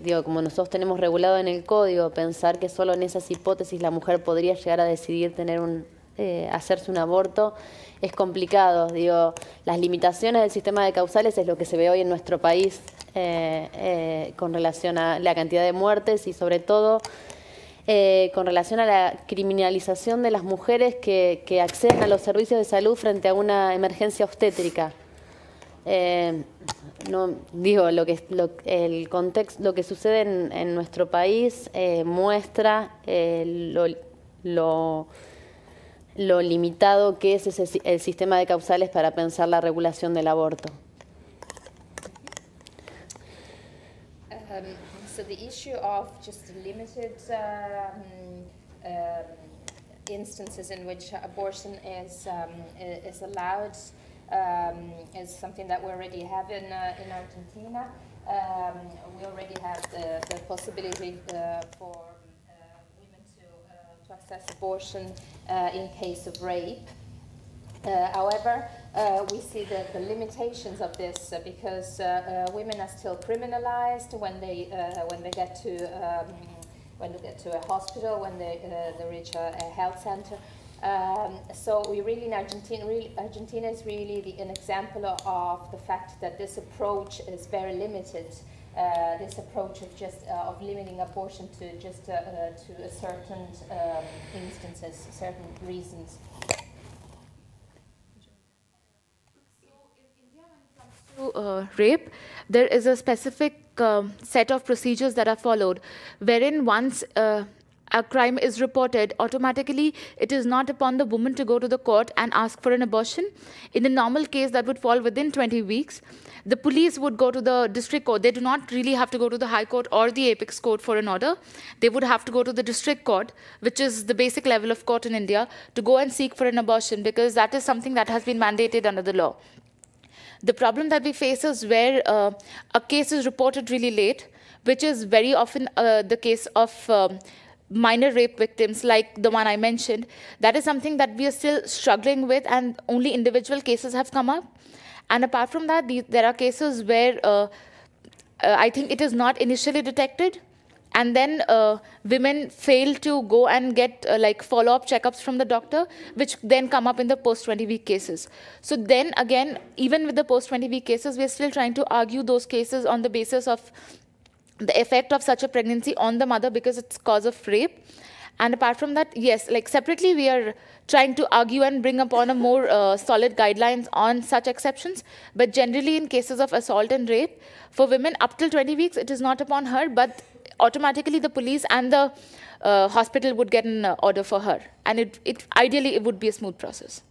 digo, como nosotros tenemos regulado en el código, pensar que solo en esas hipótesis la mujer podría llegar a decidir hacerse un aborto, es complicado. Digo, las limitaciones del sistema de causales es lo que se ve hoy en nuestro país con relación a la cantidad de muertes y sobre todo con relación a la criminalización de las mujeres que acceden a los servicios de salud frente a una emergencia obstétrica. No, digo, lo que sucede en nuestro país muestra lo limitado que es el sistema de causales para pensar la regulación del aborto. So the issue of just limited instances in which abortion is allowed is something that we already have in Argentina. We already have the possibility for women to access abortion in case of rape. However, we see the limitations of this because women are still criminalized when they get to a hospital, when they reach a health center. So we really in Argentina is really an example of the fact that this approach is very limited. This approach of limiting abortion to just a certain instances, certain reasons. Rape, there is a specific set of procedures that are followed, wherein once a crime is reported, automatically it is not upon the woman to go to the court and ask for an abortion. In a normal case, that would fall within 20 weeks. The police would go to the district court. They do not really have to go to the High Court or the Apex Court for an order. They would have to go to the district court, which is the basic level of court in India, to go and seek for an abortion, because that is something that has been mandated under the law. The problem that we face is where a case is reported really late, which is very often the case of minor rape victims like the one I mentioned. That is something that we are still struggling with, and only individual cases have come up. And apart from that, there are cases where I think it is not initially detected, and then women fail to go and get follow-up checkups from the doctor, which then come up in the post-20-week cases. So then again, even with the post-20-week cases, we're still trying to argue those cases on the basis of the effect of such a pregnancy on the mother because it's cause of rape. And apart from that, yes, like separately, we are trying to argue and bring upon a more solid guidelines on such exceptions. But generally, in cases of assault and rape, for women up till 20 weeks, it is not upon her, but automatically the police and the hospital would get an order for her. And ideally, it would be a smooth process.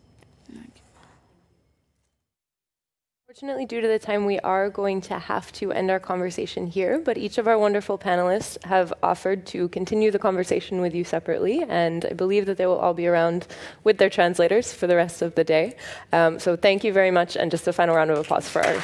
Unfortunately, due to the time, we are going to have to end our conversation here, but each of our wonderful panelists have offered to continue the conversation with you separately, and I believe that they will all be around with their translators for the rest of the day. So thank you very much, and just a final round of applause for our